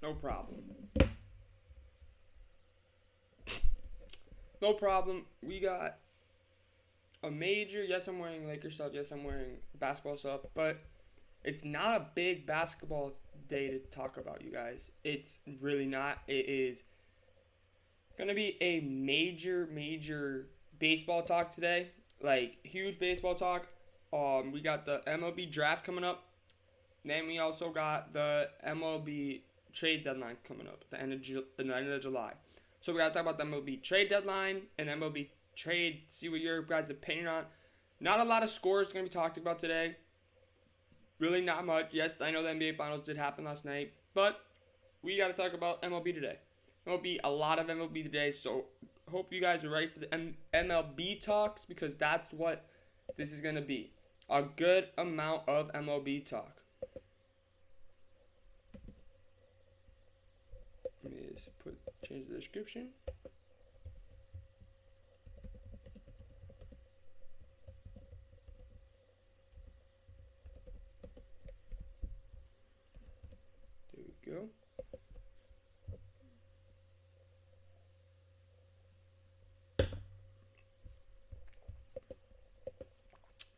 No problem. No problem. We got a major. Yes, I'm wearing Lakers stuff. Yes, I'm wearing basketball stuff. But it's not a big basketball day to talk about, you guys. It's really not. It is going to be a major baseball talk today. Like, huge baseball talk. We got the MLB draft coming up. Then we also got the MLB trade deadline coming up at the end of July. So we got to talk about the MLB trade deadline and MLB trade, see what your guys' opinion on. Not a lot of scores going to be talked about today. Really not much. Yes, I know the NBA Finals did happen last night, but we got to talk about MLB today. A lot of MLB today, so hope you guys are ready for the MLB talks because that's what this is going to be. A good amount of MLB talk. Let me just change the description. There we go.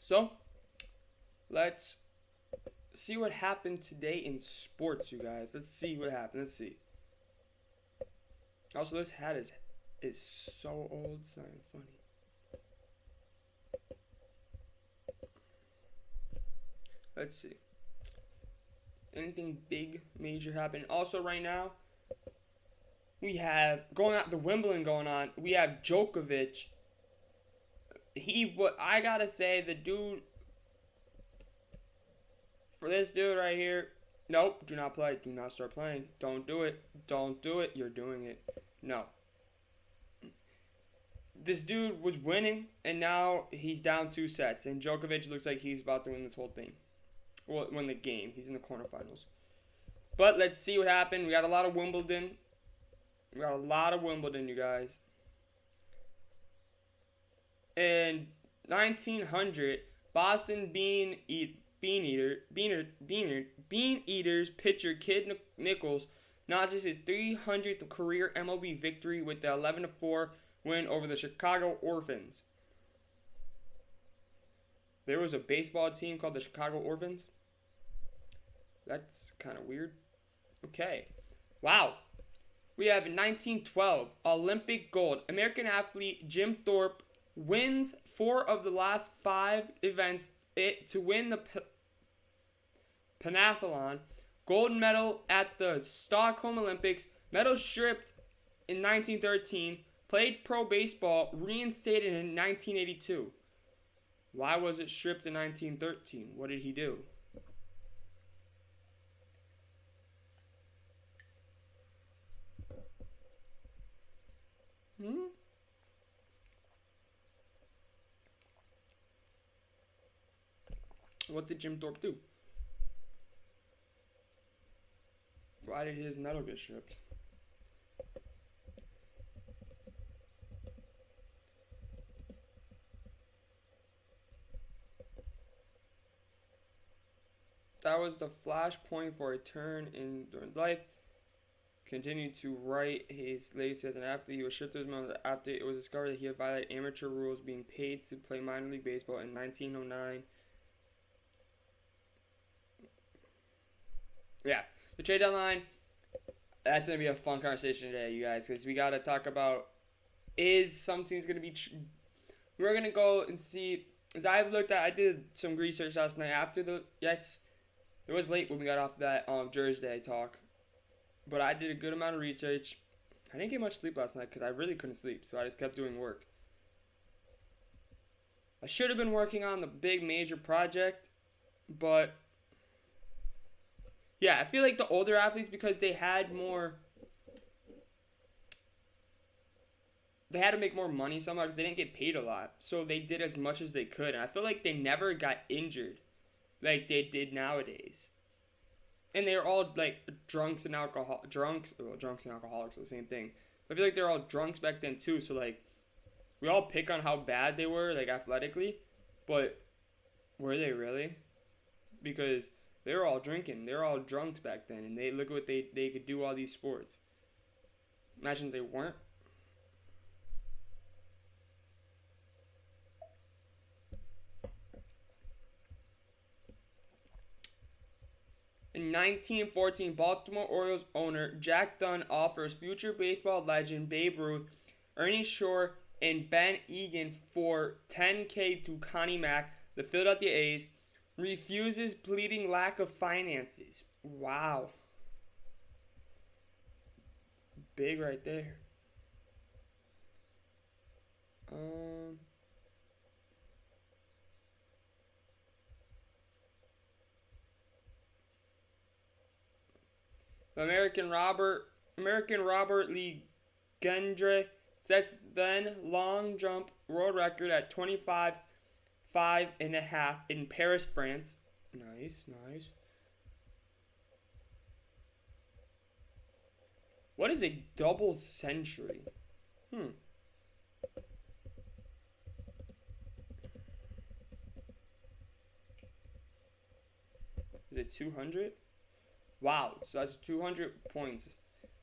So, let's see what happened today in sports, you guys. Let's see what happened. Let's see. Also, this hat is so old, it's not even funny. Let's see. Anything big, major happening? Also, right now, we have the Wimbledon going on. We have Djokovic. I gotta say, the dude, for this dude right here, nope, do not play. Do not start playing. Don't do it. Don't do it. You're doing it. No. This dude was winning, and now he's down 2 sets. And Djokovic looks like he's about to win this whole thing. Well, win the game. He's in the quarterfinals. But let's see what happened. We got a lot of Wimbledon. You guys. In 1900, Boston Bean Eaters pitcher Kid Nichols notches his 300th career MLB victory with the 11-4 win over the Chicago Orphans. There was a baseball team called the Chicago Orphans. That's kind of weird. Okay. Wow. We have in 1912, Olympic gold. American athlete Jim Thorpe wins 4 of the last 5 events to win the pentathlon. Gold medal at the Stockholm Olympics. Medal stripped in 1913. Played pro baseball. Reinstated in 1982. Why was it stripped in 1913? What did he do? What did Jim Thorpe do? Why did his medal get stripped? That was the flashpoint for a turn in during life. Continued to write his legacy as an athlete. He was stripped of his medal after it was discovered that he had violated amateur rules, being paid to play minor league baseball in 1909. Yeah, the trade deadline. That's gonna be a fun conversation today, you guys, because we gotta talk about is some teams gonna be. We're gonna go and see. As I did some research last night after the it was late when we got off that Jersey Day talk, but I did a good amount of research. I didn't get much sleep last night because I really couldn't sleep, so I just kept doing work. I should have been working on the big major project, but yeah, I feel like the older athletes, because they had to make more money somehow because they didn't get paid a lot, so they did as much as they could, and I feel like they never got injured like they did nowadays. And they're all like drunks and alcoholics are the same thing. But I feel like they're all drunks back then too, so like we all pick on how bad they were like athletically, but were they really? Because They were all drinking. They were all drunks back then, and they look what they could do all these sports. Imagine if they weren't. In 1914, Baltimore Orioles owner Jack Dunn offers future baseball legend Babe Ruth, Ernie Shore, and Ben Egan for $10K to Connie Mack, the Philadelphia A's, refuses, pleading lack of finances. Wow. Big right there. American Robert Lee Gendre sets then long jump world record at 25.5 in Paris, France. Nice. What is a double century? Is it 200? Wow, so that's 200 points.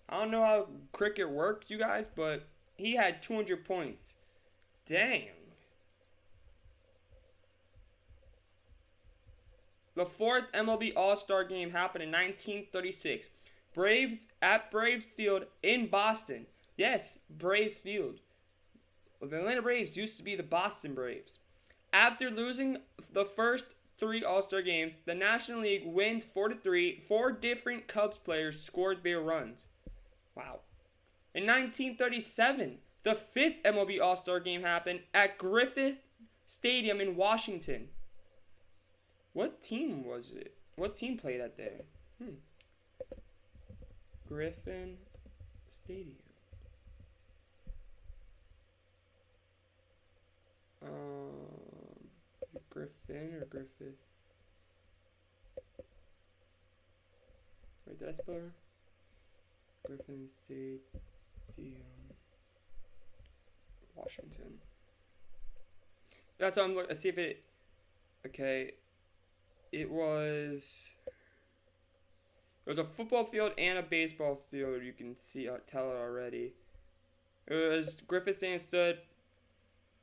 I don't know how cricket works, you guys, but he had 200 points. Dang. The fourth MLB All-Star Game happened in 1936. Braves at Braves Field in Boston. Yes, Braves Field. The Atlanta Braves used to be the Boston Braves. After losing the first 3 All-Star games, the National League wins 4-3. 4 different Cubs players scored their runs. Wow. In 1937, the 5th MLB All-Star Game happened at Griffith Stadium in Washington. What team was it? What team played that day? Griffin Stadium. Griffin or Griffith? Wait, did I spell it? Griffin Stadium, Washington. That's what I'm looking. Let's see if it. Okay, it was a football field and a baseball field. You can see, tell it already. It was Griffith Stadium stood.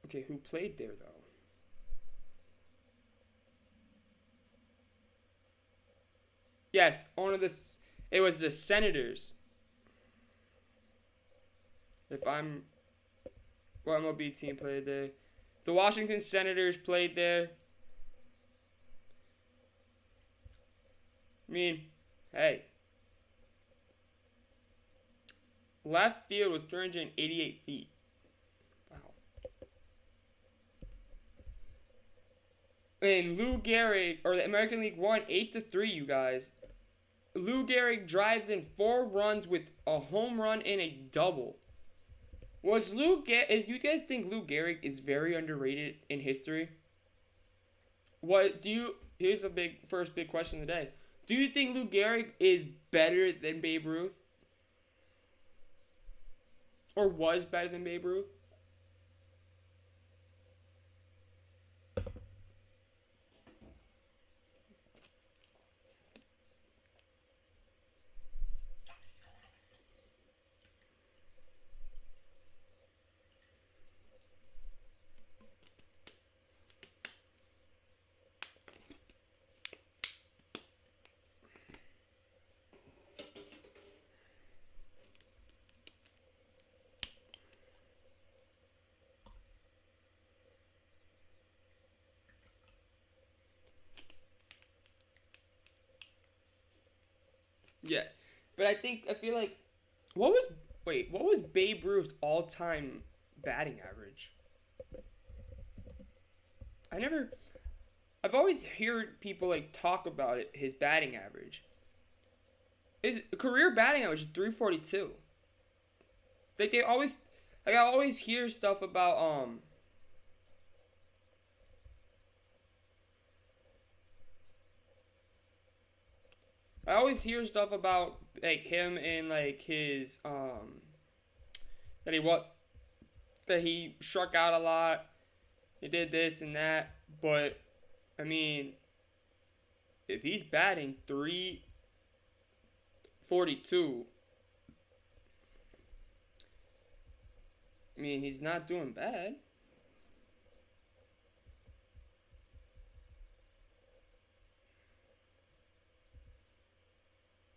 Okay, who played there though? Yes, it was the Senators. What MLB team played there? The Washington Senators played there. I mean, hey. Left field was 388 feet. Wow. And Lou Gehrig, or the American League, won 8-3, you guys. Lou Gehrig drives in 4 runs with a home run and a double. You guys think Lou Gehrig is very underrated in history? Here's a first big question of the day. Do you think Lou Gehrig is better than Babe Ruth? Or was better than Babe Ruth? Yeah, but I feel like, what was Babe Ruth's all-time batting average? I've always heard people talk about his batting average. His career batting average is 342. I always hear stuff about I always hear stuff about him and his that he struck out a lot. He did this and that, but I mean, if he's batting 342, I mean, he's not doing bad.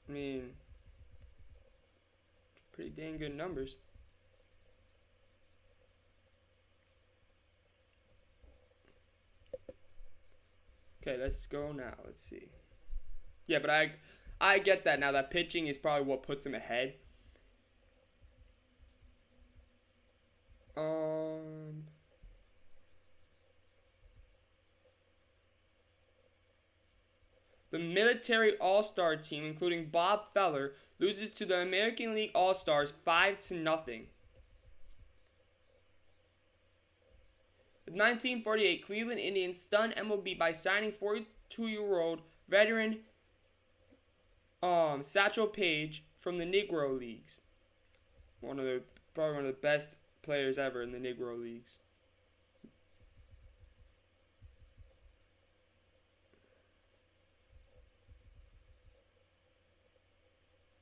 I mean, pretty dang good numbers. Okay, let's go now. Let's see. Yeah, but I get that now. That pitching is probably what puts him ahead. The military all-star team, including Bob Feller, loses to the American League All-Stars 5-0. The 1948 Cleveland Indians stunned MLB by signing 42-year-old veteran Satchel Paige from the Negro Leagues. Probably one of the best players ever in the Negro Leagues.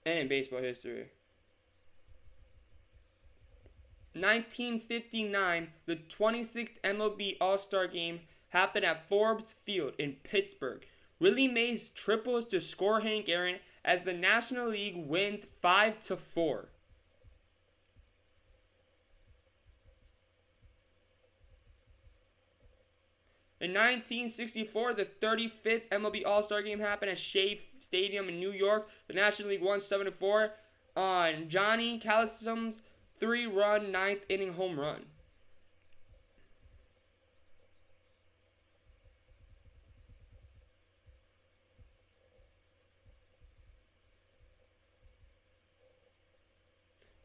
And in baseball history. 1959, the 26th MLB All-Star Game happened at Forbes Field in Pittsburgh. Willie Mays triples to score Hank Aaron as the National League wins 5-4. In 1964, the 35th MLB All-Star Game happened at Shea Stadium in New York. The National League won 7-4 on Johnny Callissum's 3-run ninth inning home run.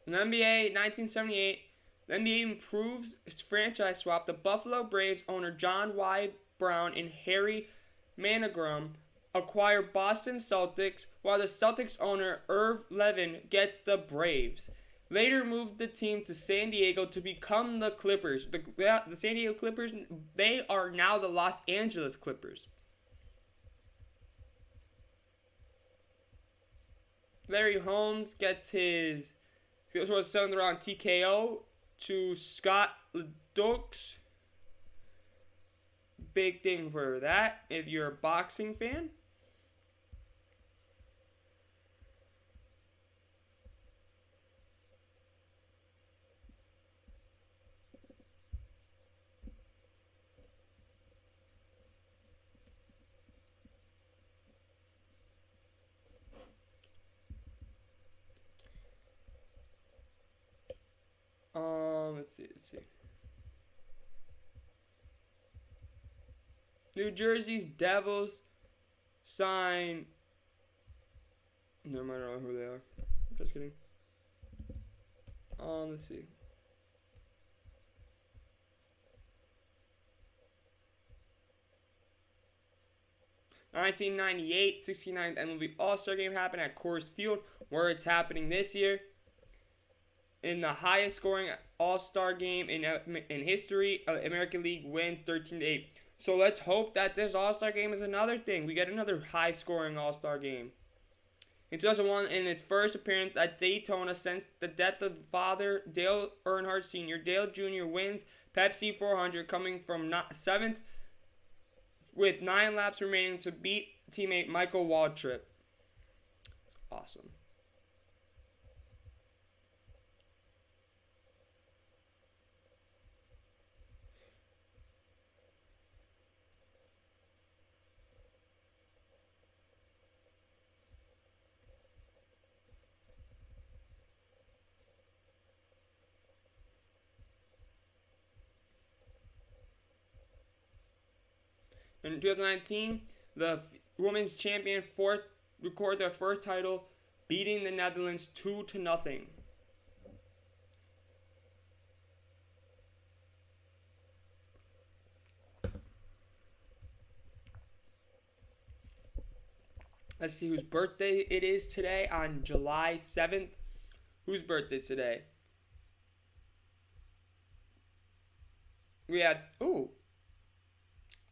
In the NBA, 1978, the NBA improves its franchise swap. The Buffalo Braves owner John Y. Brown and Harry Managram acquire Boston Celtics, while the Celtics owner Irv Levin gets the Braves. Later moved the team to San Diego to become the Clippers. The San Diego Clippers, they are now the Los Angeles Clippers. Larry Holmes gets his 7th round TKO to Scott Ledoux. Big thing for that if you're a boxing fan. Let's see. New Jersey's Devils sign. Never mind, I don't know who they are. Just kidding. Let's see. (1998) 69th MLB All-Star Game happened at Coors Field, where it's happening this year. In the highest scoring All-Star game in history, American League wins 13-8. So let's hope that this All-Star game is another thing. We get another high-scoring All-Star game. In 2001, in his first appearance at Daytona since the death of father Dale Earnhardt Sr., Dale Jr. wins Pepsi 400, coming from 7th with 9 laps remaining to beat teammate Michael Waltrip. Awesome. In 2019, the women's champion record their first title, beating the Netherlands 2-0. Let's see whose birthday it is today on July 7th. Whose birthday today? We have,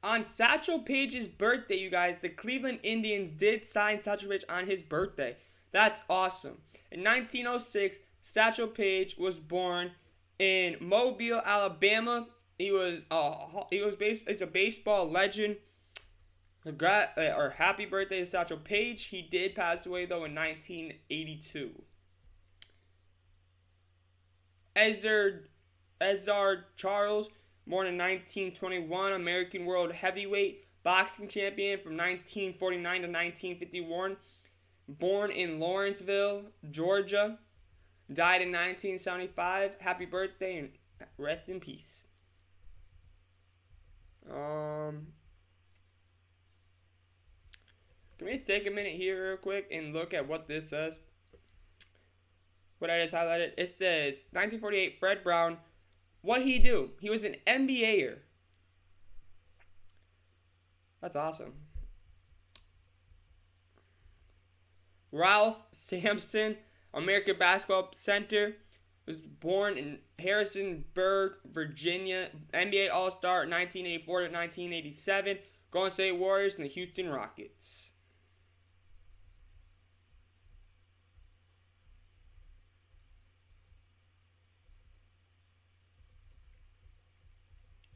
On Satchel Paige's birthday, you guys, the Cleveland Indians did sign Satchel Paige on his birthday. That's awesome. In 1906, Satchel Paige was born in Mobile, Alabama. He's a baseball legend. Happy birthday to Satchel Paige. He did pass away though in 1982. Ezard Charles, born in 1921, American World Heavyweight Boxing Champion from 1949 to 1951. Born in Lawrenceville, Georgia. Died in 1975. Happy birthday and rest in peace. Can we take a minute here real quick and look at what this says? What I just highlighted. It says 1948 Fred Brown. What'd he do? He was an NBAer. That's awesome. Ralph Sampson, American basketball center, was born in Harrisonburg, Virginia. NBA All-Star 1984 to 1987. Golden State Warriors and the Houston Rockets.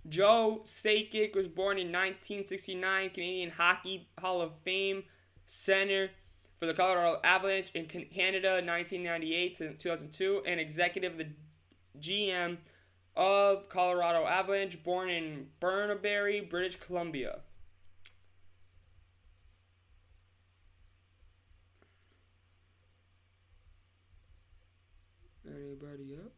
Joe Sakic was born in 1969, Canadian Hockey Hall of Fame center for the Colorado Avalanche in Canada, 1998 to 2002, and executive of the GM of Colorado Avalanche, born in Burnaby, British Columbia. Anybody else?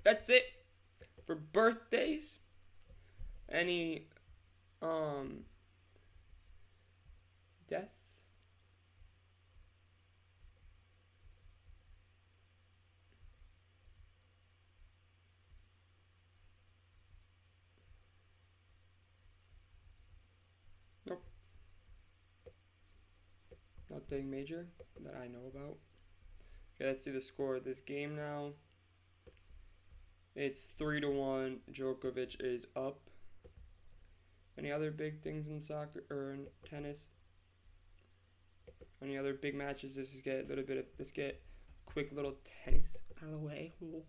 That's it for birthdays. Any death? Nope. Nothing major that I know about. Okay, let's see the score of this game now. It's 3-1. Djokovic is up. Any other big things in soccer or in tennis? Any other big matches? Let's get a quick little tennis out of the way. You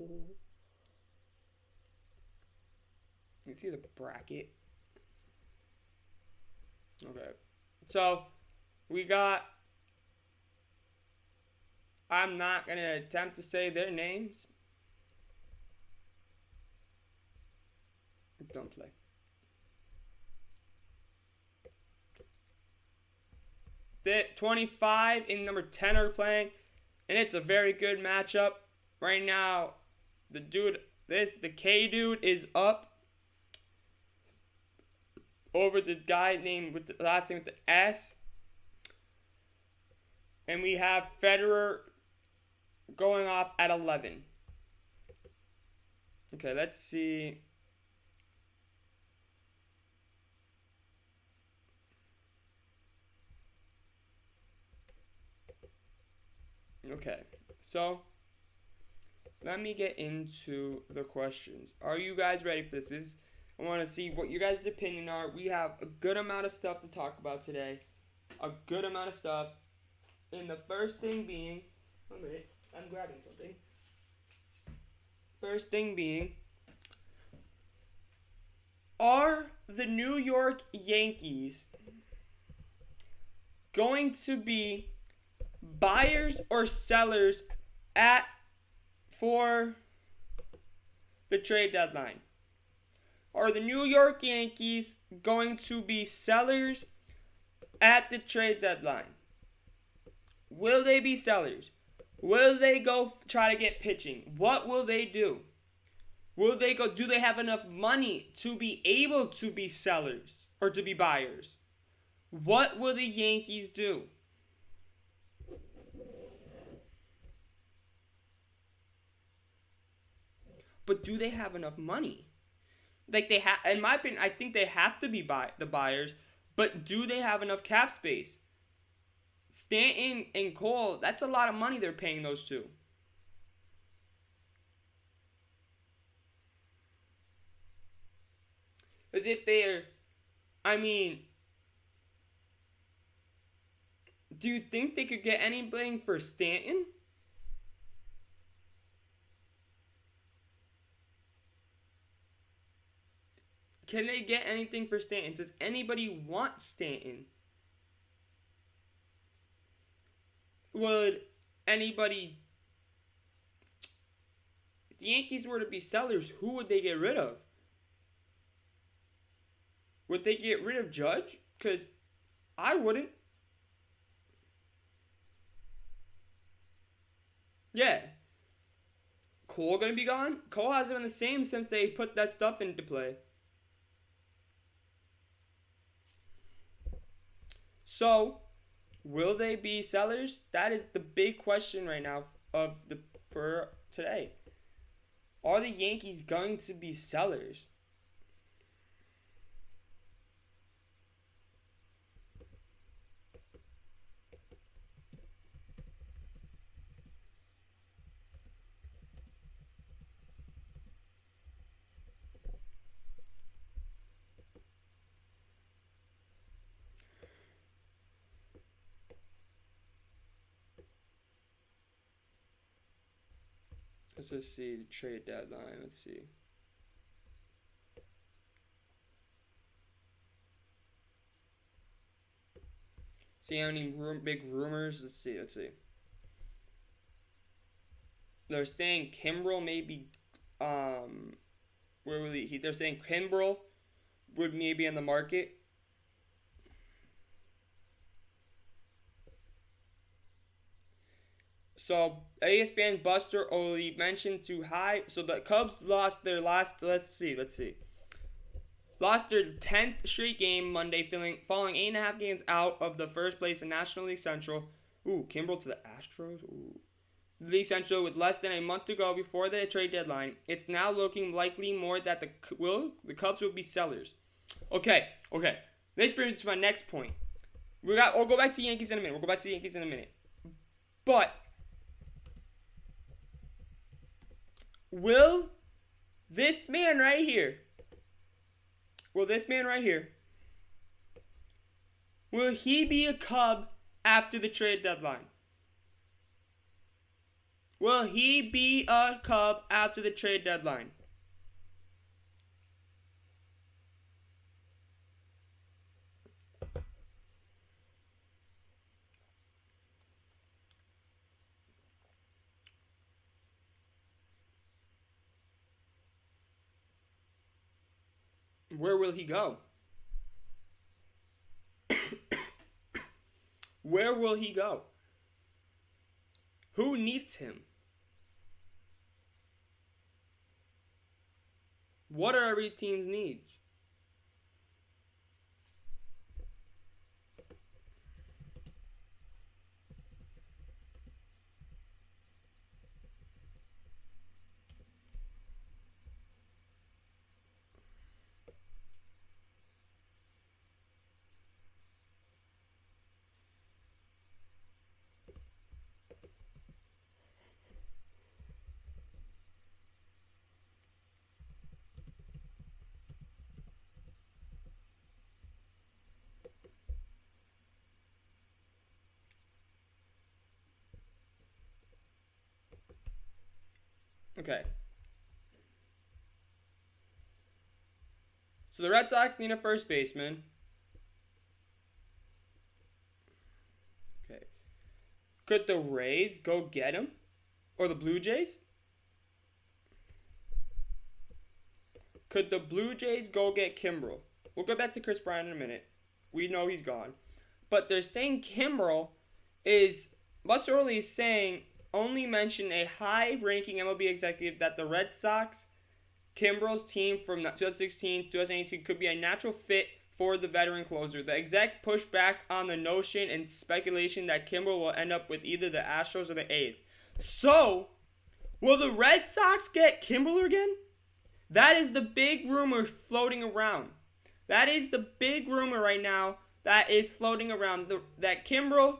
can see the bracket. Okay. So we got, I'm not gonna attempt to say their names. Don't play. The 25 and number 10 are playing, and it's a very good matchup. Right now, the K dude is up over the guy named with the last name with the S. And we have Federer going off at 11. Okay, let's see. Okay, so let me get into the questions. Are you guys ready for this? I want to see what your guys' opinion are. We have a good amount of stuff to talk about today. A good amount of stuff. And the first thing being, one minute, I'm grabbing something. First thing being, are the New York Yankees going to be buyers or sellers for the trade deadline? Are the New York Yankees going to be sellers at the trade deadline? Will they be sellers? Will they go try to get pitching? What will they do? Will they go? Do they have enough money to be able to be sellers or to be buyers? What will the Yankees do? But do they have enough money? Like they have, in my opinion, I think they have to be the buyers. But do they have enough cap space? Stanton and Cole, that's a lot of money they're paying those two. As if they're, I mean, do you think they could get anything for Stanton? Can they get anything for Stanton? Does anybody want Stanton? Would anybody, if the Yankees were to be sellers, who would they get rid of? Would they get rid of Judge? Because I wouldn't. Yeah. Cole gonna be gone? Cole hasn't been the same since they put that stuff into play. So, will they be sellers? That is the big question right now for today. Are the Yankees going to be sellers? Let's just see the trade deadline. Let's see. See how many big rumors? Let's see. They're saying Kimbrel maybe. Where will he? They're saying Kimbrel would maybe in the market. So ESPN Buster Oli mentioned too high. So the Cubs lost their last. Let's see. Lost their 10th straight game Monday, falling 8.5 games out of the first place in National League Central. Ooh, Kimbrel to the Astros. Ooh. League Central with less than a month to go before the trade deadline. It's now looking likely more that the Cubs will be sellers. Okay. This brings me to my next point. We'll go back to the Yankees in a minute. But will this man right here, will he be a Cub after the trade deadline? Will he be a Cub after the trade deadline? Where will he go? Where will he go? Who needs him? What are every team's needs? Okay. So the Red Sox need a first baseman. Okay. Could the Rays go get him? Or the Blue Jays? Could the Blue Jays go get Kimbrel? We'll go back to Chris Bryant in a minute. We know he's gone. But they're saying Kimbrel is... Buster Olney is saying... Only mention a high-ranking MLB executive that the Red Sox, Kimbrel's team from 2016, 2018 could be a natural fit for the veteran closer. The exec pushed back on the notion and speculation that Kimbrel will end up with either the Astros or the A's. So, will the Red Sox get Kimbrel again? That is the big rumor floating around. That is the big rumor right now that is floating around. That Kimbrel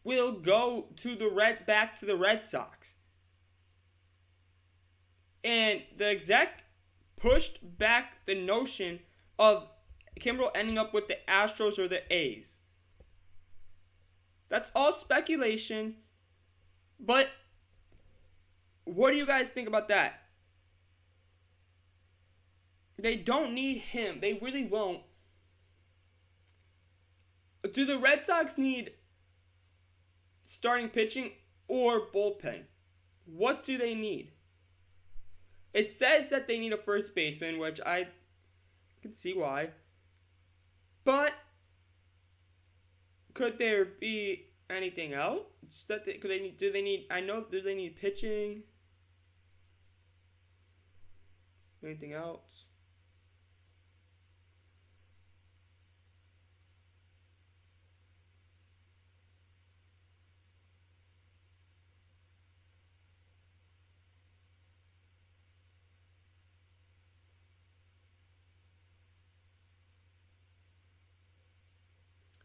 will go back to the Red Sox. And the exec pushed back the notion of Kimbrel ending up with the Astros or the A's. That's all speculation. But what do you guys think about that? They don't need him. They really won't. Do the Red Sox need starting pitching or bullpen? What do they need? It says that they need a first baseman, which I can see why. But could there be anything else that do they need pitching? Anything else?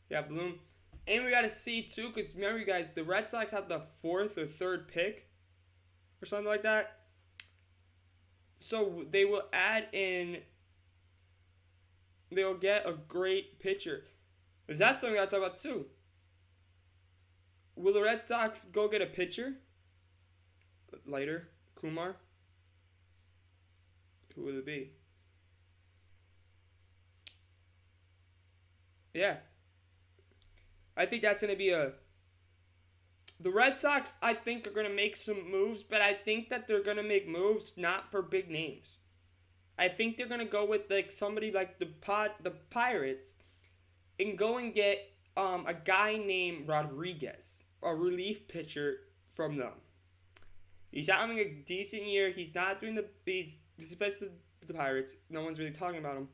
Yeah, Bloom. And we got to see, too, because remember, you guys, the Red Sox have the 4th or 3rd pick or something like that. So they will they'll get a great pitcher. Because that's something we got to talk about, too. Will the Red Sox go get a pitcher? Later, Kumar? Who will it be? Yeah. I think that's going to be the Red Sox, I think, are going to make some moves, but I think that they're going to make moves not for big names. I think they're going to go with somebody like the Pirates and go and get a guy named Rodriguez, a relief pitcher from them. He's having a decent year. He's not doing he's plays the Pirates. No one's really talking about him.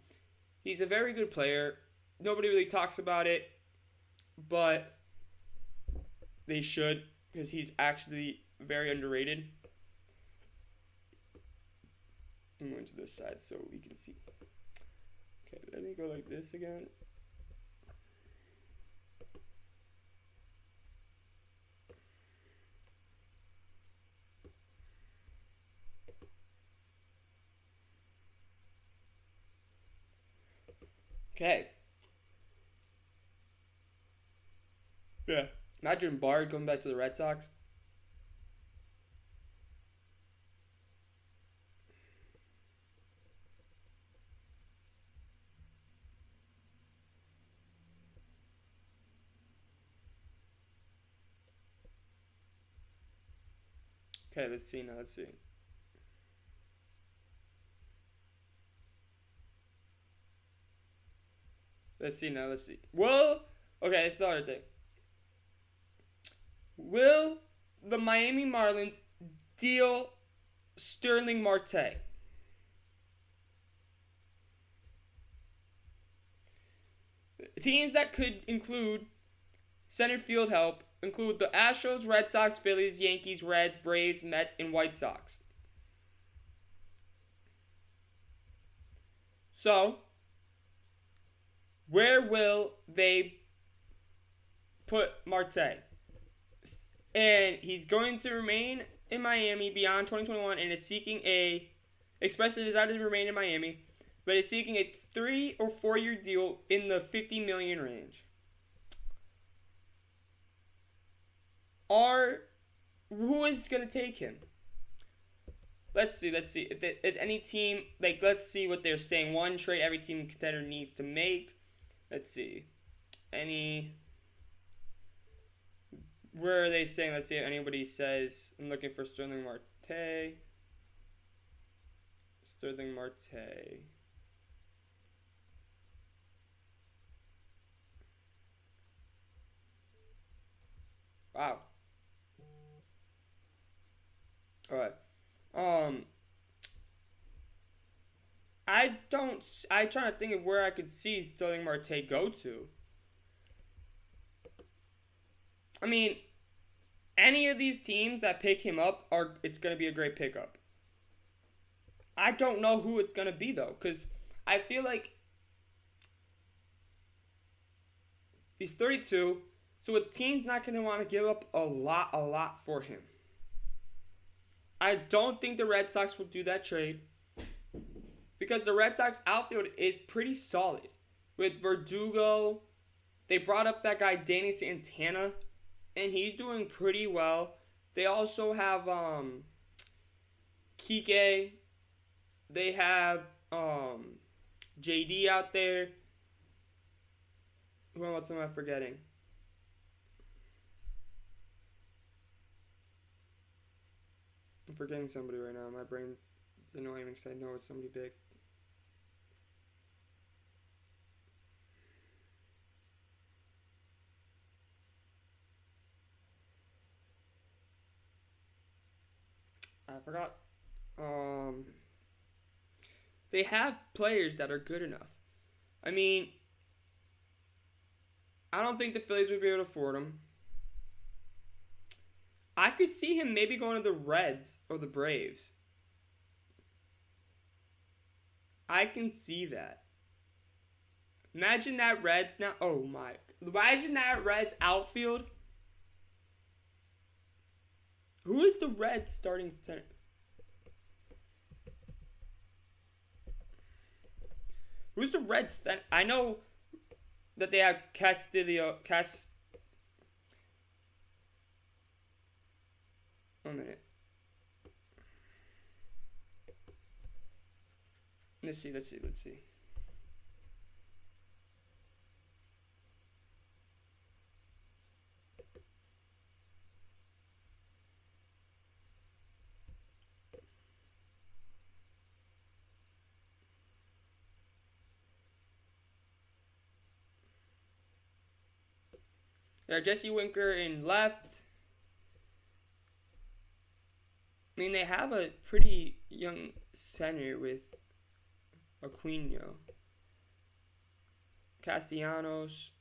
He's a very good player. Nobody really talks about it. But they should, because he's actually very underrated. I'm going to this side so we can see. Okay, let me go like this again. Okay. Yeah. Imagine Bard going back to the Red Sox. Okay, let's see now. Let's see. Let's see. Well, okay, it's the other thing. Will the Miami Marlins deal Sterling Marte? Teams that could include center field help include the Astros, Red Sox, Phillies, Yankees, Reds, Braves, Mets, and White Sox. So, where will they put Marte? And he's going to remain in Miami beyond 2021 and is seeking expressed a desire to remain in Miami, but is seeking a 3 or 4 year deal in the $50 million range. Who is going to take him? Let's see. Is any team, let's see what they're saying. One trade every team contender needs to make. Let's see. Where are they saying? Let's see if anybody says, I'm looking for Sterling Marte. Sterling Marte. Wow. Alright. I'm trying to think of where I could see Sterling Marte go to. I mean, any of these teams that pick him up it's going to be a great pickup. I don't know who it's going to be, though, because I feel like he's 32, so a team's not going to want to give up a lot for him. I don't think the Red Sox will do that trade because the Red Sox outfield is pretty solid. With Verdugo, they brought up that guy Danny Santana, and he's doing pretty well. They also have Kike. They have JD out there. Who else am I forgetting? I'm forgetting somebody right now. My brain's annoying me because I know it's somebody big. I forgot. They have players that are good enough. I mean, I don't think the Phillies would be able to afford him. I could see him maybe going to the Reds or the Braves. I can see that. Imagine that Reds now. Oh my. Imagine that Reds outfield. Who is the Reds starting center? Who's the Reds center? I know that they have Castillo. 1 minute. Let's see. Yeah, Jesse Winker in left. I mean, they have a pretty young center with Aquino. Castellanos.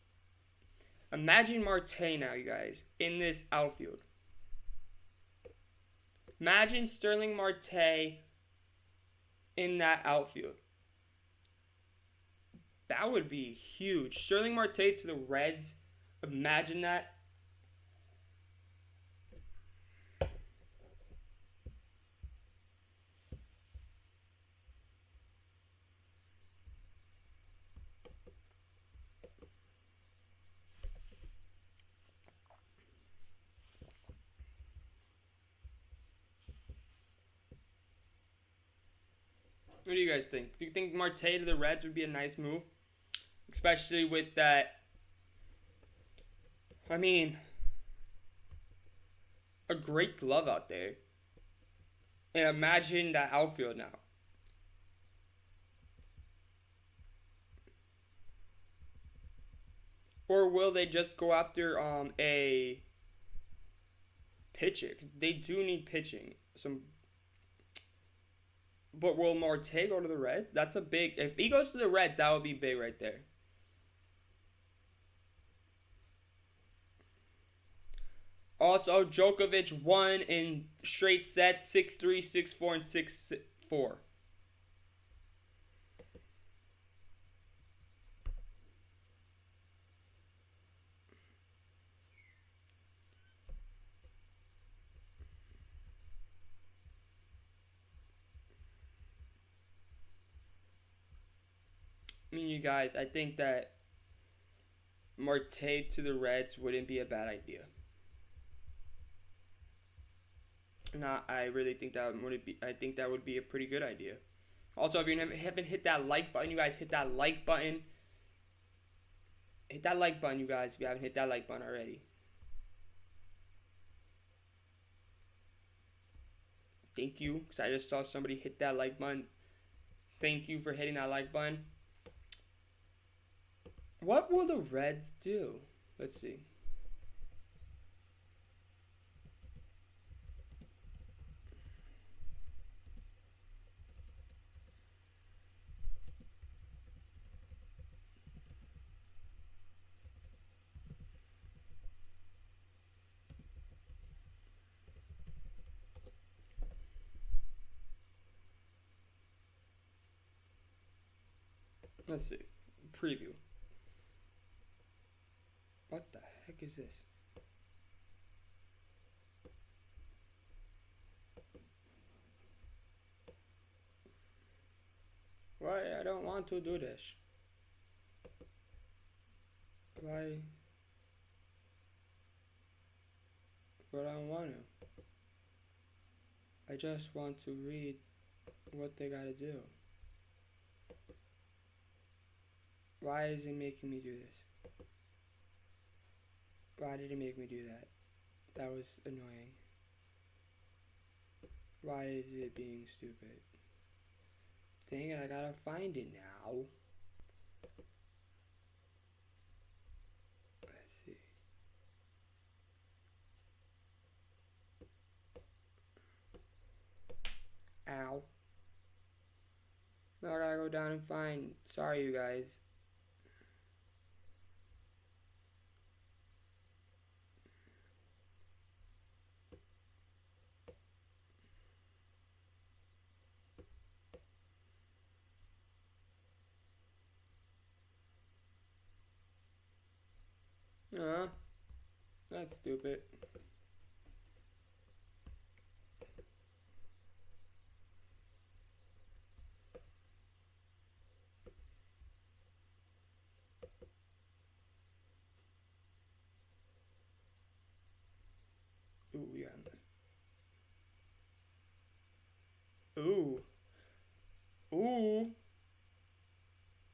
Imagine Marte now, you guys, in this outfield. Imagine Sterling Marte in that outfield. That would be huge. Sterling Marte to the Reds. Imagine that. What do you guys think? Do you think Marte to the Reds would be a nice move? Especially with that. I mean, a great glove out there. And imagine that outfield now. Or will they just go after a pitcher? They do need pitching. But will Marte go to the Reds? That's a big. If he goes to the Reds, that would be big right there. Also, Djokovic won in straight sets 6-3, 6-4, and 6-4. I mean, you guys, I think that Marte to the Reds wouldn't be a bad idea. I really think that would be. I think that would be a pretty good idea. Also, if you haven't hit that like button, you guys hit that like button. Hit that like button, you guys, if you haven't hit that like button already. Thank you, because I just saw somebody hit that like button. Thank you for hitting that like button. What will the Reds do? Let's see. Let's see. Preview. What the heck is this? Why? I don't want to do this. Why? But I don't want to. I just want to read what they gotta do. Why is it making me do this? Why did it make me do that? That was annoying. Why is it being stupid? Dang it, I gotta find it now. Let's see. Ow. Now I gotta go down and find. Sorry, you guys. That's stupid. Ooh, we got that. Ooh. Ooh.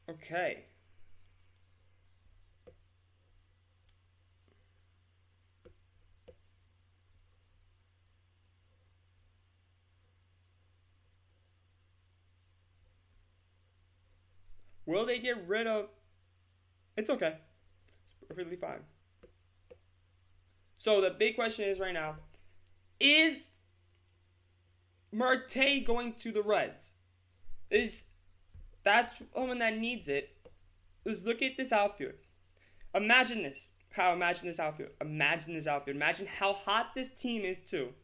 Okay. Will they get rid of... It's okay. It's perfectly fine. So the big question is right now, is Marte going to the Reds? That's someone that needs it. Let's look at this outfield. Imagine this. Imagine this outfield. Imagine this outfield. Imagine how hot this team is too.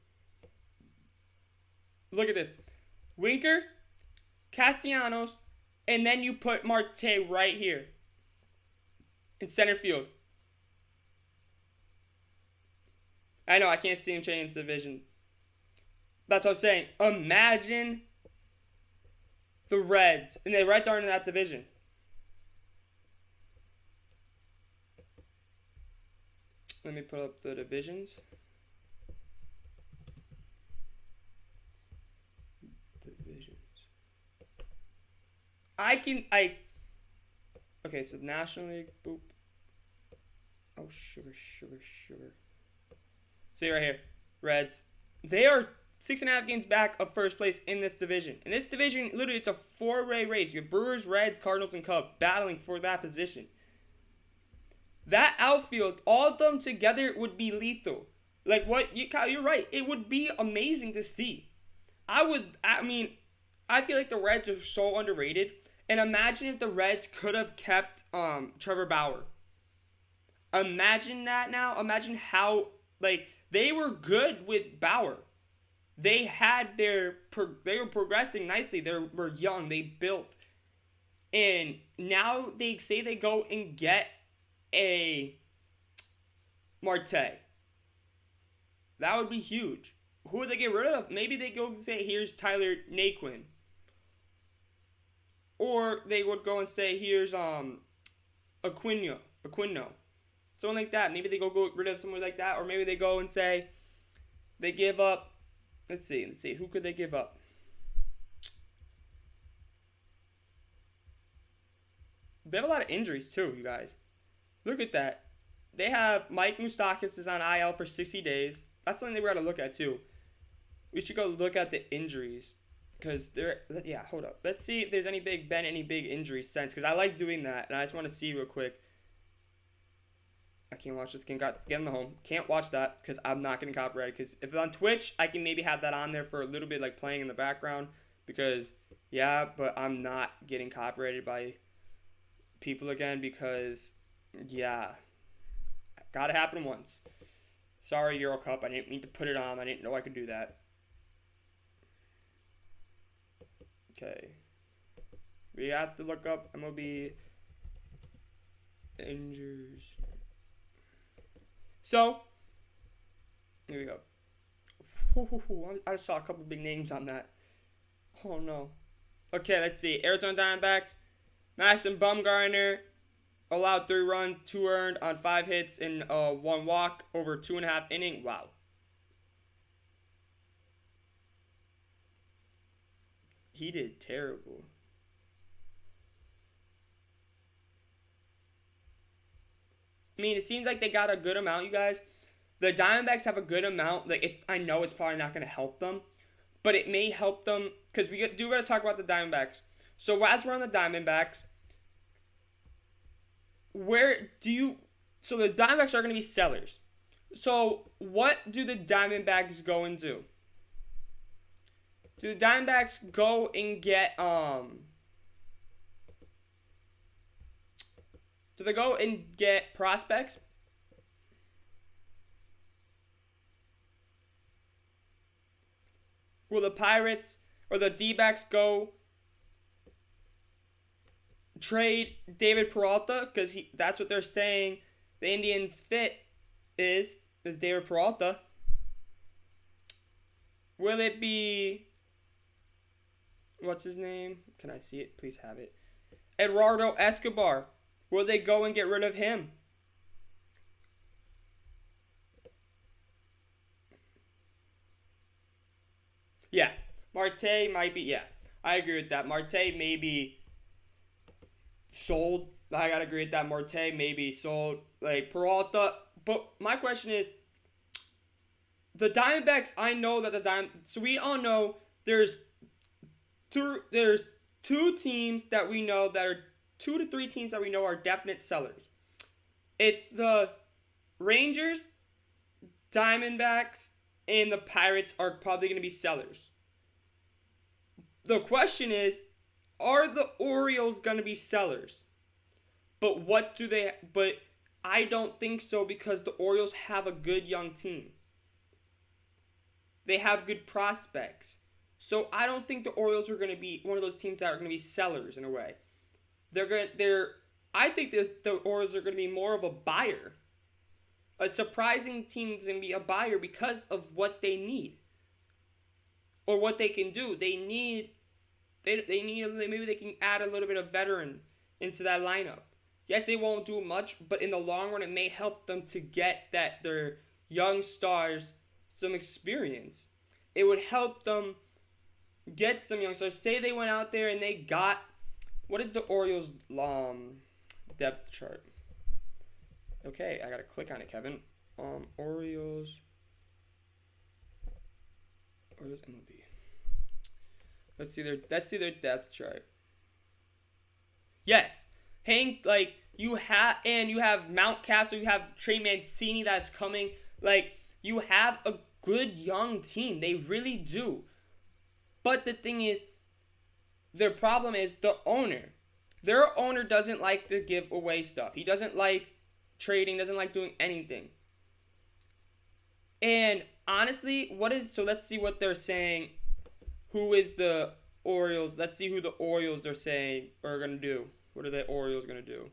Look at this. Winker, Castellanos, and then you put Marte right here in center field. I know I can't see him change the vision. That's what I'm saying. Imagine the Reds, and the Reds aren't in that division. Let me put up the divisions. Okay, so National League, boop. Oh, sugar. See right here, Reds. They are 6.5 games back of first place in this division. In this division, literally, it's a four-way race. You have Brewers, Reds, Cardinals, and Cubs battling for that position. That outfield, all of them together, would be lethal. Like Kyle, you're right. It would be amazing to see. I feel like the Reds are so underrated. And imagine if the Reds could have kept Trevor Bauer. Imagine that now. Imagine how, they were good with Bauer. They were progressing nicely. They were young. They built. And now they say they go and get a Marte. That would be huge. Who would they get rid of? Maybe they go and say, here's Tyler Naquin. Or they would go and say, here's Aquino. Someone like that. Maybe they go rid of someone like that. Or maybe they go and say they give up. Let's see. Who could they give up? They have a lot of injuries too, you guys. Look at that. They have Mike Moustakas is on IL for 60 days. That's something we got to look at too. We should go look at the injuries. Because hold up. Let's see if there's any big injuries since. Because I like doing that. And I just want to see real quick. I can't watch this. Get in the home. Can't watch that because I'm not getting copyrighted. Because if it's on Twitch, I can maybe have that on there for a little bit, like playing in the background. Because, but I'm not getting copyrighted by people again. Because, gotta happen once. Sorry, Euro Cup. I didn't mean to put it on. I didn't know I could do that. Okay. We have to look up MLB injuries. So, here we go. I just saw a couple big names on that. Oh no. Okay, let's see. Arizona Diamondbacks. Madison Bumgarner allowed 3 runs, 2 earned on 5 hits and 1 walk over 2.5 innings. Wow. He did terrible. I mean, it seems like they got a good amount, you guys. The Diamondbacks have a good amount. Like, I know it's probably not going to help them, but it may help them because we do got to talk about the Diamondbacks. So as we're on the Diamondbacks, so the Diamondbacks are going to be sellers. So what do the Diamondbacks go and do? Do the Diamondbacks go and get do they go and get prospects? Will the Pirates or the D-backs go trade David Peralta? Because that's what they're saying the Indians' fit is David Peralta. Will it be... What's his name? Can I see it? Please have it. Eduardo Escobar. Will they go and get rid of him? Yeah. Marte might be, yeah. I agree with that. Marte may be sold. I gotta agree with that. Marte may be sold. Like, Peralta. But my question is, the Diamondbacks, I know that so we all know there's two teams that we know that are 2 to 3 teams that we know are definite sellers. It's the Rangers, Diamondbacks, and the Pirates are probably going to be sellers. The question is, are the Orioles going to be sellers? But I don't think so because the Orioles have a good young team. They have good prospects. So I don't think the Orioles are going to be one of those teams that are going to be sellers in a way. I think the Orioles are going to be more of a buyer. A surprising team is going to be a buyer because of what they need. Or what they can do. Maybe they can add a little bit of veteran into that lineup. Yes, they won't do much, but in the long run, it may help them to get their young stars some experience. It would help them get some young stars. Say they went out there and they got... What is the Orioles depth chart? Okay, I gotta click on it, Kevin. Orioles MLB. Let's see their depth chart. Yes, you have Mountcastle, you have Trey Mancini that's coming. Like, you have a good young team. They really do. But the thing is, their problem is the owner. Their owner doesn't like to give away stuff. He doesn't like trading, doesn't like doing anything. And honestly, so let's see what they're saying. Who is the Orioles? Let's see who the Orioles are saying are going to do. What are the Orioles going to do?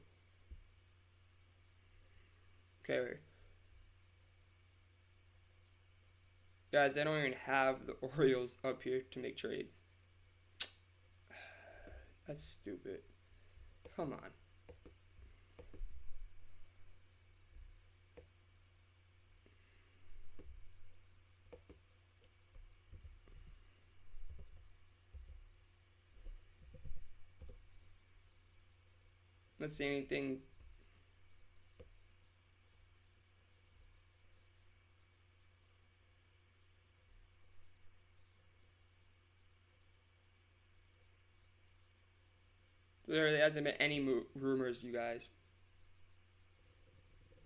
Okay. Guys, they don't even have the Orioles up here to make trades. That's stupid. Come on. Let's see anything. There hasn't been any rumors, you guys.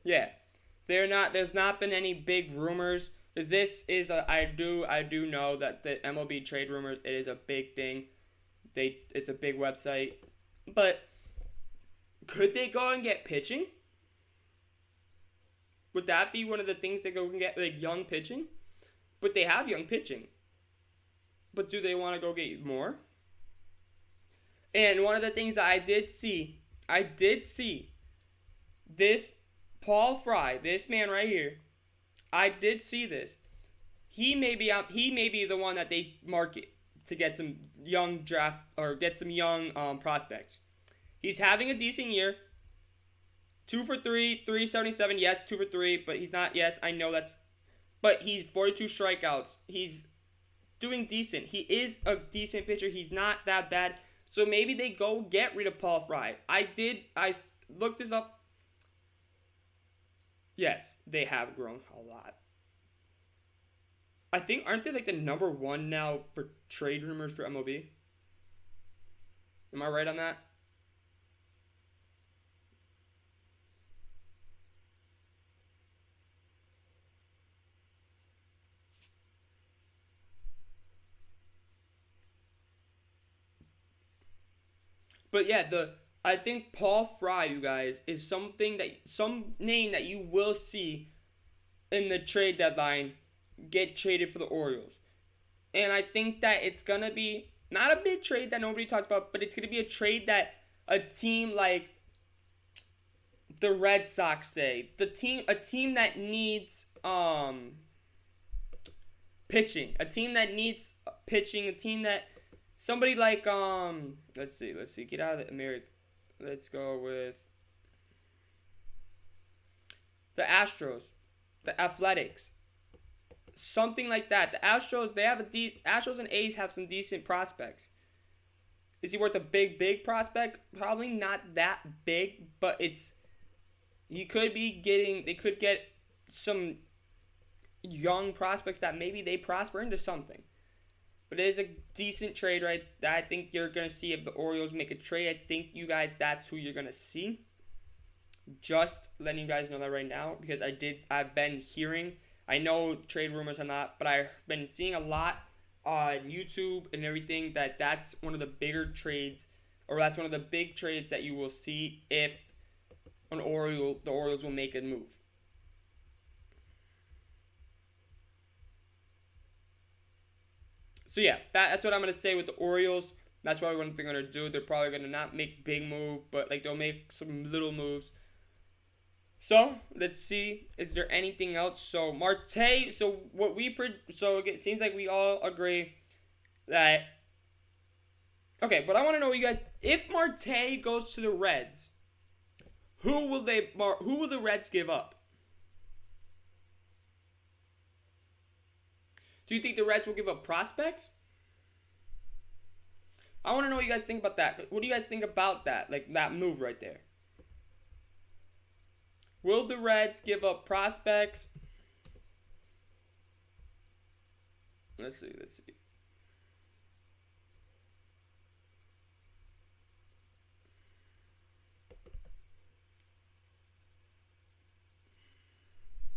Yeah, there's not been any big rumors. Because this is I do know that the MLB Trade rumors, it is a big thing. It's a big website. But could they go and get pitching? Would that be one of the things they go and get, like, young pitching? But they have young pitching. But do they want to go get more? And one of the things that I did see this Paul Fry, this man right here. I did see this. He may be the one that they market to get some young draft or get some young prospects. He's having a decent year. 2 for 3, 377. Yes, 2 for 3, but he's not. Yes, I know that's. But he's 42 strikeouts. He's doing decent. He is a decent pitcher. He's not that bad. So maybe they go get rid of Paul Fry. I looked this up. Yes, they have grown a lot. I think, aren't they like the number one now for trade rumors for MLB? Am I right on that? But yeah, I think Paul Fry, you guys, is some name that you will see in the trade deadline get traded for the Orioles. And I think that it's gonna be not a big trade that nobody talks about, but it's gonna be a trade that a team like the Red Sox say, a team that needs pitching, a team that needs pitching, a team that somebody like let's see, get out of the America. Let's go with the Astros, the Athletics, something like that. The Astros, Astros and A's have some decent prospects. Is he worth a big prospect? Probably not that big, but they could get some young prospects that maybe they prosper into something. But it is a decent trade, right? That I think you're going to see if the Orioles make a trade. I think you guys, that's who you're going to see. Just letting you guys know that right now, because I've been hearing, I know trade rumors are not, but I've been seeing a lot on YouTube and everything that's one of the bigger trades, or that's one of the big trades that you will see if the Orioles will make a move. So yeah, that's what I'm gonna say with the Orioles. That's probably what they're gonna do. They're probably gonna not make big move, but like they'll make some little moves. So let's see. Is there anything else? So Marte. So it seems like we all agree that. Okay, but I want to know, you guys, if Marte goes to the Reds, who will the Reds give up? Do you think the Reds will give up prospects? I want to know what you guys think about that. What do you guys think about that? Like that move right there. Will the Reds give up prospects? Let's see.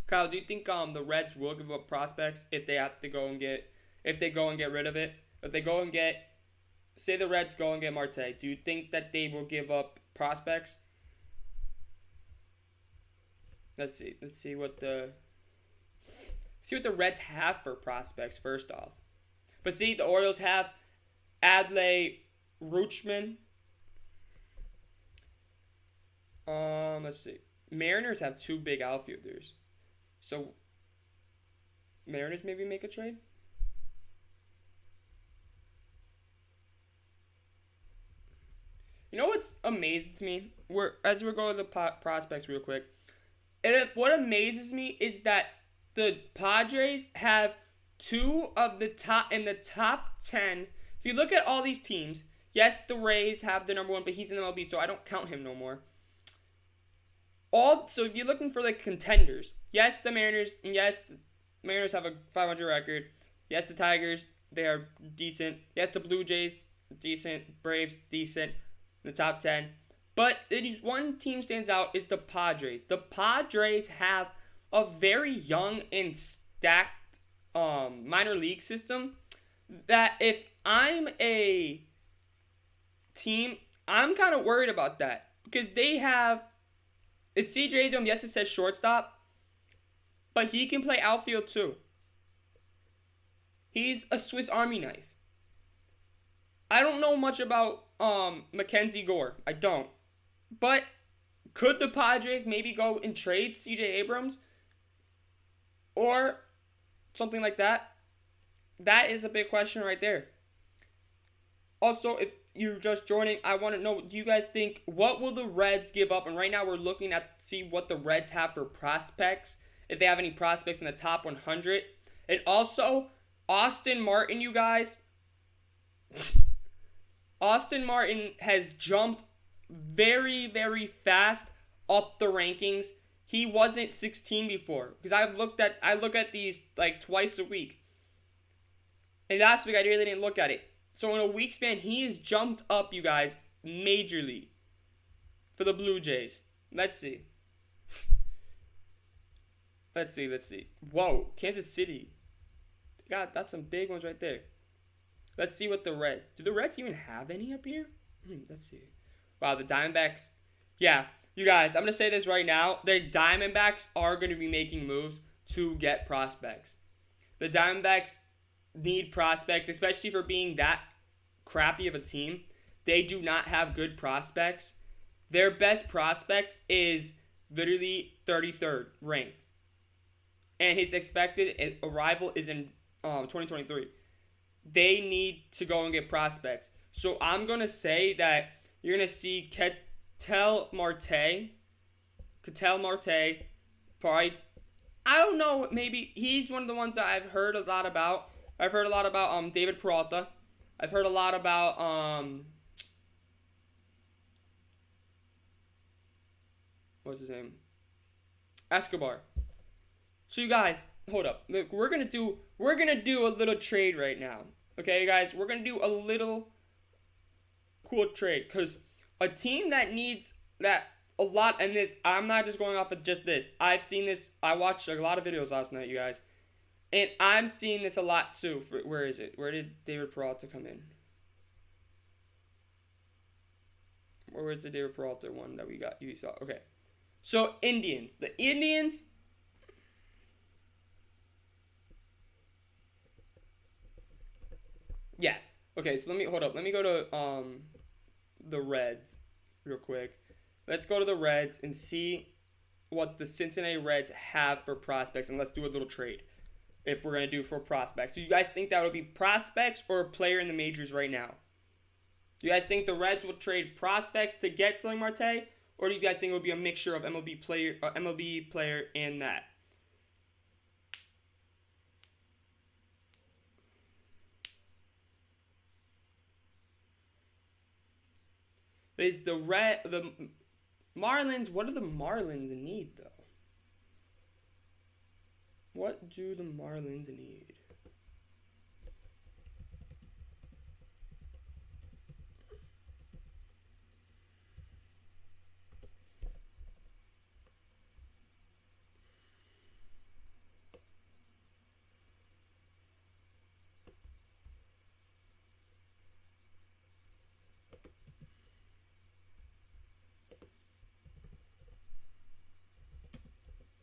Kyle, do you think the Reds will give up prospects if they have to go and get rid of it? If they go and say the Reds go and get Marte, do you think that they will give up prospects? Let's see what the Reds have for prospects first off. But see, the Orioles have Adley Rutschman. Let's see. Mariners have two big outfielders. So, Mariners maybe make a trade? You know what's amazing to me? As we're going to the prospects real quick. What amazes me is that the Padres have two of the top, in the top 10. If you look at all these teams, yes, the Rays have the number one, but he's in the MLB, so I don't count him no more. So if you're looking for like contenders, yes, the Mariners have a 500 record. Yes, the Tigers, they are decent. Yes, the Blue Jays, decent. Braves, decent. In the top 10. But one team stands out is the Padres. The Padres have a very young and stacked minor league system that if I'm a team, I'm kind of worried about that. Because they have, is CJ Abrams, yes, it says shortstop, but he can play outfield too. He's a Swiss Army knife. I don't know much about Mackenzie Gore. I don't. But could the Padres maybe go and trade C.J. Abrams or something like that? That is a big question right there. Also, if you're just joining, I want to know, do you guys think, what will the Reds give up? And right now we're looking at see what the Reds have for prospects, if they have any prospects in the top 100. And also, Austin Martin, you guys. Austin Martin has jumped very, very fast up the rankings. He wasn't 16 before, because I look at these like twice a week. And last week I really didn't look at it. So in a week span, he has jumped up, you guys, majorly for the Blue Jays. Let's see. Let's see. Whoa, Kansas City. God, that's some big ones right there. Let's see what the Reds. Do the Reds even have any up here? Let's see. Wow, the Diamondbacks. Yeah, you guys, I'm going to say this right now. The Diamondbacks are going to be making moves to get prospects. The Diamondbacks need prospects, especially for being that crappy of a team. They do not have good prospects. Their best prospect is literally 33rd ranked. And his expected arrival is in 2023. They need to go and get prospects. So I'm going to say that you're going to see Ketel Marte, probably, I don't know, maybe he's one of the ones that I've heard a lot about. I've heard a lot about David Peralta. I've heard a lot about what's his name? Escobar. So you guys, hold up. Look, we're gonna do a little trade right now. Okay, guys, we're gonna do a little cool trade, because a team that needs that a lot, and this, I'm not just going off of just this. I've seen this. I watched a lot of videos last night, you guys. And I'm seeing this a lot too. Where is it? Where did David Peralta come in? Where's the David Peralta one that you saw? Okay. So, Indians. The Indians. Yeah. Okay, so hold up. Let me go to the Reds real quick. Let's go to the Reds and see what the Cincinnati Reds have for prospects, and let's do a little trade. If we're going to do for prospects. Do you guys think that would be prospects or a player in the majors right now? Do you guys think the Reds will trade prospects to get Starling Marte? Or do you guys think it would be a mixture of MLB player and that? Is the Marlins, what do the Marlins need though? What do the Marlins need?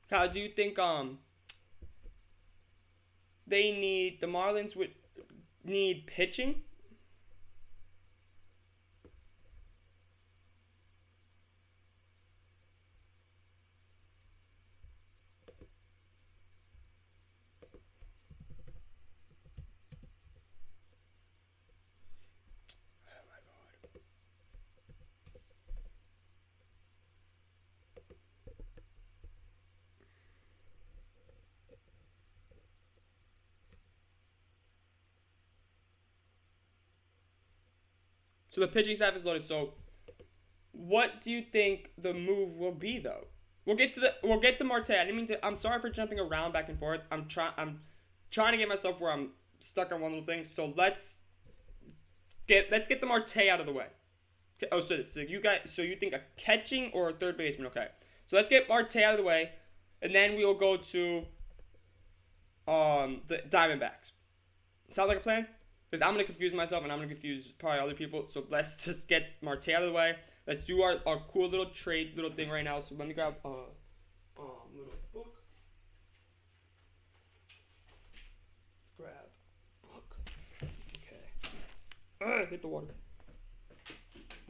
How do you think the Marlins would need pitching? Oh my God. So the pitching staff is loaded. So what do you think the move will be though? We'll get to Marte. I didn't mean to. I'm sorry for jumping around back and forth. I'm trying to get myself where I'm stuck on one little thing. So let's get the Marte out of the way. Oh, so you think a catching or a third baseman? Okay. So let's get Marte out of the way, and then we will go to the Diamondbacks. Sound like a plan? Because I'm gonna confuse myself and I'm gonna confuse probably other people. So let's just get Marte out of the way. Let's do our cool little trade little thing right now. So let me grab little book. Let's grab book. Okay. Hit the water.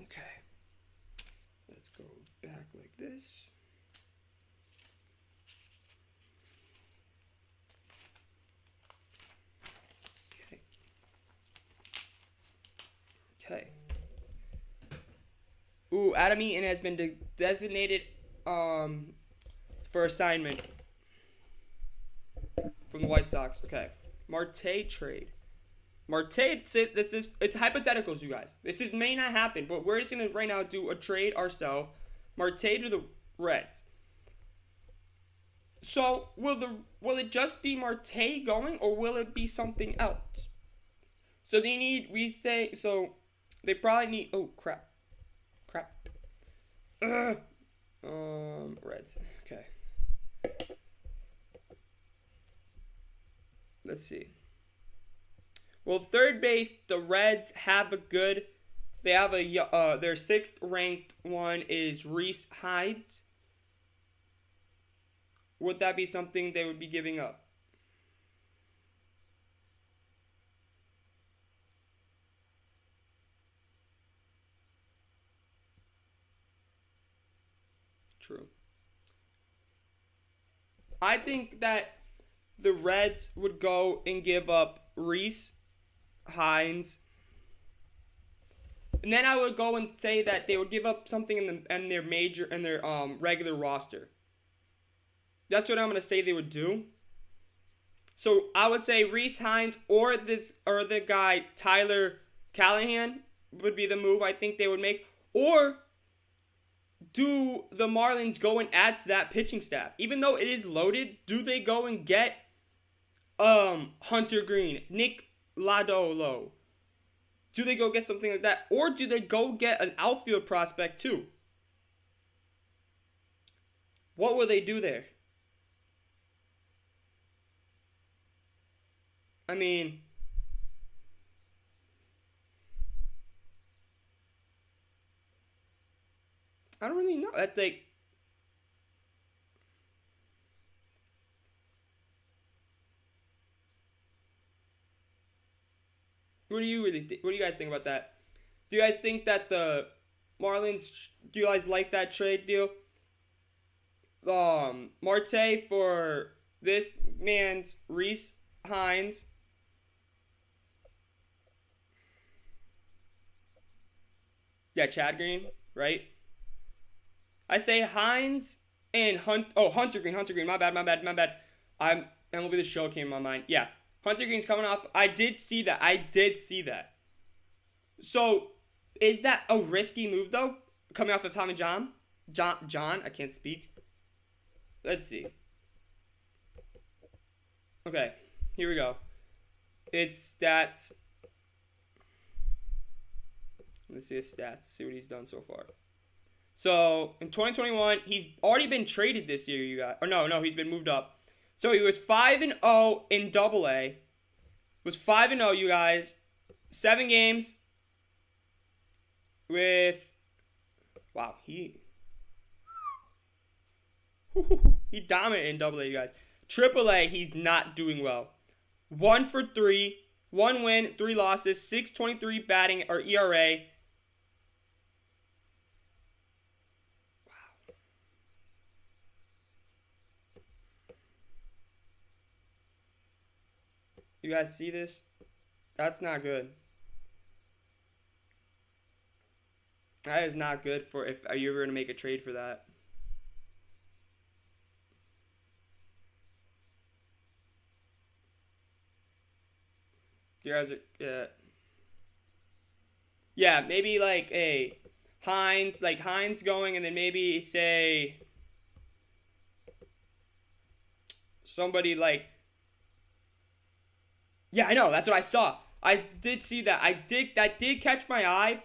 Okay. Let's go back like this. Okay. Okay. Ooh, Adam Eaton has been designated for assignment from the White Sox. Okay. Marte trade. Marte, it's hypotheticals, you guys. This may not happen, but we're just gonna right now do a trade ourselves. Marte to the Reds. So will it just be Marte going, or will it be something else? So they probably need. Oh crap. Reds. Okay. Let's see. Well, third base, the Reds have they have their 6th ranked one is Rhys Hines. Would that be something they would be giving up? True. I think that the Reds would go and give up Rhys Hines. And then I would go and say that they would give up something in their regular roster. That's what I'm gonna say they would do. So I would say Rhys Hines or the guy Tyler Callahan would be the move I think they would make. Or do the Marlins go and add to that pitching staff? Even though it is loaded, do they go and get Hunter Green, Nick Lodolo? Do they go get something like that? Or do they go get an outfield prospect too? What will they do there? I mean, I don't really know. That's like, what do you guys think about that? Do you guys think that the Marlins? Do you guys like that trade deal? Marte for this man's Rhys Hines. Yeah, Chad Green, right? I say Hines and Hunter Green. My bad. MLB The Show came in my mind. Yeah, Hunter Green's coming off. I did see that. So, is that a risky move though? Coming off of Tommy John? John, I can't speak. Let's see. Okay, here we go. It's stats. Let's see his stats. See what he's done so far. So in 2021, he's already been traded this year. You got, or no, he's been moved up. So he was 5-0 in Double-A. Was 5-0, you guys. 7 games. With, wow, he dominated in Double-A, you guys. Triple-A, he's not doing well. 1 for 3, 1 win, 3 losses, 6.23 batting or ERA. Wow. You guys see this? That's not good. That is not good for if are you ever going to make a trade for that. You guys are, yeah, maybe like a Hines going, and then maybe say somebody like, yeah, I know, that's what I saw. I did see that. That did catch my eye,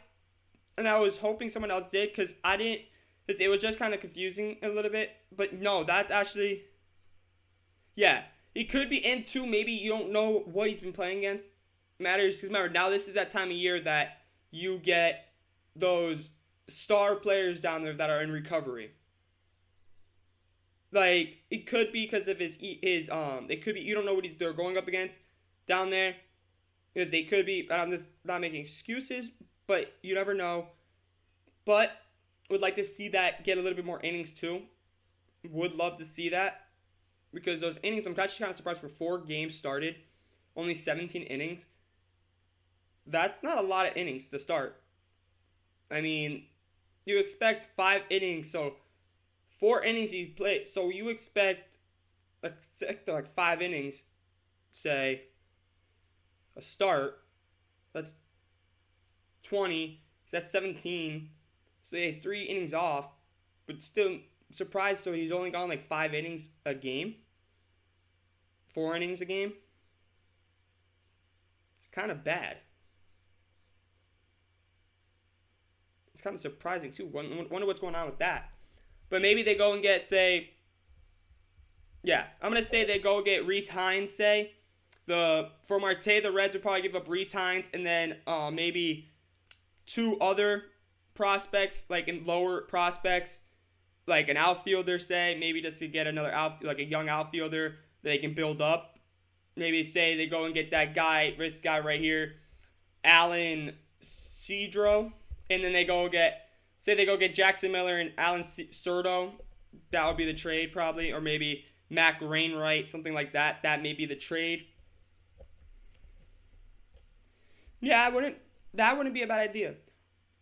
and I was hoping someone else did because it was just kind of confusing a little bit. But no, that's actually, yeah, he could be in too. Maybe you don't know what he's been playing against. Matters because remember, now this is that time of year that you get those star players down there that are in recovery. Like, it could be because of his it could be you don't know what they're going up against down there. because they could be. I'm just not making excuses, but you never know. But would like to see that get a little bit more innings too. Would love to see that because those innings, I'm actually kind of surprised for 4 games started, only 17 innings. That's not a lot of innings to start. I mean, you expect 5 innings, so 4 innings he played. So you expect like 5 innings, say, a start. That's 20. So that's 17. So he has 3 innings off, but still surprised. So he's only gone like 5 innings a game, 4 innings a game. It's kind of bad. It's kind of surprising too. Wonder what's going on with that. But maybe they go and get, say, yeah, I'm gonna say they go get Rhys Hines. Say for Marte, the Reds would probably give up Rhys Hines and then maybe 2 other prospects, like in lower prospects, like an outfielder. Say maybe just to get another like a young outfielder that they can build up. Maybe say they go and get this guy right here, Alan Cedro. And then they go get Jackson Miller and Alan Certo. That would be the trade probably. Or maybe Mac Rainwright, something like that. That may be the trade. Yeah, that wouldn't be a bad idea.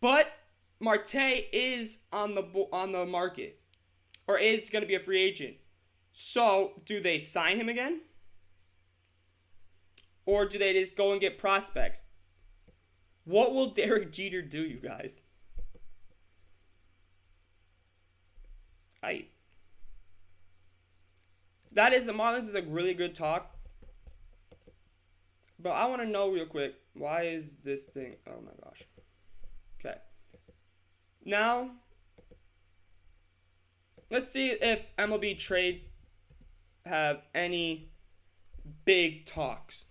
But Marte is on the market. Or is going to be a free agent. So, do they sign him again? Or do they just go and get prospects? What will Derek Jeter do, you guys? The Marlins is a really good talk. But I want to know real quick, why is this thing... Oh my gosh. Okay. Now, let's see if MLB Trade have any big talks.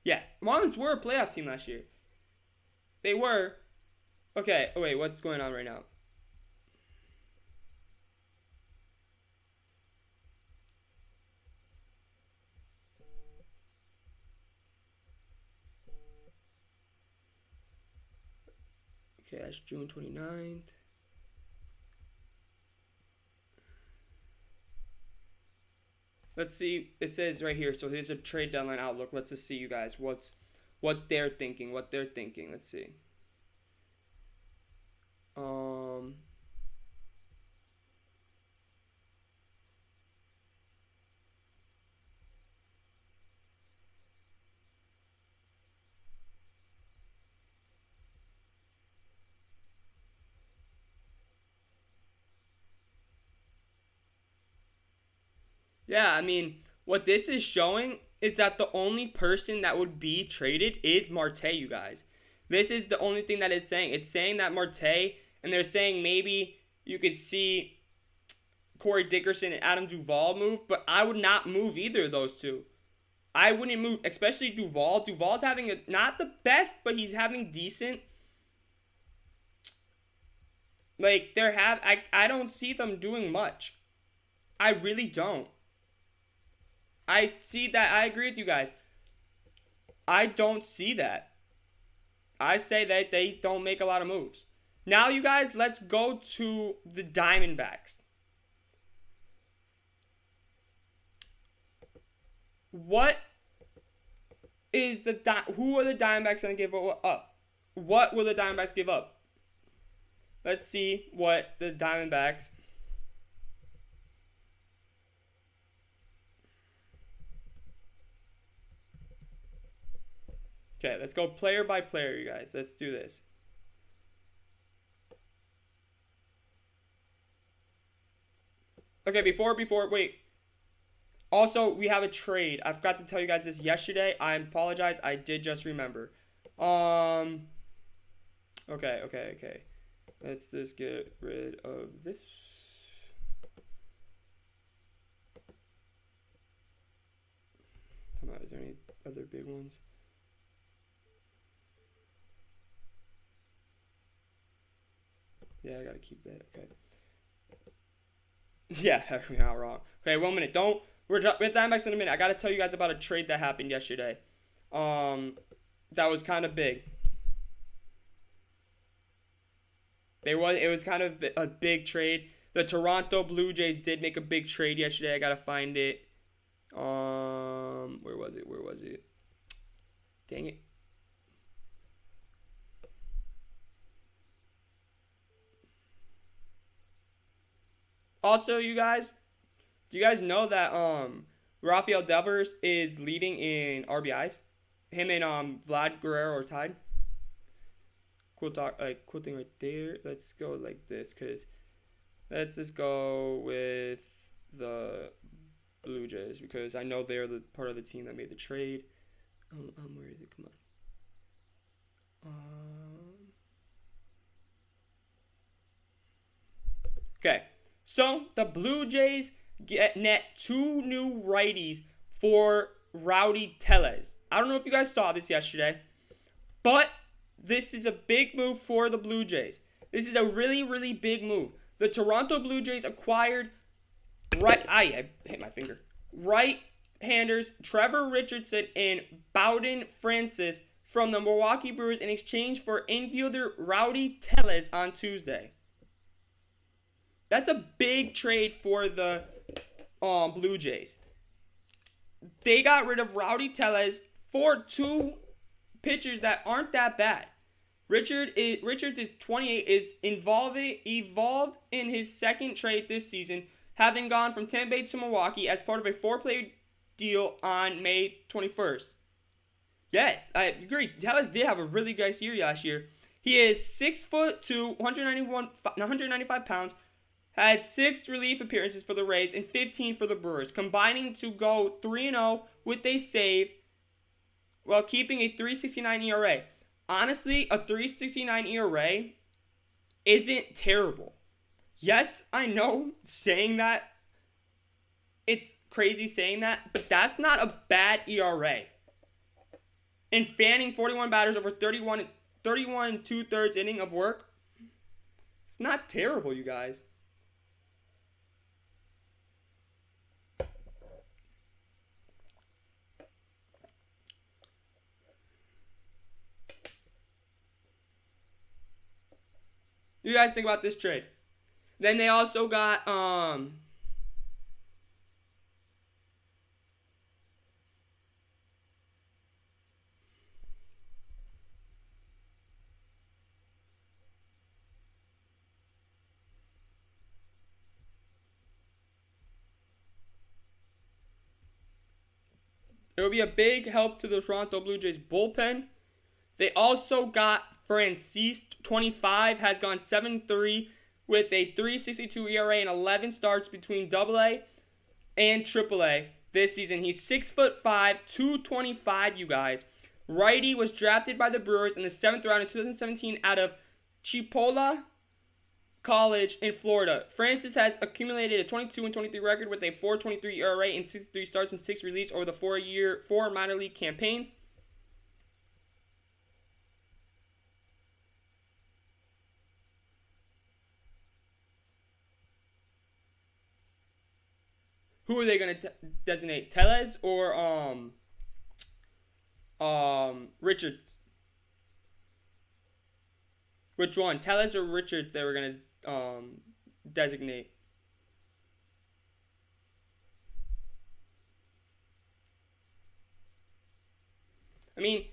Yeah, Marlins were a playoff team last year. They were. Okay, oh wait, what's going on right now? Okay, that's June 29th. Let's see. It says right here. So here's a trade deadline outlook. Let's just see, you guys, what they're thinking. Let's see. Yeah, I mean, what this is showing is that the only person that would be traded is Marte, you guys. This is the only thing that it's saying. It's saying that Marte, and they're saying maybe you could see Corey Dickerson and Adam Duvall move, but I would not move either of those two. I wouldn't move, especially Duvall. Duvall's having not the best, but he's having decent. Like, I don't see them doing much. I really don't. I see that. I agree with you guys. I don't see that. I say that they don't make a lot of moves. Now, you guys, let's go to the Diamondbacks. Who are the Diamondbacks going to give up? What will the Diamondbacks give up? Let's see what the Diamondbacks... Okay, let's go player by player, you guys. Let's do this. Okay, wait. Also, we have a trade. I forgot to tell you guys this yesterday. I apologize. I did just remember. Okay. Let's just get rid of this. Come on, is there any other big ones? Yeah, I gotta keep that. Okay. Yeah, everything out wrong. Okay, 1 minute. Don't We're with Diamondbacks in a minute. I gotta tell you guys about a trade that happened yesterday. That was kind of big. It was kind of a big trade. The Toronto Blue Jays did make a big trade yesterday. I gotta find it. Where was it? Dang it. Also, you guys, do you guys know that Rafael Devers is leading in RBIs? Him and Vlad Guerrero are tied. Cool thing right there. Let's go like this, cause let's just go with the Blue Jays because I know they're the part of the team that made the trade. Where is it? Come on. Okay, so the Blue Jays net 2 new righties for Rowdy Tellez. I don't know if you guys saw this yesterday, but this is a big move for the Blue Jays. This is a really, really big move. The Toronto Blue Jays acquired I hit my finger. Right-handers Trevor Richardson and Bowden Francis from the Milwaukee Brewers in exchange for infielder Rowdy Tellez on Tuesday. That's a big trade for the Blue Jays. They got rid of Rowdy Tellez for 2 pitchers that aren't that bad. Richards is 28, is evolved in his second trade this season, having gone from Tampa Bay to Milwaukee as part of a 4-player deal on May 21st. Yes, I agree. Tellez did have a really nice year last year. He is 6'2", 195 pounds, had 6 relief appearances for the Rays and 15 for the Brewers, combining to go 3-0 with a save while keeping a 3.69 ERA. Honestly, a 3.69 ERA isn't terrible. Yes, I know saying that, it's crazy saying that, but that's not a bad ERA. And fanning 41 batters over 31 2/3 inning of work, it's not terrible, you guys. You guys think about this trade. Then they also got it would be a big help to the Toronto Blue Jays bullpen. They also got Francis, 25, has gone 7-3 with a 3.62 ERA and 11 starts between AA and AAA this season. He's 6'5", 225, you guys. Righty was drafted by the Brewers in the 7th round in 2017 out of Chipola College in Florida. Francis has accumulated a 22-23 record with a 4.23 ERA and 63 starts and 6 reliefs over the 4 minor league campaigns. Who are they going to designate? Tellez or Richards? Which one? Tellez or Richards they were going to designate? I mean,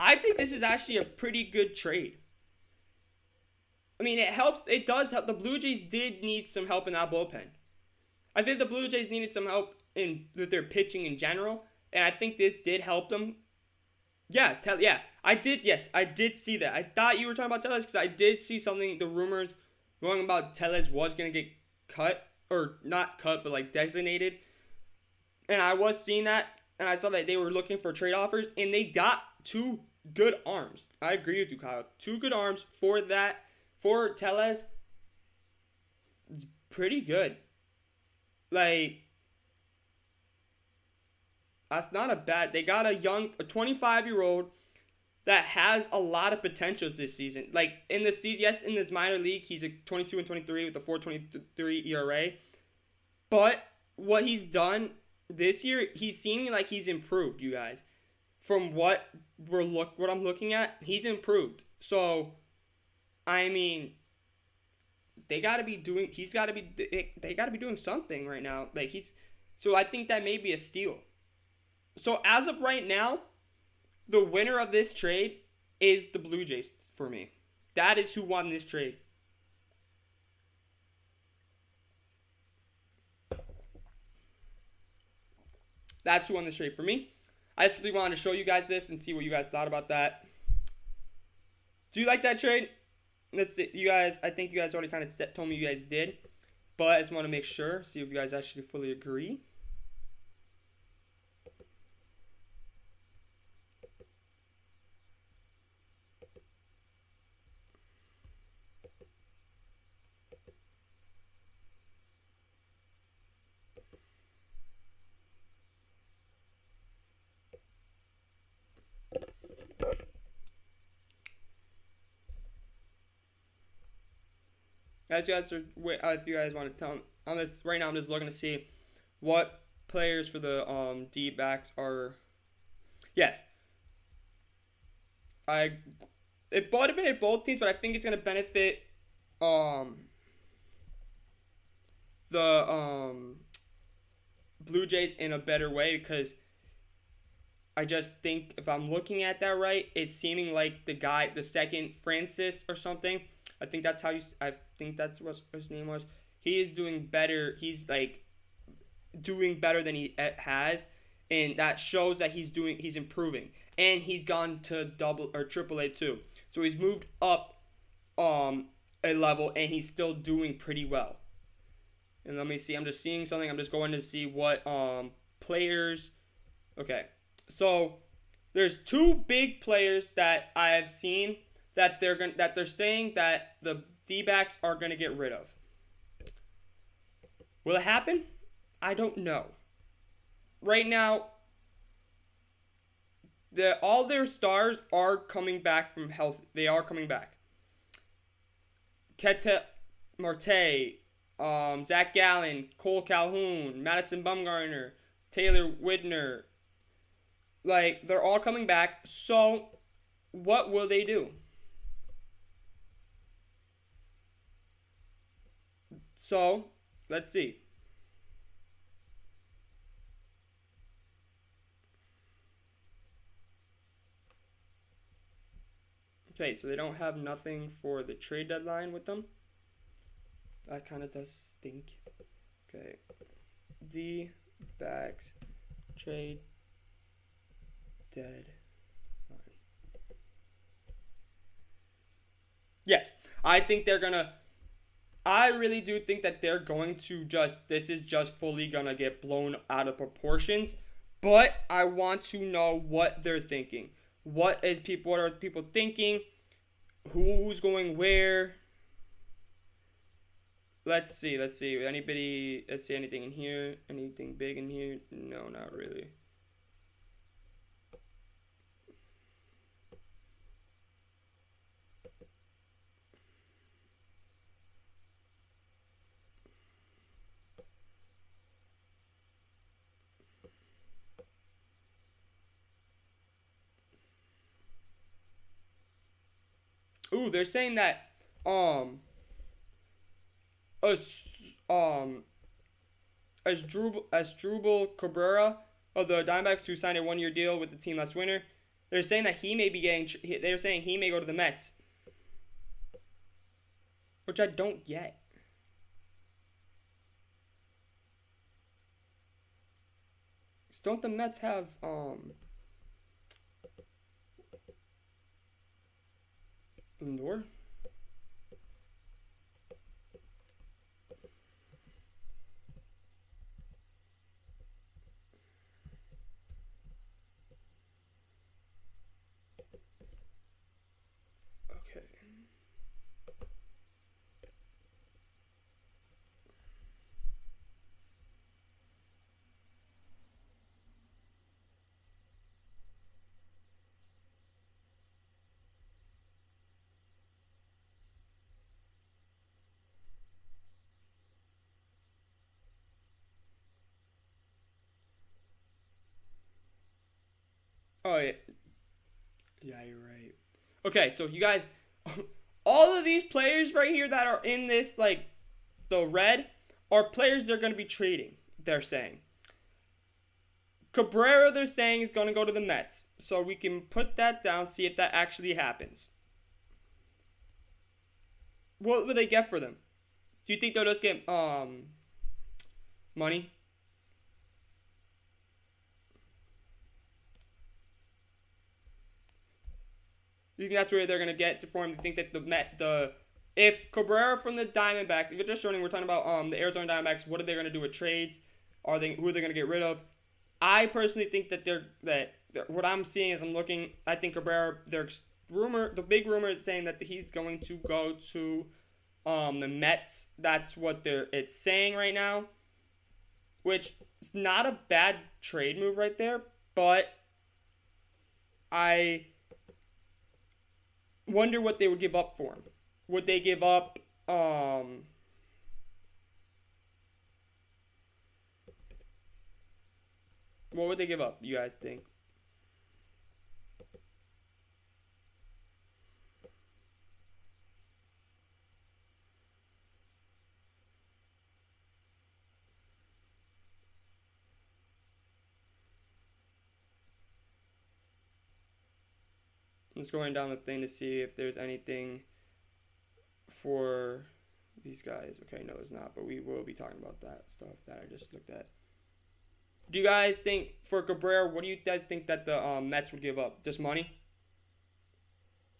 I think this is actually a pretty good trade. I mean, it does help. The Blue Jays did need some help in that bullpen. I think the Blue Jays needed some help with their pitching in general, and I think this did help them. I did see that. I thought you were talking about Tellez because I did see something, the rumors going about Tellez was going to get cut, or not cut, but like designated. And I was seeing that, and I saw that they were looking for trade offers, and they got 2 good arms. I agree with you, Kyle. 2 good arms for Tellez. It's pretty good. Like, that's not a bad. They got a 25-year-old that has a lot of potentials this season. Like in this minor league, he's a 22-23 with a 4.23 ERA. But what he's done this year he's seeming like he's improved, you guys. From what I'm looking at, he's improved. So, I mean, they got to be doing. He's got to be. They got to be doing something right now. Like he's. So I think that may be a steal. So as of right now, the winner of this trade is the Blue Jays for me. That is who won this trade. That's who won this trade for me. I just really wanted to show you guys this and see what you guys thought about that. Do you like that trade? You guys. I think you guys already kind of told me you guys did, but I just want to make sure, see if you guys actually fully agree. As you guys are, if you guys want to tell on this right now, I'm just looking to see what players for the D-backs are. Yes, it benefited both teams, but I think it's gonna benefit the Blue Jays in a better way because I just think if I'm looking at that right, it's seeming like the second Francis or something. I think that's what his name was. He is doing better. He's like doing better than he has, and that shows that he's improving. And he's gone to double or triple A too. So he's moved up a level, and he's still doing pretty well. And let me see. I'm just seeing something. I'm just going to see what players. Okay, so there's two big players that I have seen that they're saying that the D-backs are gonna get rid of. Will it happen? I don't know. Right now, all their stars are coming back from health. They are coming back. Kete Marte, Zach Gallen, Cole Calhoun, Madison Bumgarner, Taylor Widner. Like, they're all coming back. So, what will they do? So, let's see. Okay, so they don't have nothing for the trade deadline with them. That kind of does stink. Okay. D-backs trade deadline. Yes, I think they're going to. I really do think that they're going to this is just fully going to get blown out of proportions. But I want to know what they're thinking. What are people thinking? Who's going where? Let's see. Let's see anything in here? Anything big in here? No, not really. Ooh, they're saying that Asdrubal Cabrera of the Diamondbacks, who signed a 1-year deal with the team last winter, they're saying that he may be they're saying he may go to the Mets, which I don't get. Don't the Mets have Lindor? Okay. Oh, yeah. Yeah, you're right. Okay, so you guys, all of these players right here that are in this, like, the red, are players they're going to be trading, they're saying. Cabrera, they're saying, is going to go to the Mets. So we can put that down, see if that actually happens. What will they get for them? Do you think they'll just get money? Do you think that's where they're gonna get for him? Do you think that if Cabrera from the Diamondbacks, if you're just showing, we're talking about the Arizona Diamondbacks, what are they gonna do with trades? Who are they gonna get rid of? I personally think that what I'm seeing is I think Cabrera, the big rumor is saying that he's going to go to the Mets. That's what it's saying right now, which is not a bad trade move right there, but I wonder what they would give up for him. Would they give up what would they give up, you guys think? I'm just going down the thing to see if there's anything for these guys. Okay, no, there's not, but we will be talking about that stuff that I just looked at. Do you guys think for Cabrera, what do you guys think that the Mets would give up? Just money?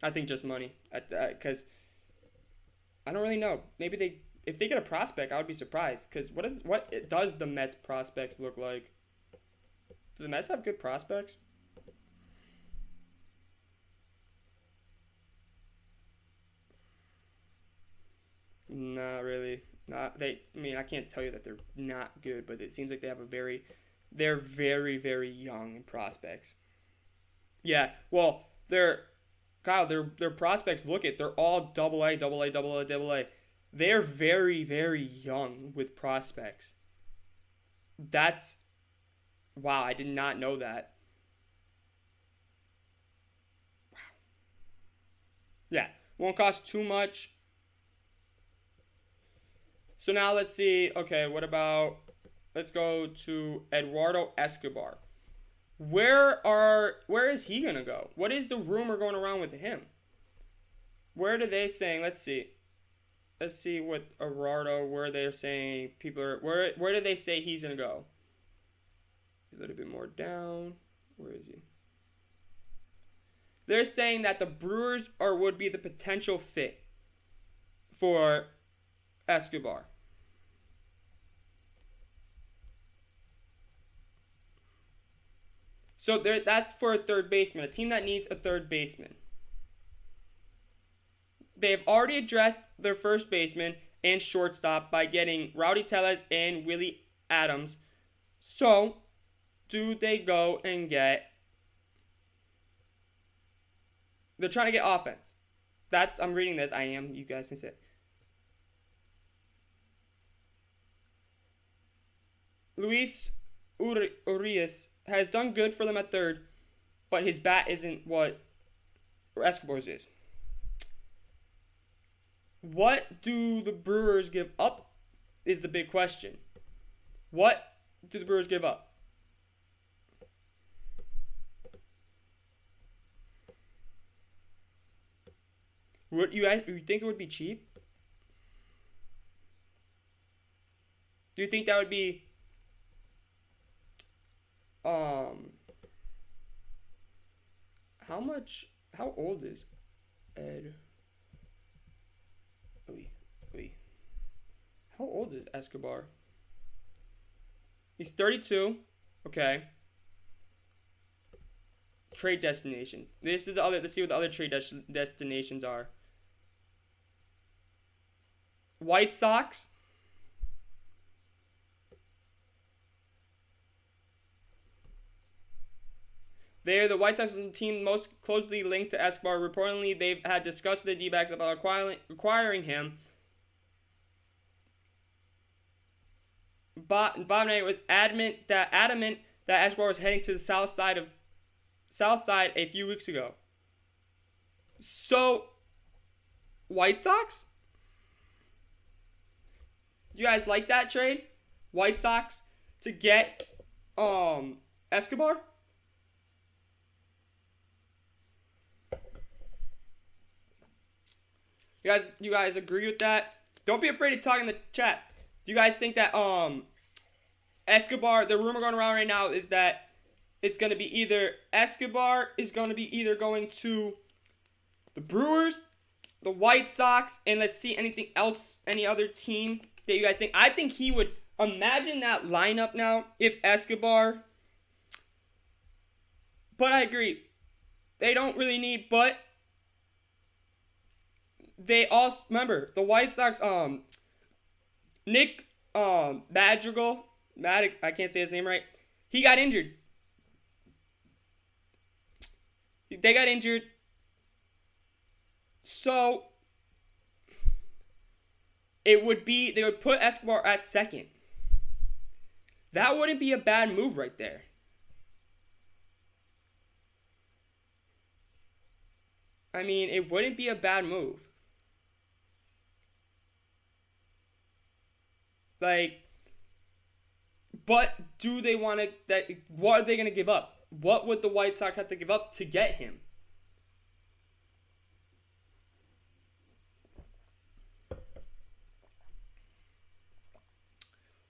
I think just money, because I don't really know. Maybe if they get a prospect, I would be surprised. Because what does the Mets prospects look like? Do the Mets have good prospects? Not really. I mean, I can't tell you that they're not good, but it seems like they're very, very young in prospects. Yeah. Well, their prospects. They're all double A, double A, double A, double A. They're very, very young with prospects. That's wow. I did not know that. Yeah. Won't cost too much. So now let's see. Okay, let's go to Eduardo Escobar. Where is he gonna go? What is the rumor going around with him? Where are they saying? Let's see. Let's see what Eduardo. Where they're saying people are. Where do they say he's gonna go? A little bit more down. Where is he? They're saying that the Brewers would be the potential fit for Escobar. So that's for a third baseman, a team that needs a third baseman. They've already addressed their first baseman and shortstop by getting Rowdy Tellez and Willie Adams. So, do they go and get... They're trying to get offense. I'm reading this. I am. You guys can say it. Luis Urias has done good for them at third, but his bat isn't what Escobar's is. What do the Brewers give up is the big question. What do the Brewers give up? Would you think it would be cheap? Do you think that would be how old is Ed? How old is Escobar? He's 32. Okay. Trade destinations. Let's see what the other trade destinations are. White Sox. They're the White Sox team most closely linked to Escobar. Reportedly, they've had discussed with the D-backs about acquiring him. Bob Knight was adamant that Escobar was heading to the south side of Southside a few weeks ago. So, White Sox? You guys like that trade? White Sox to get Escobar? You guys agree with that? Don't be afraid to talk in the chat. Do you guys think that Escobar, the rumor going around right now is that it's going to be either Escobar is going to be either going to the Brewers, the White Sox, and let's see anything else, any other team that you guys think. I think he would imagine that lineup now if Escobar. But I agree. They don't really need, but they also, remember, the White Sox, Nick Madrigal, I can't say his name right. He got injured. They got injured. So, they would put Escobar at second. That wouldn't be a bad move right there. I mean, it wouldn't be a bad move. Like, but do they want to, what are they going to give up? What would the White Sox have to give up to get him?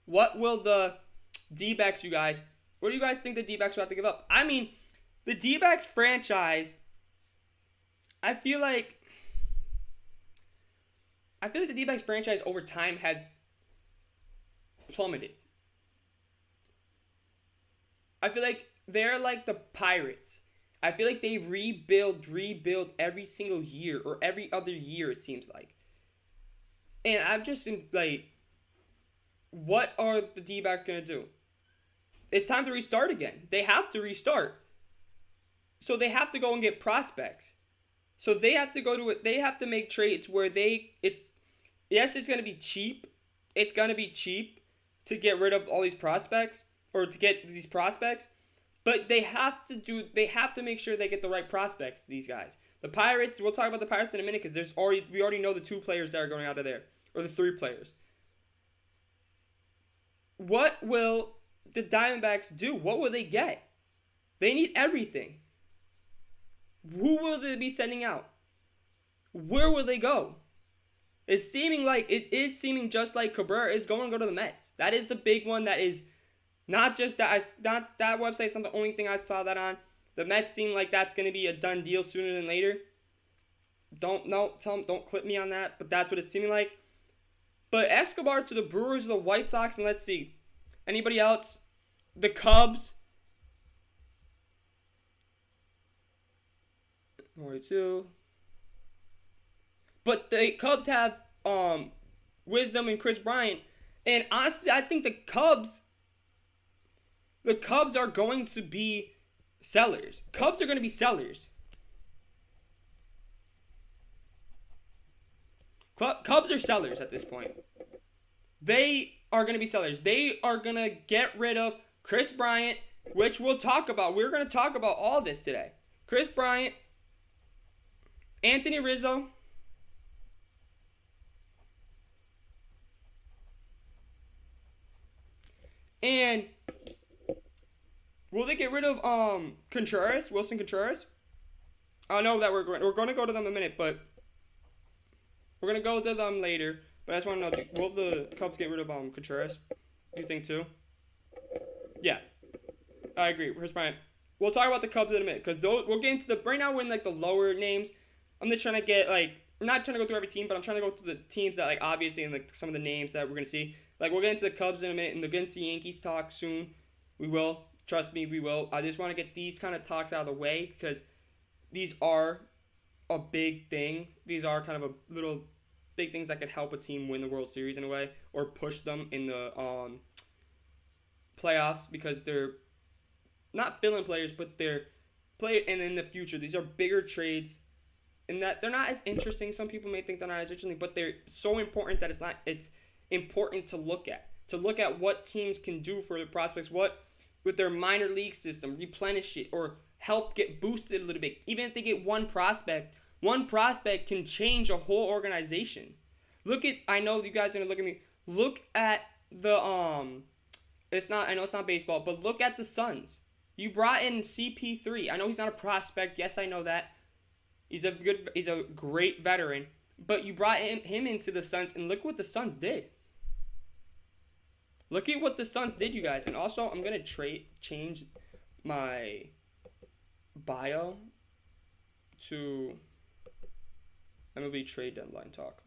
What will the D-backs, you guys, what do you guys think the D-backs will have to give up? I mean, the D-backs franchise, I feel like the D-backs franchise over time has plummeted. I feel like they're like the Pirates. I feel like they rebuild every single year or every other year, it seems like. And I'm just like, what are the D-backs going to do? It's time to restart again. They have to restart. So they have to go and get prospects. So they have to go to it. They have to make trades where it's going to be cheap. It's going to be cheap to get rid of all these prospects or to get these prospects. But they have to make sure they get the right prospects, these guys. The Pirates, we'll talk about the Pirates in a minute because we already know the 2 players that are going out of there, or the 3 players. What will the Diamondbacks do? What will they get? They need everything. Who will they be sending out? Where will they go? It is seeming just like Cabrera is going to go to the Mets. That is the big one. That is not just that. Not that website's not the only thing I saw that on. The Mets seem like that's going to be a done deal sooner than later. Don't clip me on that. But that's what it's seeming like. But Escobar to the Brewers, the White Sox, and let's see. Anybody else? The Cubs. 42. But the Cubs have Wisdom and Chris Bryant. And honestly, I think the Cubs are going to be sellers. Cubs are going to be sellers. Cubs are sellers at this point. They are going to be sellers. They are going to get rid of Chris Bryant, which we'll talk about. We're going to talk about all this today. Chris Bryant, Anthony Rizzo, and will they get rid of Wilson Contreras? I know that we're going to go to them in a minute, but we're going to go to them later. But I just want to know, will the Cubs get rid of Contreras? Do you think too? Yeah, I agree. Chris Bryant. We'll talk about the Cubs in a minute because we'll get into right now we're in like the lower names. I'm just trying to get I'm not trying to go through every team, but I'm trying to go through the teams that obviously and some of the names that we're gonna see. We'll get into the Cubs in a minute and we'll get into the Yankees talk soon. We will. Trust me, we will. I just want to get these kind of talks out of the way because these are a big thing. These are kind of a little big things that could help a team win the World Series in a way or push them in the playoffs because they're not fill-in players, but they're player. And in the future, these are bigger trades, and that they're not as interesting. Some people may think they're not as interesting, but they're so important that it's important to look at what teams can do for the prospects, what with their minor league system, replenish it, or help get boosted a little bit. Even if they get one prospect can change a whole organization. I know you guys are gonna look at me. Look at the I know it's not baseball, but look at the Suns. You brought in CP3. I know he's not a prospect. Yes, I know that. He's a great veteran. But you brought him into the Suns, and look what the Suns did. Look at what the Suns did, you guys. And also, I'm gonna change my bio to MLB Trade Deadline Talk.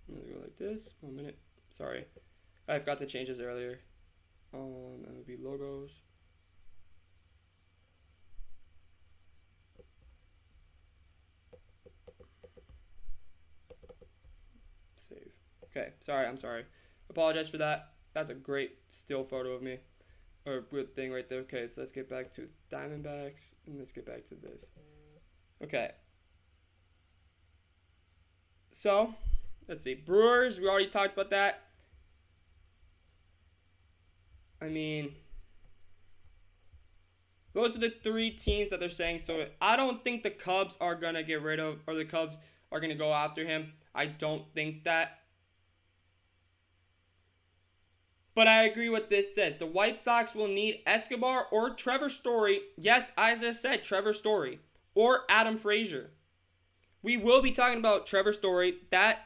I'm gonna go like this. 1 minute. Sorry, I forgot to change this earlier. MLB logos. Save. Okay, I'm sorry. Apologize for that. That's a great still photo of me. Or good thing right there. Okay, so let's get back to Diamondbacks. And let's get back to this. Okay. So, let's see. Brewers, we already talked about that. I mean, those are the 3 teams that they're saying. So, I don't think the Cubs are going to get rid of, or the Cubs are going to go after him. I don't think that. But I agree what this says. The White Sox will need Escobar or Trevor Story. Yes, I just said Trevor Story. Or Adam Frazier. We will be talking about Trevor Story. Adam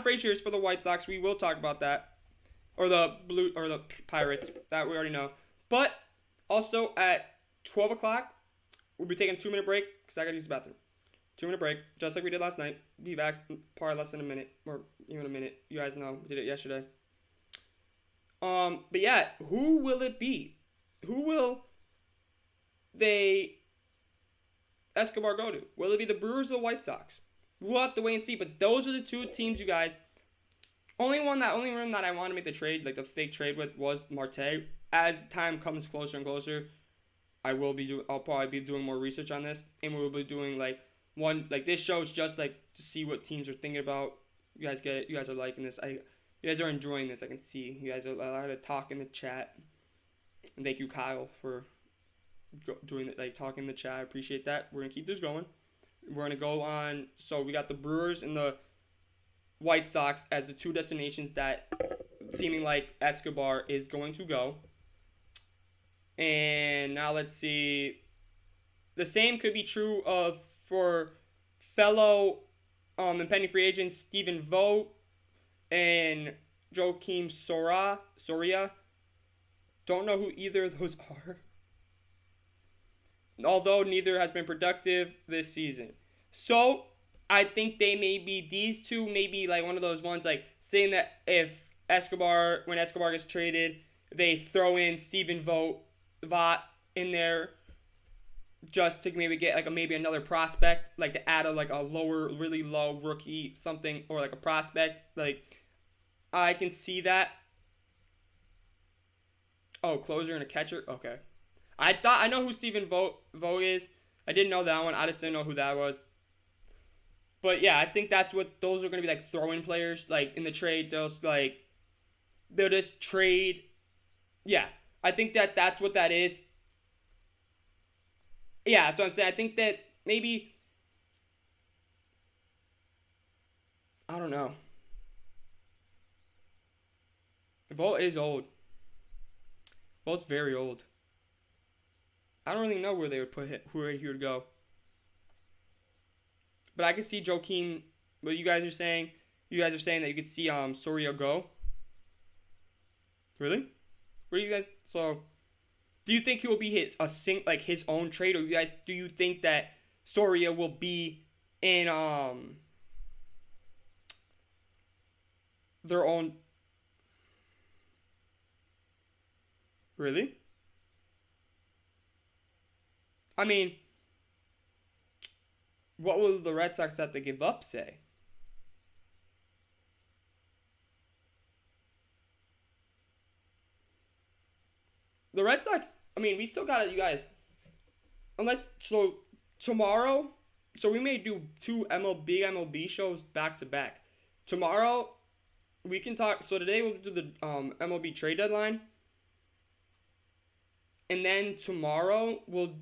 Frazier is for the White Sox. We will talk about that. Or the Pirates. That we already know. But also at 12 o'clock, we'll be taking a 2-minute break because I got to use the bathroom. 2-minute break, just like we did last night. Be back probably less than a minute. Or even a minute. You guys know. We did it yesterday. But yeah, who will it be? Who will Escobar go to? Will it be the Brewers or the White Sox? We'll have to wait and see. But those are the 2 teams, you guys. Only one that I want to make the trade, like the fake trade with, was Marte. As time comes closer and closer, I'll probably be doing more research on this, and we'll be doing this show is just like to see what teams are thinking about. You guys get it. You guys are liking this. You guys are enjoying this. I can see you guys are allowed to talk in the chat. And thank you, Kyle, for doing it, talking in the chat. I appreciate that. We're gonna keep this going. We're gonna go on. So we got the Brewers and the White Sox as the 2 destinations that seeming like Escobar is going to go. And now let's see. The same could be true for fellow impending free agents Stephen Vogt and Joakim Soria. Don't know who either of those are. Although neither has been productive this season. So, I think these 2 may be like one of those ones saying that when Escobar gets traded, they throw in Stephen Vogt in there just to maybe get maybe another prospect, to add a lower, really low rookie something, or a prospect. I can see that. Oh, closer and a catcher? Okay. I know who Stephen Vogt is. I didn't know that one. I just didn't know who that was. But yeah, I think that's what those are going to be throw-in players. In the trade, they'll just trade. Yeah, I think that's what that is. Yeah, that's what I'm saying. I think that maybe, I don't know. Vogt is old. Vogt's very old. I don't really know where they would put him, where he would go. But I could see Joakim. What you guys are saying that you could see Soria go. Really? What do you guys? So, do you think he will be his own trade, or do you think that Soria will be in their own. Really? I mean, what will the Red Sox have to give up say? The Red Sox, I mean, we still got it, you guys. Unless, so tomorrow, so we may do two MLB shows back to back. Tomorrow, we can talk. So today we'll do the MLB trade deadline. And then tomorrow, do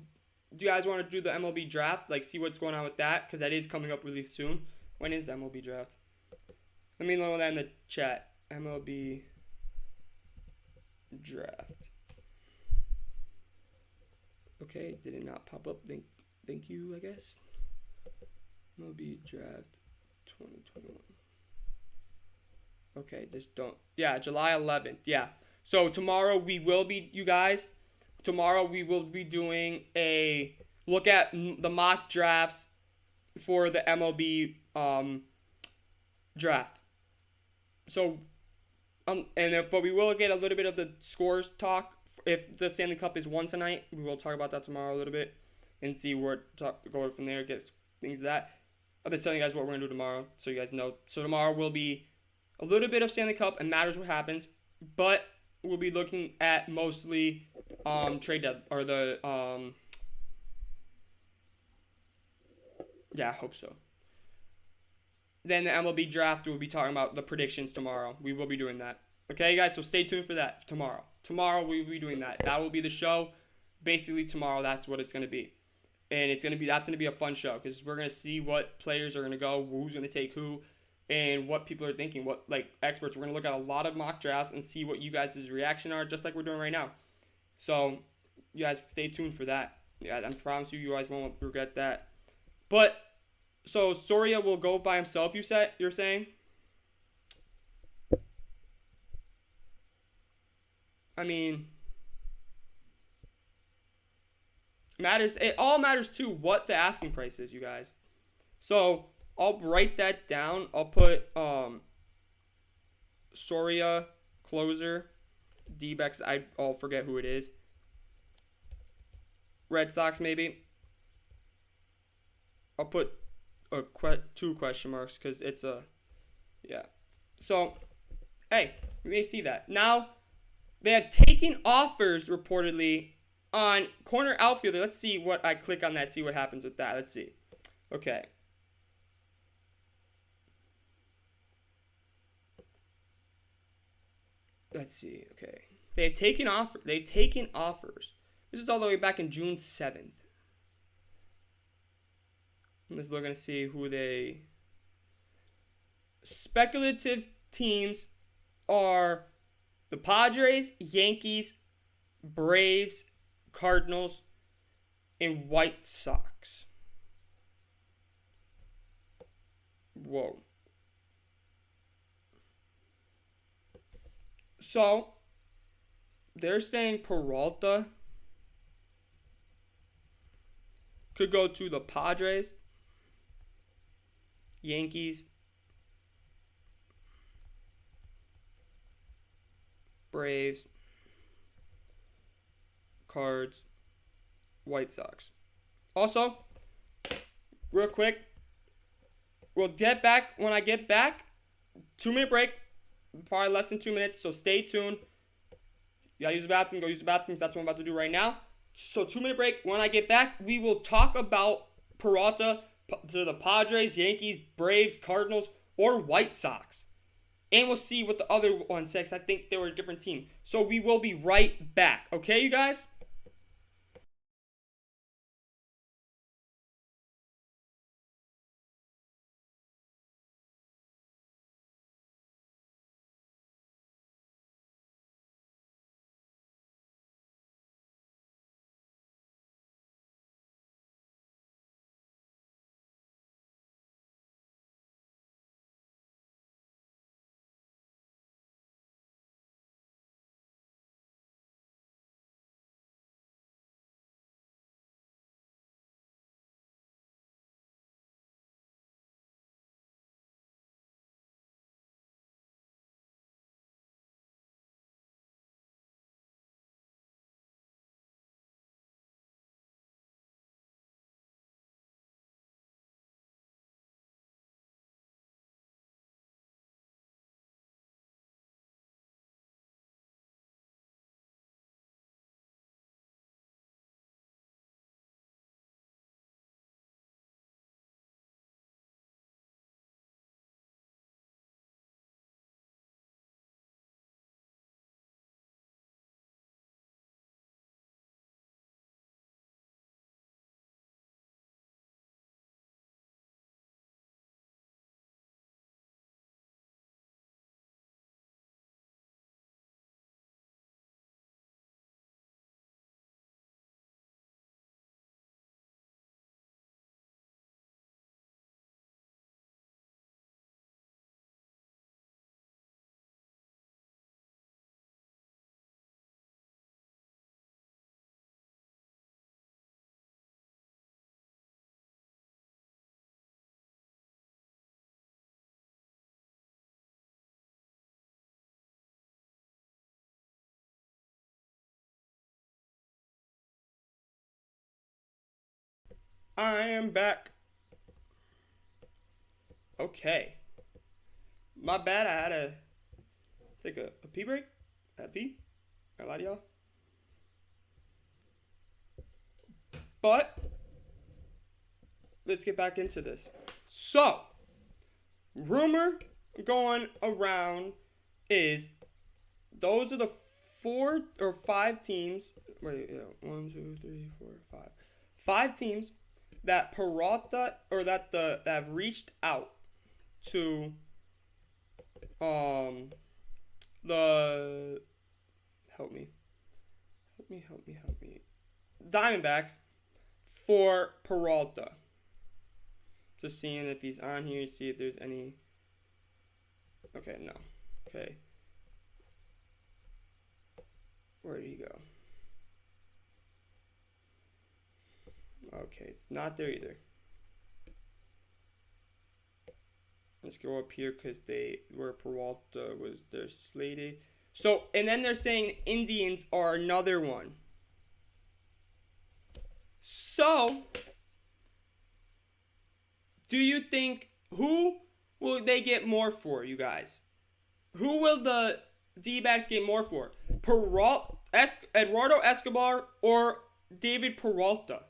you guys want to do the MLB draft? Like, see what's going on with that? Because that is coming up really soon. When is the MLB draft? Let me know that in the chat. MLB draft. Okay, did it not pop up? Thank you, I guess. MLB draft 2021. Okay, just don't. Yeah, July 11th. Yeah. So tomorrow we will be, you guys. Tomorrow we will be doing a look at the mock drafts for the MLB draft. So, but we will get a little bit of the scores talk. If the Stanley Cup is won tonight, we will talk about that tomorrow a little bit and see where to go from there. Get things to that. I'm just telling you guys what we're gonna do tomorrow, so you guys know. So tomorrow will be a little bit of Stanley Cup and matters what happens, but we'll be looking at mostly trade dead or the yeah, I hope so. Then the MLB draft, we'll be talking about the predictions tomorrow. We will be doing that. Okay, guys, so stay tuned for that tomorrow. Tomorrow we will be doing that. That will be the show. Basically tomorrow, that's what it's gonna be, and that's gonna be a fun show because we're gonna see what players are gonna go, who's gonna take who, and what people are thinking. What like experts, we're gonna look at a lot of mock drafts and see what you guys' reaction are, just like we're doing right now. So you guys stay tuned for that. Yeah, I promise you guys won't regret that. But so Soria will go by himself. You're saying? I mean, matters. It all matters too what the asking price is, you guys. So I'll write that down. I'll put Soria closer, D-backs. I'll forget who it is. Red Sox maybe. I'll put two question marks because it's a yeah. So hey, you may see that now. They have taken offers reportedly on corner outfielder. Let's see what I click on that. See what happens with that. Let's see. Okay. Let's see. Okay. They've taken offers. This is all the way back in June 7th. I'm just looking to see who they. Speculative teams are the Padres, Yankees, Braves, Cardinals, and White Sox. Whoa. So, they're saying Peralta could go to the Padres, Yankees, Braves, Cards, White Sox. Also, real quick, we'll get back when I get back. 2-minute break, probably less than 2 minutes, so stay tuned. You gotta use the bathroom, go use the bathroom. That's what I'm about to do right now. So 2-minute break. When I get back, we will talk about Peralta to the Padres, Yankees, Braves, Cardinals, or White Sox. And we'll see what the other one says. I think they were a different team. So we will be right back. Okay, you guys? I am back. Okay. My bad. I had to take a pee break. I had pee. I lied to y'all. But let's get back into this. So, rumor going around is those are the 4 or 5 teams. Wait, yeah, 1, 2, 3, 4, 5. 5 teams that Peralta or that have reached out to the help me Diamondbacks for Peralta. Just seeing if he's on here, see if there's any. Okay, no. Okay. Where did he go? Okay, it's not there either. Let's go up here because where Peralta was their slated. So, and then they're saying Indians are another one. So, do you think, who will they get more for, you guys? Who will the D-backs get more for? Eduardo Escobar or David Peralta?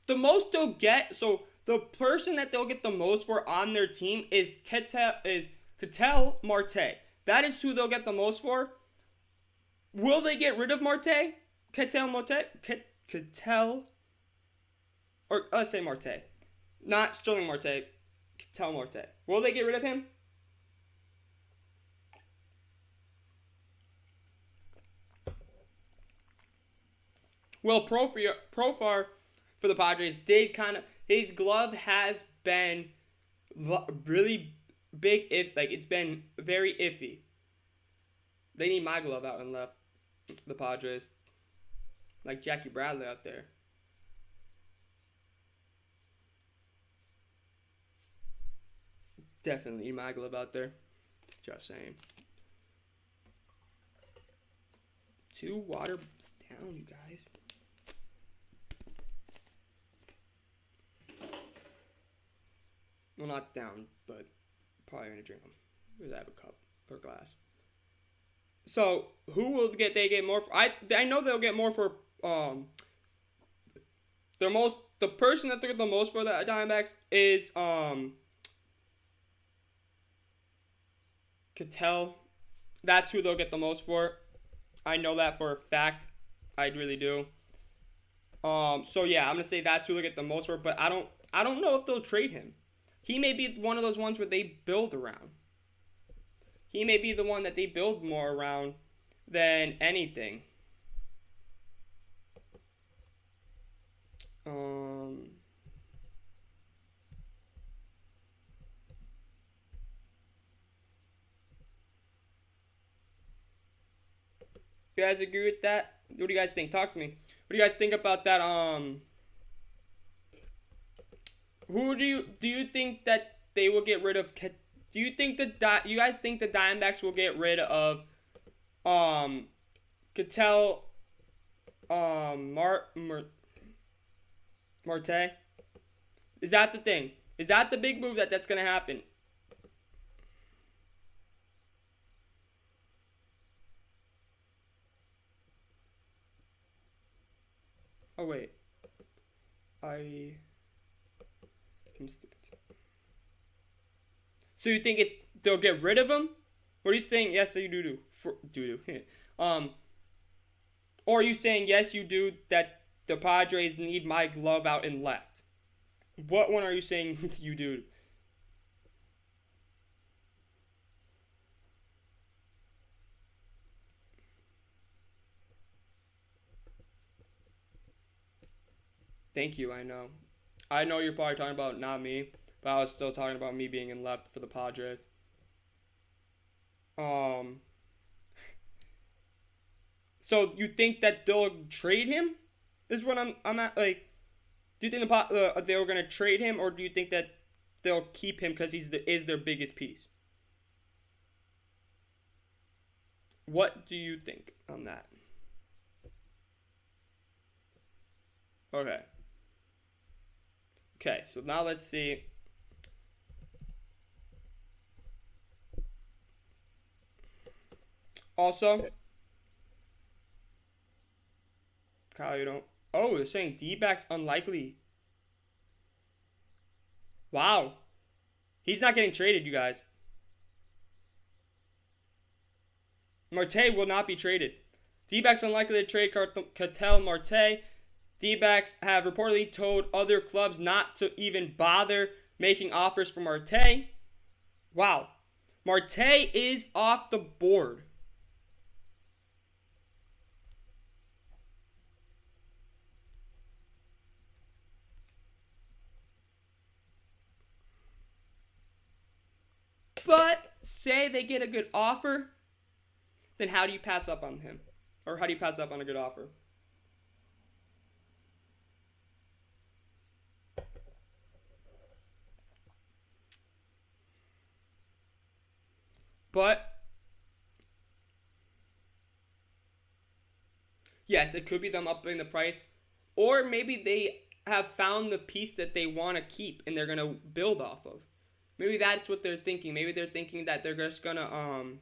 The most they'll get, so the person that they'll get the most for on their team is Ketel Marte. That is who they'll get the most for. Will they get rid of Marte? Ketel Marte? Ketel, or let's say Marte. Not Sterling Marte. Ketel Marte. Will they get rid of him? Well, Profar for the Padres did kind of, his glove has been really big, it's been very iffy. They need my glove out and left, the Padres. Like Jackie Bradley out there. Definitely need my glove out there. Just saying. 2 waters down, you guys. Well, not down, but probably gonna drink them. Because I have a cup or glass. So, who will they get more for? I know they'll get more for the person that they get the most for the Diamondbacks is Ketel. That's who they'll get the most for. I know that for a fact. I really do. So yeah, I'm gonna say that's who they'll get the most for, but I don't know if they'll trade him. He may be one of those ones where they build around. He may be the one that they build more around than anything. You guys agree with that? What do you guys think? Talk to me. What do you guys think about that? Who do you think that they will get rid of? Do you think you guys think the Diamondbacks will get rid of Ketel Marte? Is that the thing? Is that the big move that's gonna happen? Oh wait, I'm stupid. So you think they'll get rid of him? Or are you saying yes, so you do? Or are you saying yes, you do, that the Padres need my glove out and left? What one are you saying you do? Thank you, I know. I know you're probably talking about not me, but I was still talking about me being in left for the Padres. So you think that they'll trade him? Is what I'm at. Like, do you think they were gonna trade him, or do you think that they'll keep him because is their biggest piece? What do you think on that? Okay. Okay, so now let's see. Also, Kyle, you don't. Oh, they're saying D-backs unlikely. Wow. He's not getting traded, you guys. Marte will not be traded. D-backs unlikely to trade Ketel Marte. D-backs have reportedly told other clubs not to even bother making offers for Marte. Wow. Marte is off the board. But say they get a good offer, then how do you pass up on him? Or how do you pass up on a good offer? But yes, it could be them upping the price. Or maybe they have found the piece that they want to keep and they're going to build off of. Maybe that's what they're thinking. Maybe they're thinking that they're just going to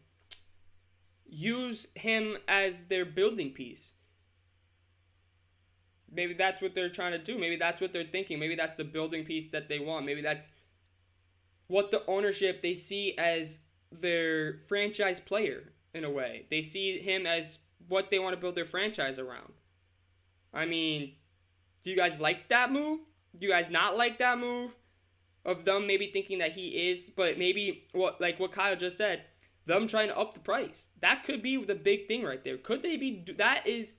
use him as their building piece. Maybe that's what they're trying to do. Maybe that's what they're thinking. Maybe that's the building piece that they want. Maybe that's what the ownership they see as their franchise player in a way. They see him as what they want to build their franchise around. I mean, do you guys like that move? Do you guys not like that move? Of them maybe thinking that he is, but maybe what Kyle just said, them trying to up the price. That could be the big thing right there. Could they be? That is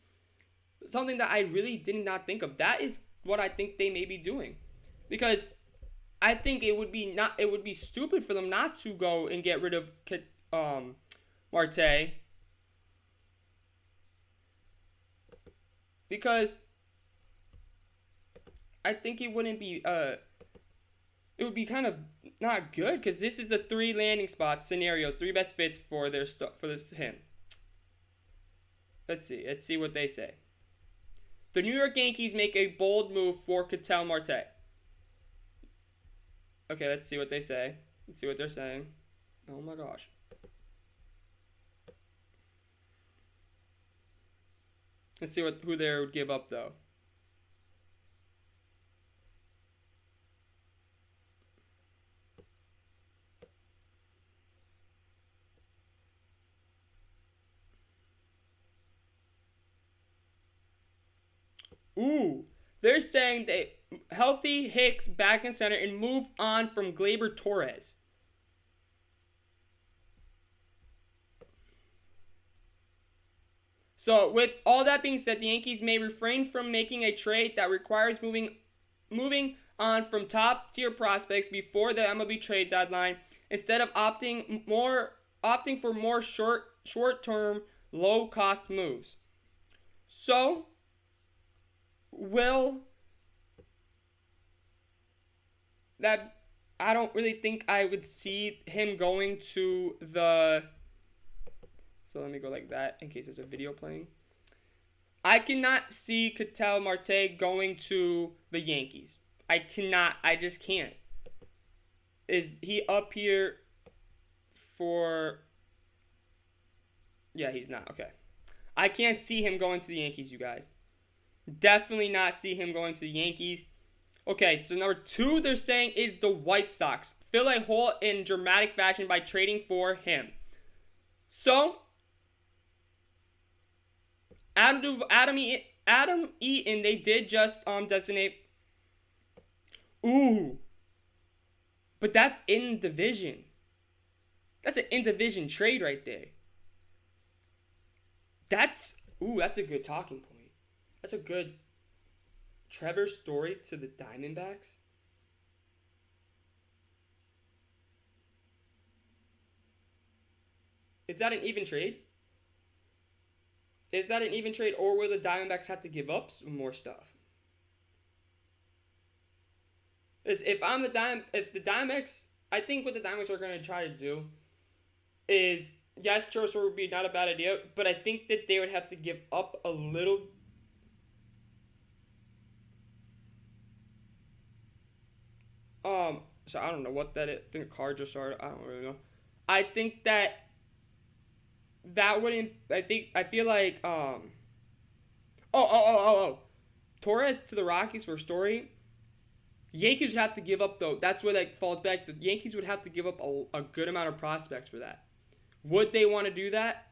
something that I really did not think of. That is what I think they may be doing, because I think it would be stupid for them not to go and get rid of Marte, because I think it wouldn't be it would be kind of not good, because this is the 3 landing spots scenario, 3 best fits for him. Let's see what they say. The New York Yankees make a bold move for Ketel Marte. Okay, let's see what they say. Let's see what they're saying. Oh my gosh. Let's see who they would give up though. Ooh, they're saying that healthy Hicks back in center and move on from Gleyber Torres. So, with all that being said, the Yankees may refrain from making a trade that requires moving on from top-tier prospects before the MLB trade deadline, instead of opting for more short-term, low-cost moves. So, I don't really think I would see him going to the. So let me go like that in case there's a video playing. I cannot see Ketel Marte going to the Yankees. I cannot. I just can't. Is he up here for. Yeah, he's not. Okay. I can't see him going to the Yankees, you guys. Definitely not see him going to the Yankees. Okay, so number 2 they're saying is the White Sox. Fill a hole in dramatic fashion by trading for him. So, Adam Eaton, they did just designate. Ooh. But that's in division. That's an in-division trade right there. That's a good talking point. That's a good Trevor Story to the Diamondbacks. Is that an even trade? Is that an even trade, or will the Diamondbacks have to give up some more stuff? If the Diamondbacks, I think what the Diamondbacks are going to try to do is, yes, Trevor Story would be not a bad idea, but I think that they would have to give up a little. So I don't know what that is. I think a car just started. I don't really know. I think that wouldn't. I feel like Oh. Torres to the Rockies for Story. Yankees would have to give up though. That's where that falls back. The Yankees would have to give up a good amount of prospects for that. Would they want to do that?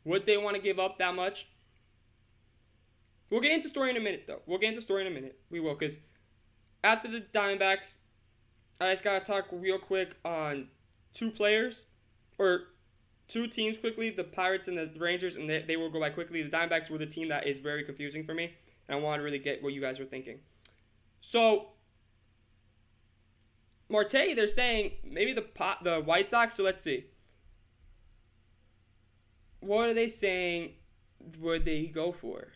Would they want to give up that much? We'll get into Story in a minute though. We will, because after the Diamondbacks, I just gotta talk real quick on two players or two teams quickly, the Pirates and the Rangers, and they will go by quickly. The Diamondbacks were the team that is very confusing for me, and I want to really get what you guys were thinking. So, Marte, they're saying maybe the White Sox, so let's see. What are they saying would they go for?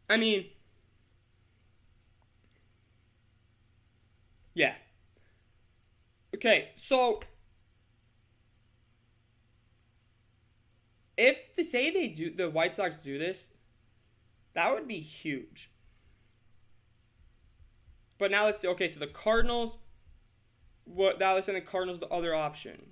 I mean, yeah. Okay, so if the White Sox do this, that would be huge. But now let's see. Okay, so the Cardinals. Now let's send the Cardinals the other option.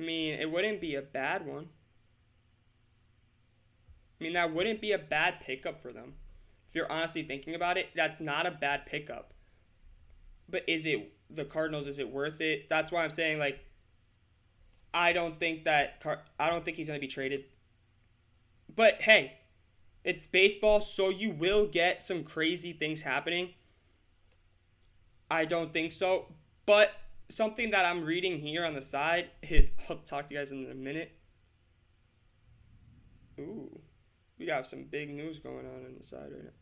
I mean, it wouldn't be a bad one. I mean, that wouldn't be a bad pickup for them. If you're honestly thinking about it, that's not a bad pickup. But is it the Cardinals? Is it worth it? That's why I'm saying, like, I don't think he's going to be traded. But hey, it's baseball, so you will get some crazy things happening. I don't think so. But something that I'm reading here on the side is, I'll talk to you guys in a minute. Ooh, we got some big news going on the side right now.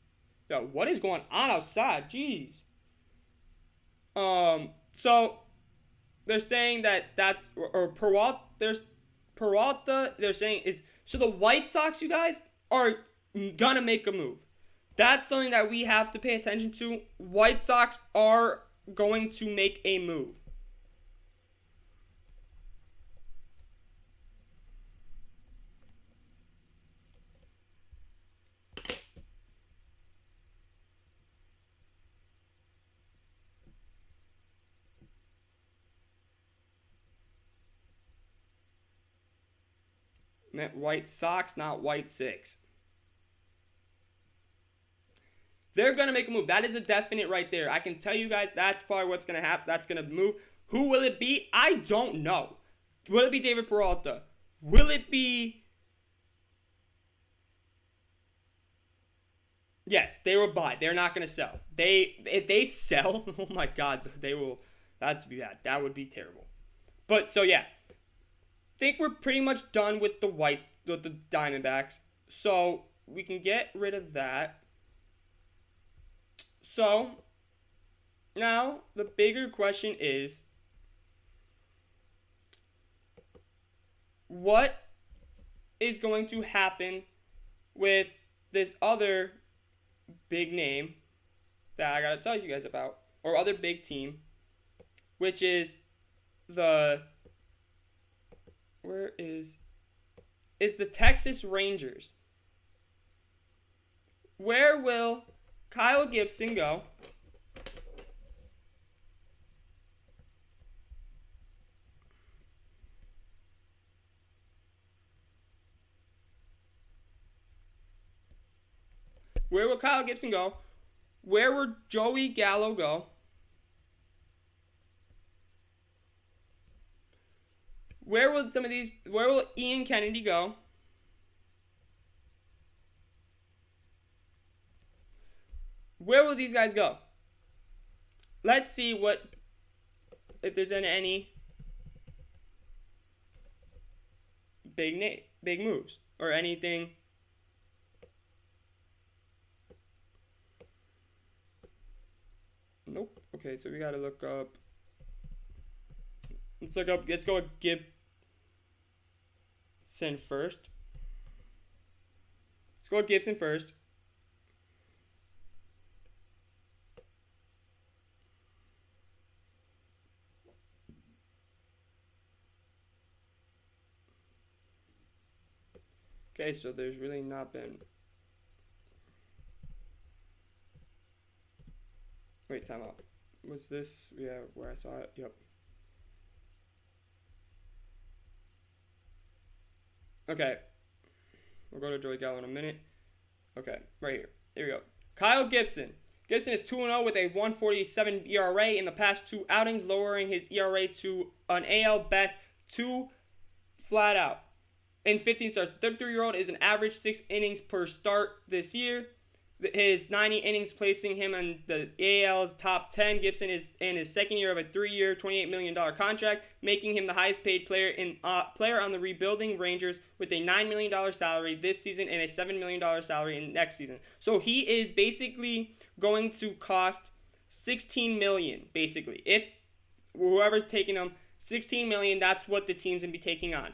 Yo, what is going on outside? Jeez. So they're saying that's Peralta. There's Peralta. They're saying is so the White Sox, you guys, are gonna make a move. That's something that we have to pay attention to. White Sox are going to make a move. Meant White Sox, not White Six. They're going to make a move. That is a definite right there. I can tell you guys that's probably what's going to happen. That's going to move. Who will it be? I don't know. Will it be David Peralta? Will it be... Yes, they will buy. They're not going to sell. If they sell, oh my God, they will... That's bad. That would be terrible. But, so yeah. Think we're pretty much done with the Diamondbacks. So, we can get rid of that. So, now the bigger question is, what is going to happen with this other big name that I gotta tell you guys about, or other big team, which is it's the Texas Rangers. Where will Kyle Gibson go? Where will Kyle Gibson go? Where will Joey Gallo go? Where will Ian Kennedy go? Where will these guys go? Let's see if there's any big moves or anything. Nope. Okay, so we gotta look up. Let's go Gibson first. Let's go with Gibson first. Okay, so there's really not been... Wait, time out. Was this... Yeah, where I saw it? Yep. Okay. We'll go to Joey Gallo in a minute. Okay, right here. Here we go. Kyle Gibson. Gibson is 2-0 with a 1.47 ERA in the past 2 outings, lowering his ERA to an AL best 2 flat out. In 15 starts, the 33-year-old is an average 6 innings per start this year. His 90 innings placing him in the AL's top 10. Gibson is in his second year of a 3-year, $28 million contract, making him the highest paid player on the rebuilding Rangers with a $9 million salary this season and a $7 million salary in next season. So he is basically going to cost $16 million, basically. If whoever's taking him, $16 million, that's what the team's going to be taking on.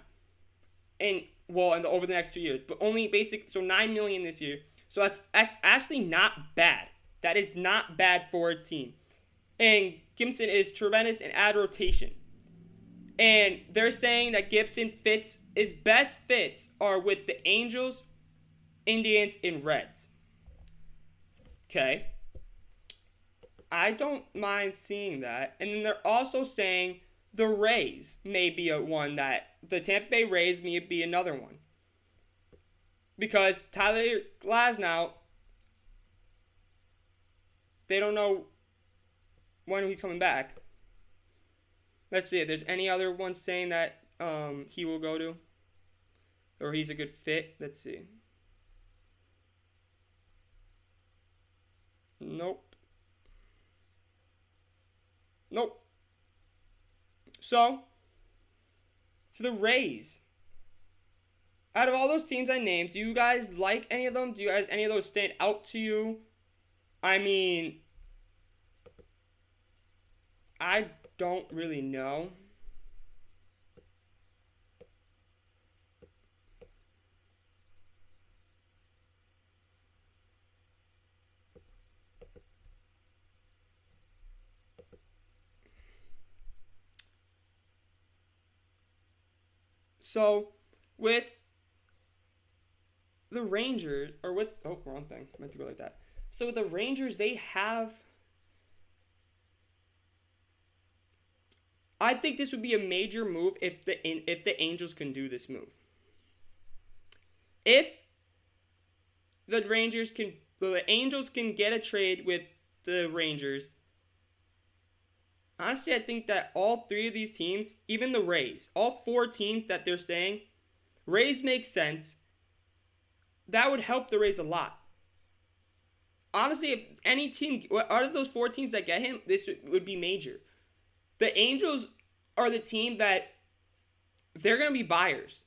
And over the next 2 years, but only so $9 million this year. So that's actually not bad. That is not bad for a team. And Gibson is tremendous in ad rotation. And they're saying that Gibson his best fits are with the Angels, Indians, and Reds. Okay. I don't mind seeing that. And then they're also saying the Rays may be one that the Tampa Bay Rays may be another one. Because Tyler Glasnow, they don't know when he's coming back. Let's see if there's any other ones saying that he will go to. Or he's a good fit. Let's see. Nope. So the Rays. Out of all those teams I named, do you guys like any of them? Do you guys any of those stand out to you? I mean, I don't really know. So, with the Rangers, wrong thing. I meant to go like that. So with the Rangers, they have... I think this would be a major move if the Angels can do this move. If the Angels can get a trade with the Rangers, honestly, I think that all 3 of these teams, even the Rays, all 4 teams that they're saying, Rays make sense. That would help the Rays a lot. Honestly, if any team, out of those 4 teams that get him, this would be major. The Angels are the team that they're going to be buyers.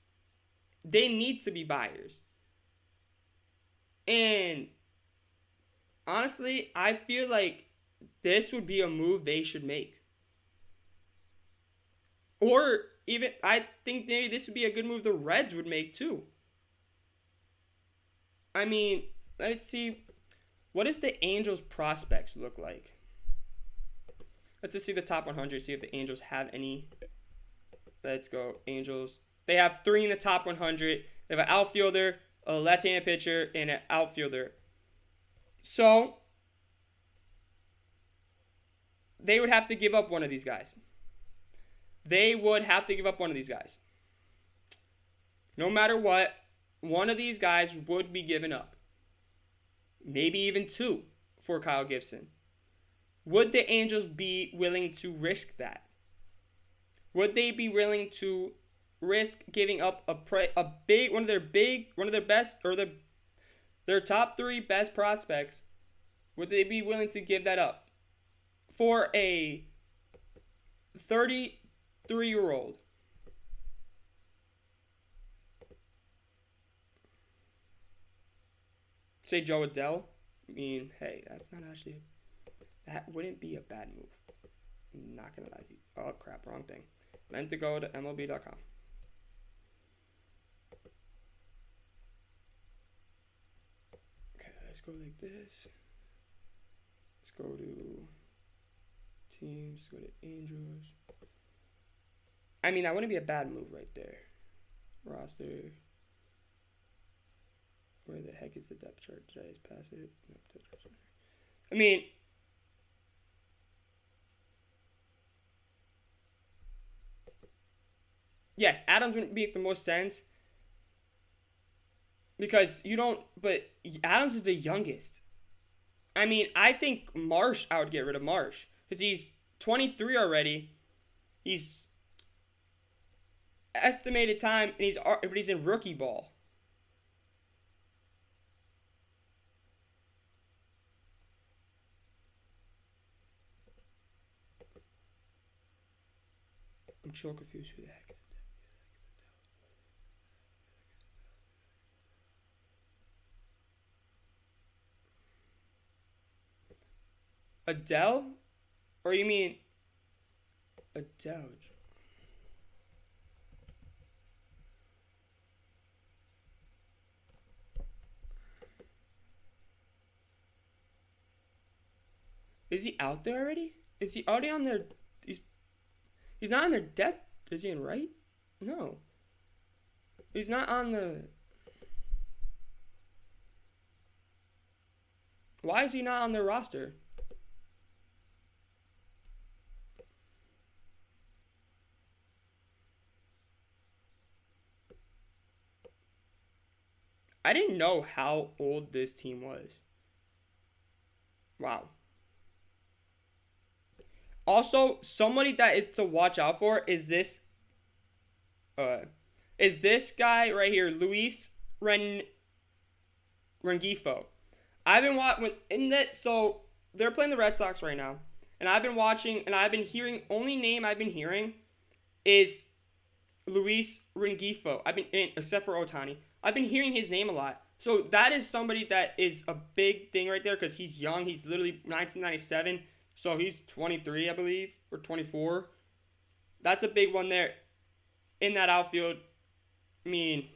They need to be buyers. And honestly, I feel like this would be a move they should make. Or even, I think maybe this would be a good move the Reds would make too. I mean, let's see. What does the Angels' prospects look like? Let's just see the top 100, see if the Angels have any. Let's go, Angels. They have 3 in the top 100. They have an outfielder, a left-handed pitcher, and an outfielder. So, they would have to give up one of these guys. No matter what, one of these guys would be given up. Maybe even 2 for Kyle Gibson. Would the Angels be willing to risk that? Would they be willing to risk giving up one of their best, or their top 3 best prospects? Would they be willing to give that up for a 33-year-old? Say Joe Adell? I mean, hey, that's not actually... That wouldn't be a bad move. I'm not going to lie to you. Oh, crap, wrong thing. Meant to go to MLB.com. go like this. Let's go to teams. Go to Angels. I mean, that wouldn't be a bad move right there. Roster. Where the heck is the depth chart? Did I just pass it? Nope, depth chart's right there. I mean, yes, Adams wouldn't make the most sense because you don't. But Adams is the youngest. I mean, I think Marsh. I would get rid of Marsh because he's 23 already. He's estimated time, and he's in rookie ball. I'm so confused. Who the heck is it? Adele? Or you mean Adele? Is he out there already? Is he already on their... He's not on their depth. Is he in right? No. He's not on the... Why is he not on their roster? I didn't know how old this team was. Wow. Also, somebody that is to watch out for is this guy right here, Luis Rengifo. I've been watching in that. So they're playing the Red Sox right now, and I've been watching, and I've been hearing. Only name I've been hearing is Luis Rengifo. Except for Ohtani, I've been hearing his name a lot. So that is somebody that is a big thing right there because he's young. He's literally 1997. So he's 23, I believe, or 24. That's a big one there in that outfield. I mean,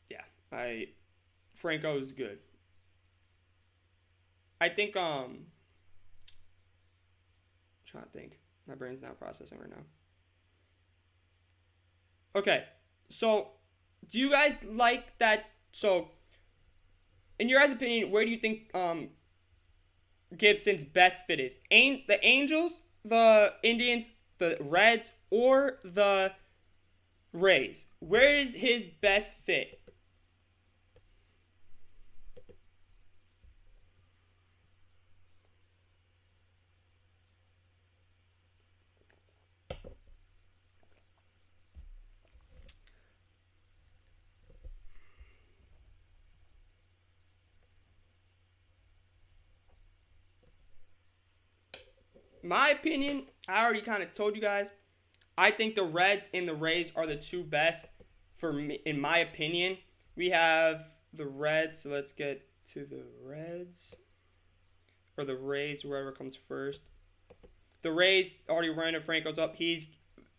yeah, Franco's good. I think, trying to think. My brain's not processing right now. Okay, so do you guys like that? So, in your guys' opinion, where do you think Gibson's best fit is? The Angels, the Indians, the Reds, or the Rays? Where is his best fit? My opinion, I already kind of told you guys. I think the Reds and the Rays are the two best for me, in my opinion. We have the Reds, so let's get to the Reds. Or the Rays, whoever comes first. The Rays already ran Franco's up.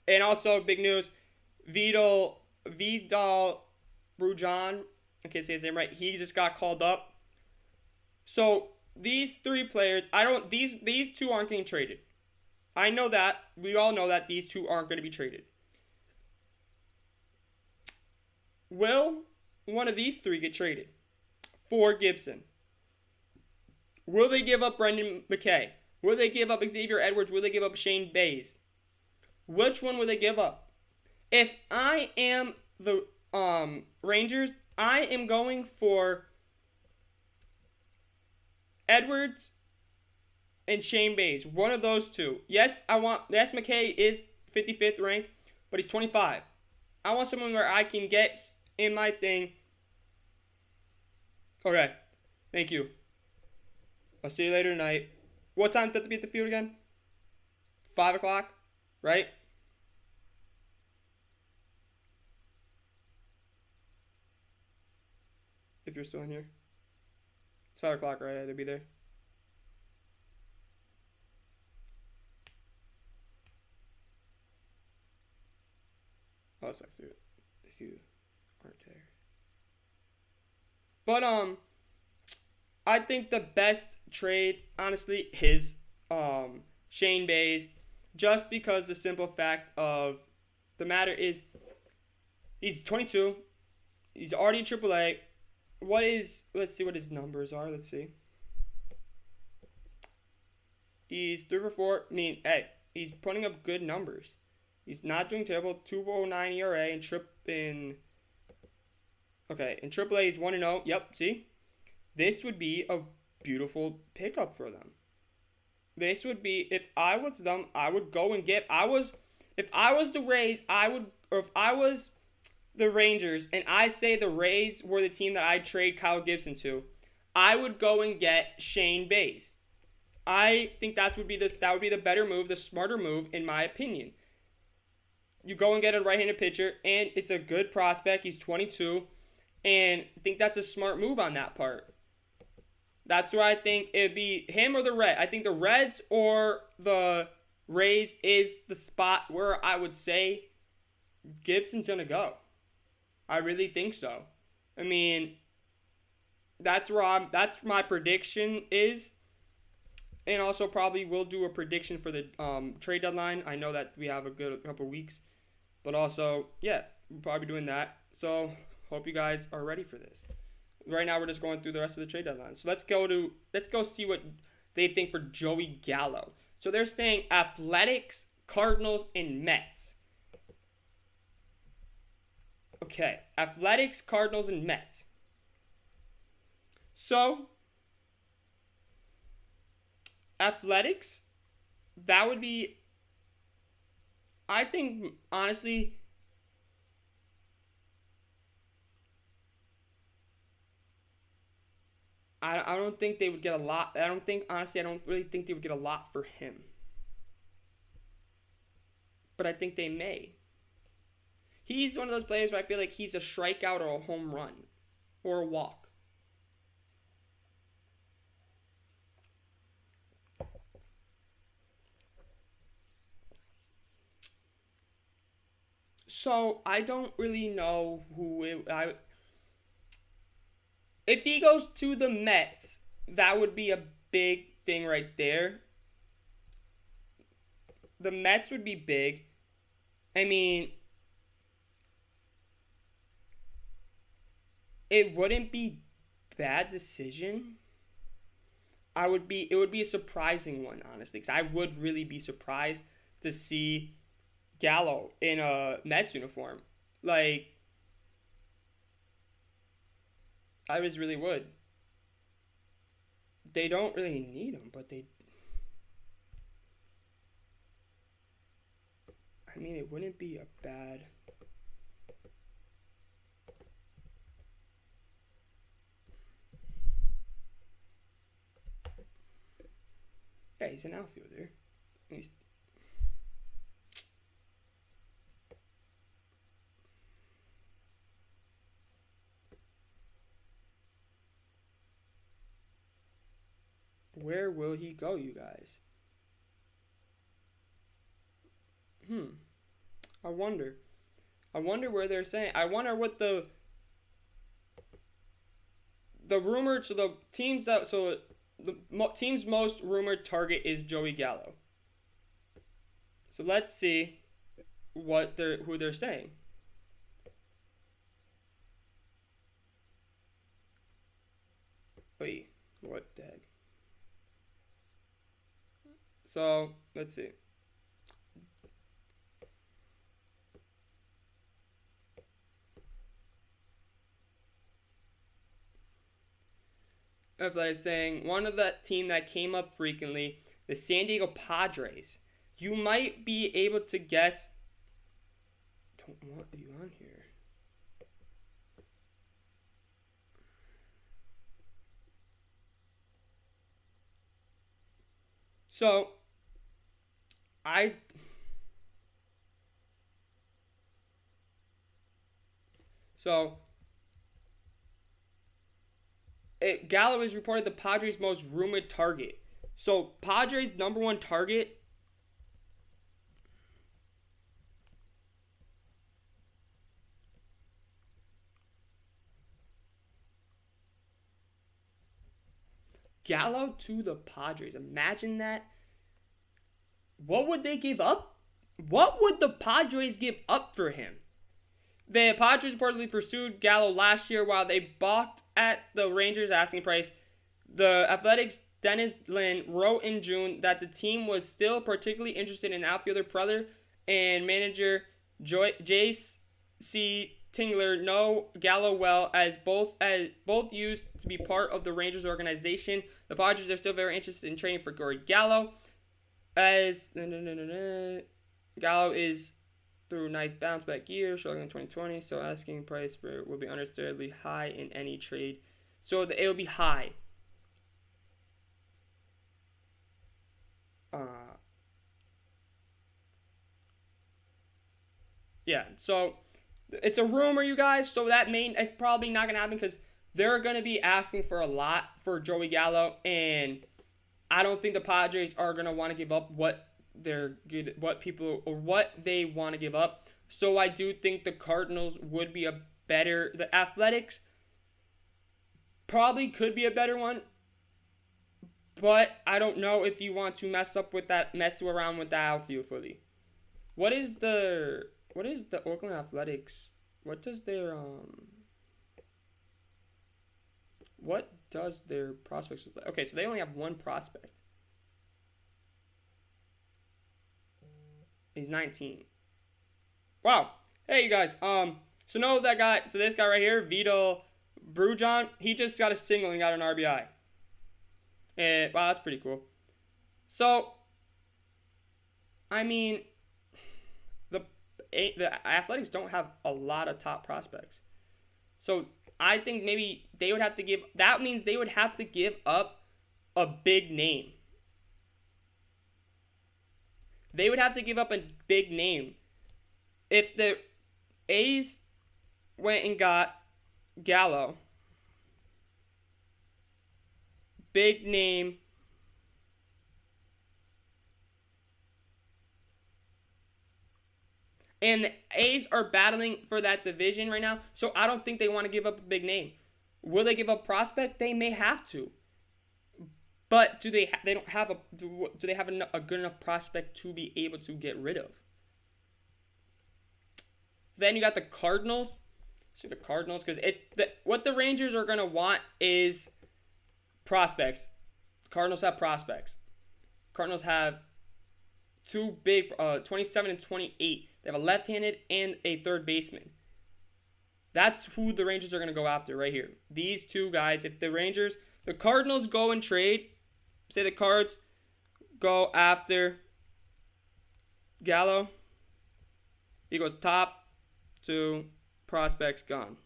And also big news, Vidal Brujan, I can't say his name right. He just got called up. So these three players, these two aren't getting traded. I know that. We all know that these two aren't going to be traded. Will one of these three get traded for Gibson? Will they give up Brendan McKay? Will they give up Xavier Edwards? Will they give up Shane Bays? Which one will they give up? If I am the Rangers, I am going for Edwards and Shane Bays. One of those two. Yes, McKay is 55th ranked, but he's 25. I want someone where I can get in my thing. Okay. Thank you. I'll see you later tonight. What time did to be at the field again? 5 o'clock, right? If you're still in here. It's 5 o'clock, right? I had to be there. Oh, let's do it. But I think the best trade, honestly, is Shane Bays, just because the simple fact of the matter is he's 22, he's already in AAA. Let's see what his numbers are. Let's see. He's 3 for 4. I mean, hey, he's putting up good numbers. He's not doing terrible. 2.09 ERA in AAA he's 1-0. Yep, see? This would be a beautiful pickup for them. This would be, if I was them, I would go and get, if I was the Rays, if I was the Rangers, and I say the Rays were the team that I'd trade Kyle Gibson to, I would go and get Shane Bays. I think that would be the better move, the smarter move, in my opinion. You go and get a right-handed pitcher, and it's a good prospect. He's 22, and I think that's a smart move on that part. That's where I think it'd be him or the Reds. I think the Reds or the Rays is the spot where I would say Gibson's going to go. I really think so. I mean, that's my prediction is. And also probably we'll do a prediction for the trade deadline. I know that we have a good couple weeks. But also, yeah, we'll probably be doing that. So, hope you guys are ready for this. Right now, we're just going through the rest of the trade deadline. So, let's go see what they think for Joey Gallo. So, they're saying Athletics, Cardinals, and Mets. Okay, Athletics, Cardinals, and Mets. So, Athletics, that would be, I think, honestly, I don't think they would get a lot. I don't really think they would get a lot for him. But I think they may. He's one of those players where I feel like he's a strikeout or a home run or a walk. So I don't really know if he goes to the Mets, that would be a big thing right there. The Mets would be big. I mean, it wouldn't be bad decision. It would be a surprising one, honestly, because I would really be surprised to see Gallo in a Mets uniform. Like, I just really would. They don't really need him, but I mean, it wouldn't be a bad. Yeah, he's an outfielder. Where will he go, you guys? I wonder. I wonder where they're saying. I wonder what the rumored. So the teams team's most rumored target is Joey Gallo. So let's see who they're saying. Wait, what the heck? So let's see. Like saying one of the team that came up frequently, the San Diego Padres. You might be able to guess. Don't want you on here. So Gallo is reported the Padres' most rumored target. So Padres' number one target. Gallo to the Padres. Imagine that. What would they give up? What would the Padres give up for him? The Padres reportedly pursued Gallo last year while they balked at the Rangers' asking price. The Athletics' Dennis Lin wrote in June that the team was still particularly interested in outfielder Preller and manager J.C. Tingler know Gallo well as both used to be part of the Rangers organization. The Padres are still very interested in trading for Corey Gallo, as Gallo is through nice bounce back year, struggling in 2020. So asking price for will be understandably high in any trade. So it will be high. Yeah. So it's a rumor, you guys. So it's probably not gonna happen because they're gonna be asking for a lot for Joey Gallo, and I don't think the Padres are gonna want to give up what they want to give up. So I do think the Cardinals would be the Athletics probably could be a better one, but I don't know if you want to mess around with the outfield fully. What is the Oakland Athletics? What does their prospects look like? Okay, so they only have one prospect. He's 19. Wow. Hey, you guys. So know that guy. So this guy right here, Vito Brujon, he just got a single and got an RBI. And wow, that's pretty cool. So, I mean, the Athletics don't have a lot of top prospects. So I think maybe they would have to give up a big name. They would have to give up a big name. If the A's went and got Gallo, big name, and the A's are battling for that division right now, so I don't think they want to give up a big name. Will they give up prospect? They may have to. But do they have a good enough prospect to be able to get rid of? Then you got the Cardinals. See the Cardinals, because what the Rangers are gonna want is prospects. Cardinals have prospects. Cardinals have two big 27 and 28. They have a left-handed and a third baseman. That's who the Rangers are gonna go after right here. These two guys. If the Cardinals go and trade. Say the Cards go after Gallo. He goes top 2 prospects gone.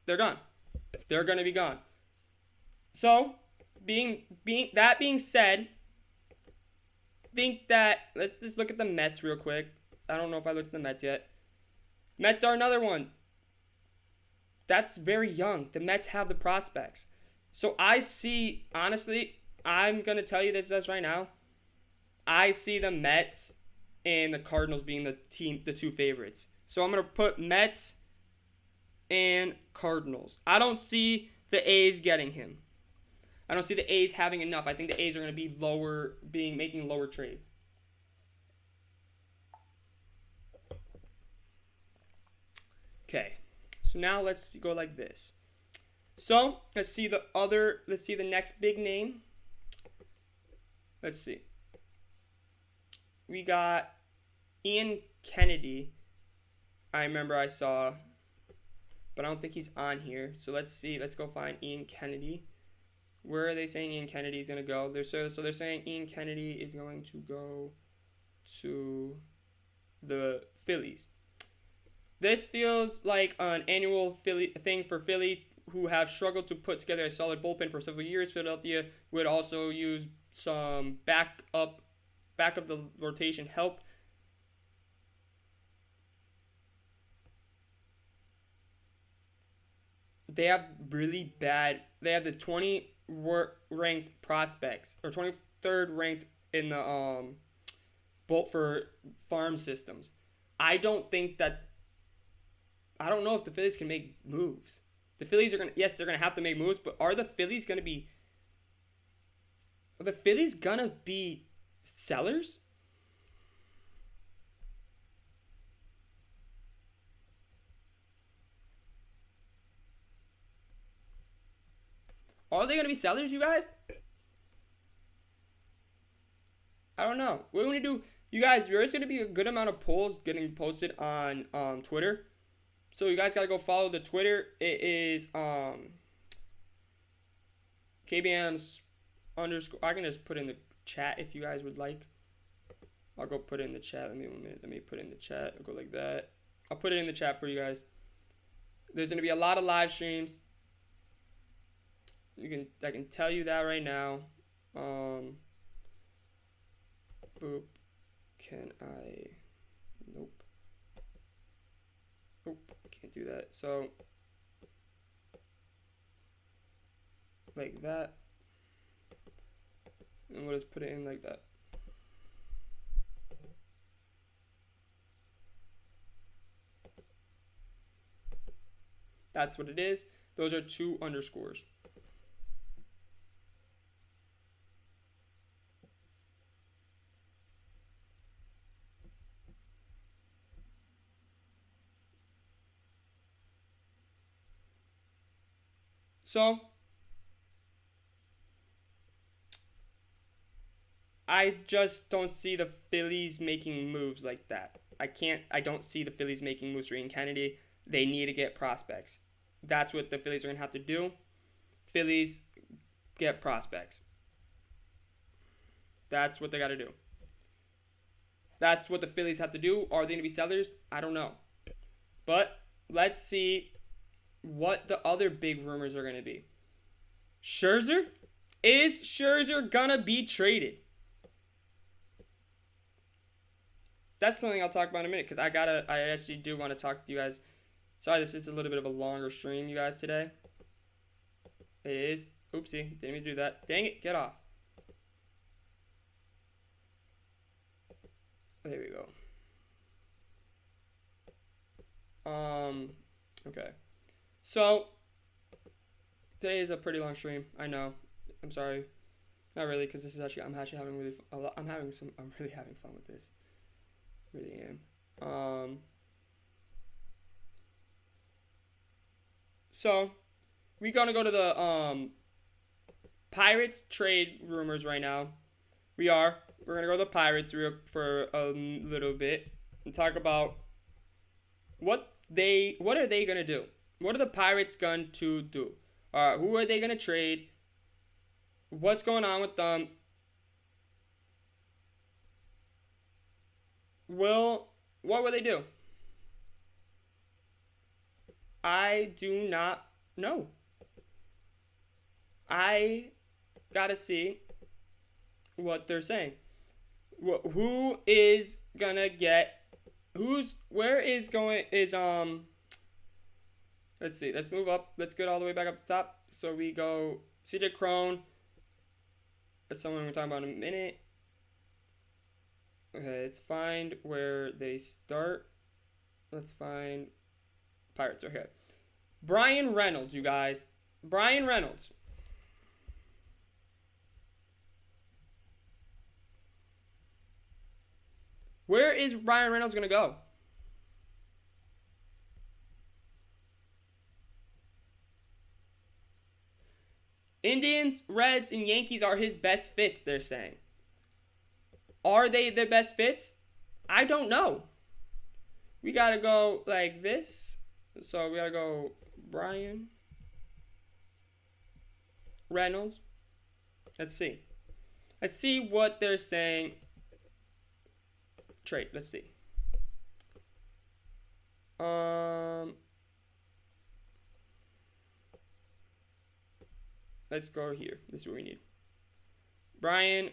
They're gone. They're going to be gone. So, being said, think that let's just look at the Mets real quick. I don't know if I looked at the Mets yet. Mets are another one. That's very young. The Mets have the prospects. So I see, honestly, I'm going to tell you this right now. I see the Mets and the Cardinals being the two favorites. So I'm going to put Mets and Cardinals. I don't see the A's getting him. I don't see the A's having enough. I think the A's are going to be making lower trades. Okay. So now let's go like this. So, let's see the next big name. Let's see. We got Ian Kennedy. I remember I saw, but I don't think he's on here. So let's see. Let's go find Ian Kennedy. Where are they saying Ian Kennedy is going to go? They're saying Ian Kennedy is going to go to the Phillies. This feels like an annual thing for Philly, who have struggled to put together a solid bullpen for several years. Philadelphia would also use some back of the rotation help. They have the 20 ranked prospects, or 23rd ranked in the bolt for farm systems. I don't know if the Phillies can make moves. The Phillies are they're gonna have to make moves, but are the Phillies gonna be sellers? Are they gonna be sellers, you guys? I don't know. What are we gonna do? You guys, there's gonna be a good amount of polls getting posted on Twitter. So you guys gotta go follow the Twitter. It is KBM's _ I can just put in the chat if you guys would like. I'll go put it in the chat. Let me put it in the chat. I'll go like that. I'll put it in the chat for you guys. There's gonna be a lot of live streams. I can tell you that right now. Boop. Can I? Nope. Nope. Can't do that. So like that. And we'll just put it in like that. That's what it is. Those are 2 underscores. So I just don't see the Phillies making moves like that. I don't see the Phillies making moves for Ian Kennedy. They need to get prospects. That's what the Phillies are going to have to do. Phillies get prospects. That's what they got to do. That's what the Phillies have to do. Are they going to be sellers? I don't know. But let's see what the other big rumors are going to be. Scherzer? Is Scherzer going to be traded? That's something I'll talk about in a minute because I actually do want to talk to you guys. Sorry, this is a little bit of a longer stream, you guys, today. It is. Oopsie, didn't mean to do that. Dang it, get off. There we go. Okay. So, today is a pretty long stream. I know. I'm sorry. Not really, because I'm really having fun with this. Really am. So, we're gonna go to the Pirates trade rumors right now. We're gonna go to the Pirates for a little bit and talk about what are they gonna do? What are the Pirates going to do? Who are they gonna trade? What's going on with them? What will they do? I do not know. I gotta see what they're saying. Who is gonna get? Let's see. Let's move up. Let's get all the way back up to the top. So we go CJ Crone. That's someone we're talking about in a minute. Okay, let's find where they start. Let's find Pirates. Okay. Brian Reynolds, you guys. Brian Reynolds. Where is Brian Reynolds going to go? Indians, Reds, and Yankees are his best fits, they're saying. Are they the best fits? I don't know. We got to go like this. So we got to go Brian Reynolds. Let's see. Let's see what they're saying. Trade. Let's see. Let's go here. This is what we need. Brian.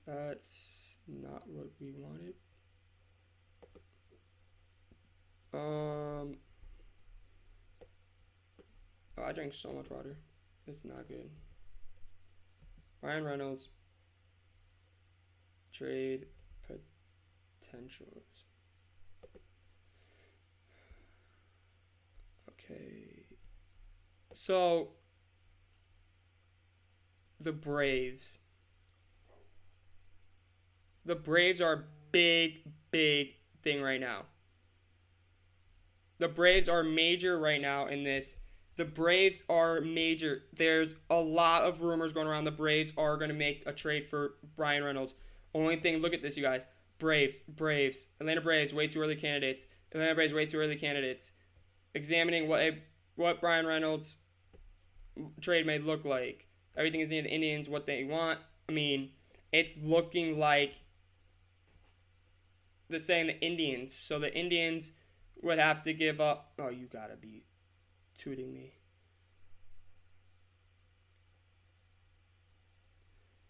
That's not what we wanted. Oh, I drank so much water. It's not good. Ryan Reynolds. Trade potentials. Okay. So, the Braves. The Braves are a big, big thing right now. The Braves are major right now in this. The Braves are major. There's a lot of rumors going around. The Braves are going to make a trade for Brian Reynolds. Only thing, look at this, you guys. Braves. Atlanta Braves, way too early candidates. Atlanta Braves, way too early candidates. Examining what Brian Reynolds trade may look like. Everything is near the Indians, what they want. I mean, it's looking like the saying the Indians. So the Indians would have to give up. Oh, you gotta be tooting me.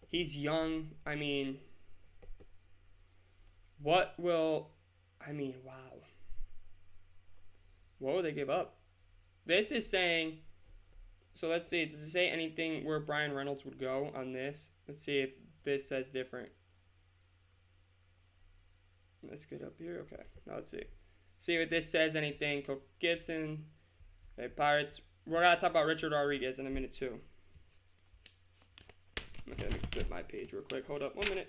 He's young. I mean, wow. What will they give up? This is saying, so let's see, does it say anything where Brian Reynolds would go on this? Let's see if this says different. Let's get up here. Okay, now let's see. See if this says anything. Coach Gibson. Okay, Pirates. We're going to talk about Richard Rodriguez in a minute, too. Okay, let me flip my page real quick. Hold up. 1 minute.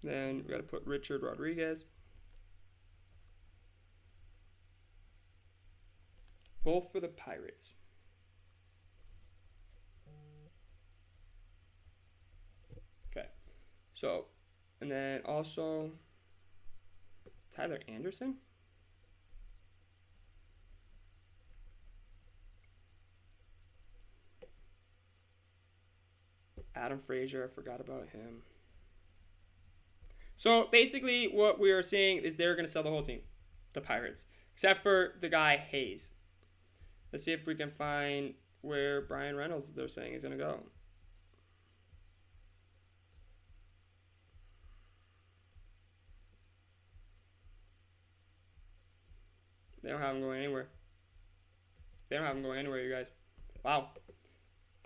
Then we got to put Richard Rodriguez. Both for the Pirates. Okay. So, and then also Tyler Anderson. Adam Frazier, I forgot about him. So basically what we are seeing is they're going to sell the whole team, the Pirates, except for the guy Hayes. Let's see if we can find where Brian Reynolds, they're saying, is going to go. They don't have him going anywhere. You guys. Wow.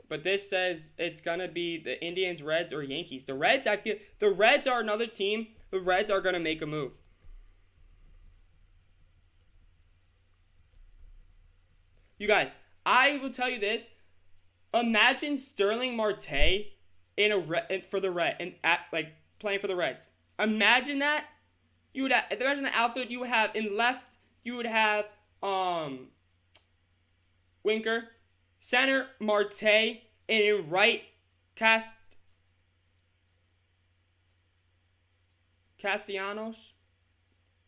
But this says it's going to be the Indians, Reds, or Yankees. The Reds, I feel, the Reds are another team. The Reds are going to make a move. You guys, I will tell you this. Imagine Sterling Marte playing for the Reds. Imagine that. Imagine the outfield you would have in left. You would have Winker, center Marte, and in right Castellanos.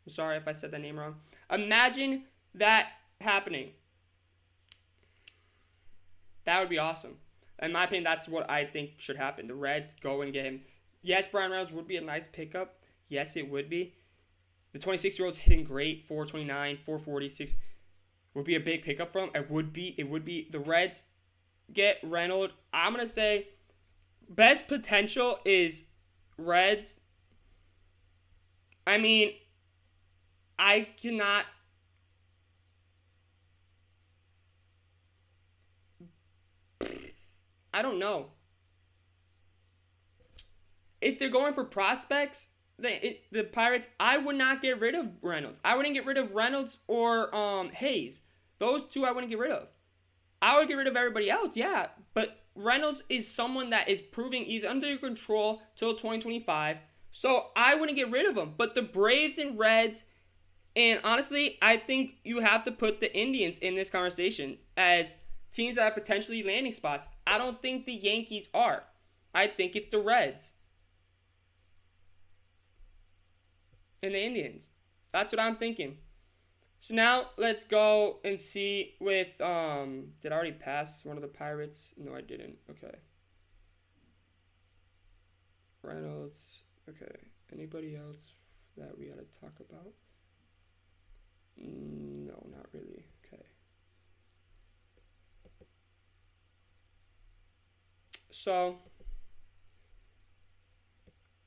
I'm sorry if I said that name wrong. Imagine that happening. That would be awesome. In my opinion, that's what I think should happen. The Reds go and get him. Yes, Brian Reynolds would be a nice pickup. Yes, it would be. The 26-year-old's hitting great, 429, 446. Would be a big pickup for him. It would be. The Reds get Reynolds. I'm going to say best potential is Reds. I mean, I cannot. I don't know. If they're going for prospects, the Pirates, I would not get rid of Reynolds. I wouldn't get rid of Reynolds or Hayes. Those two I wouldn't get rid of. I would get rid of everybody else, yeah. But Reynolds is someone that is proving he's under control till 2025. So I wouldn't get rid of him. But the Braves and Reds, and honestly, I think you have to put the Indians in this conversation as teams that have potentially landing spots. I don't think the Yankees are. I think it's the Reds and the Indians. That's what I'm thinking. So now let's go and see with did I already pass one of the Pirates? No, I didn't. Okay. Reynolds. Okay. Anybody else that we gotta talk about? No, not really. Okay. So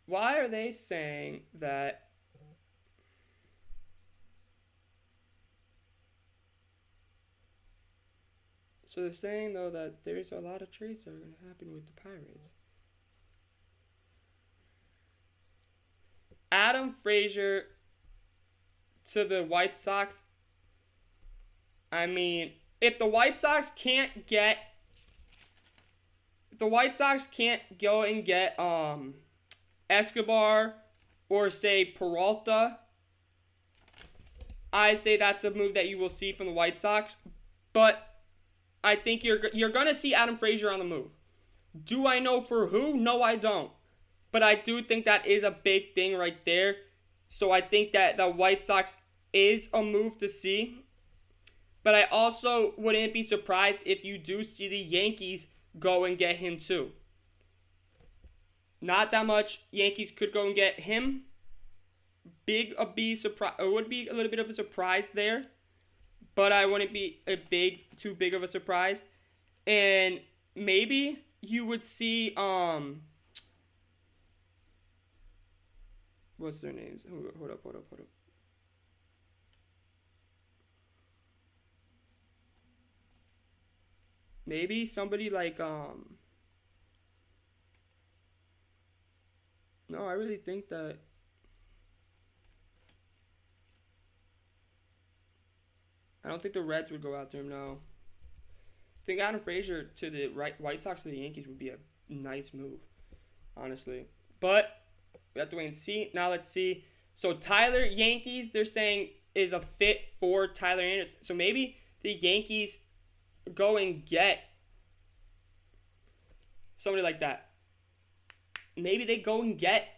why are they saying that So they're saying, though, that there's a lot of trades that are going to happen with the Pirates. Adam Frazier to the White Sox. I mean, if the White Sox can't go and get Escobar or say Peralta, I'd say that's a move that you will see from the White Sox. But I think you're going to see Adam Frazier on the move. Do I know for who? No, I don't. But I do think that is a big thing right there. So I think that the White Sox is a move to see. But I also wouldn't be surprised if you do see the Yankees go and get him too. Not that much. Yankees could go and get him. It would be a little bit of a surprise there. But I wouldn't be too big of a surprise. And maybe you would see what's their names? Hold up. Maybe somebody like no, I really think that I don't think the Reds would go after him, no. I think Adam Frazier to the White Sox or the Yankees would be a nice move, honestly. But we have to wait and see. Now let's see. So Tyler, Yankees, they're saying is a fit for Tyler Anderson. So maybe the Yankees go and get somebody like that. Maybe they go and get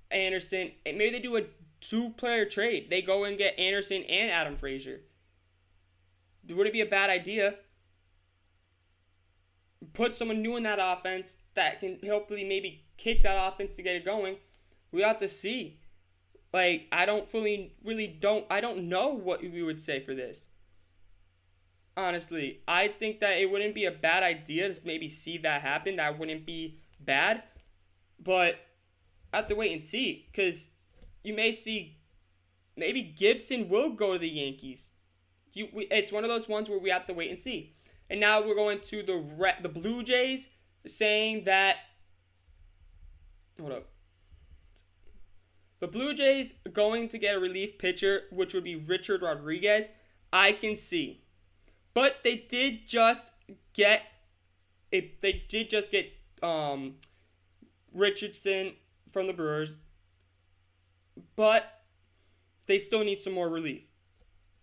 Anderson. Maybe they do a 2-player trade. They go and get Anderson and Adam Frazier. Would it be a bad idea? Put someone new in that offense that can hopefully maybe kick that offense to get it going. We have to see. Like, I don't know what we would say for this. Honestly, I think that it wouldn't be a bad idea to maybe see that happen. That wouldn't be bad. But I have to wait and see. Because you may see maybe Gibson will go to the Yankees. It's one of those ones where we have to wait and see. And now we're going to the Blue Jays saying that... Hold up. The Blue Jays going to get a relief pitcher, which would be Richard Rodriguez. I can see. But they did just get Richardson from the Brewers. But they still need some more relief.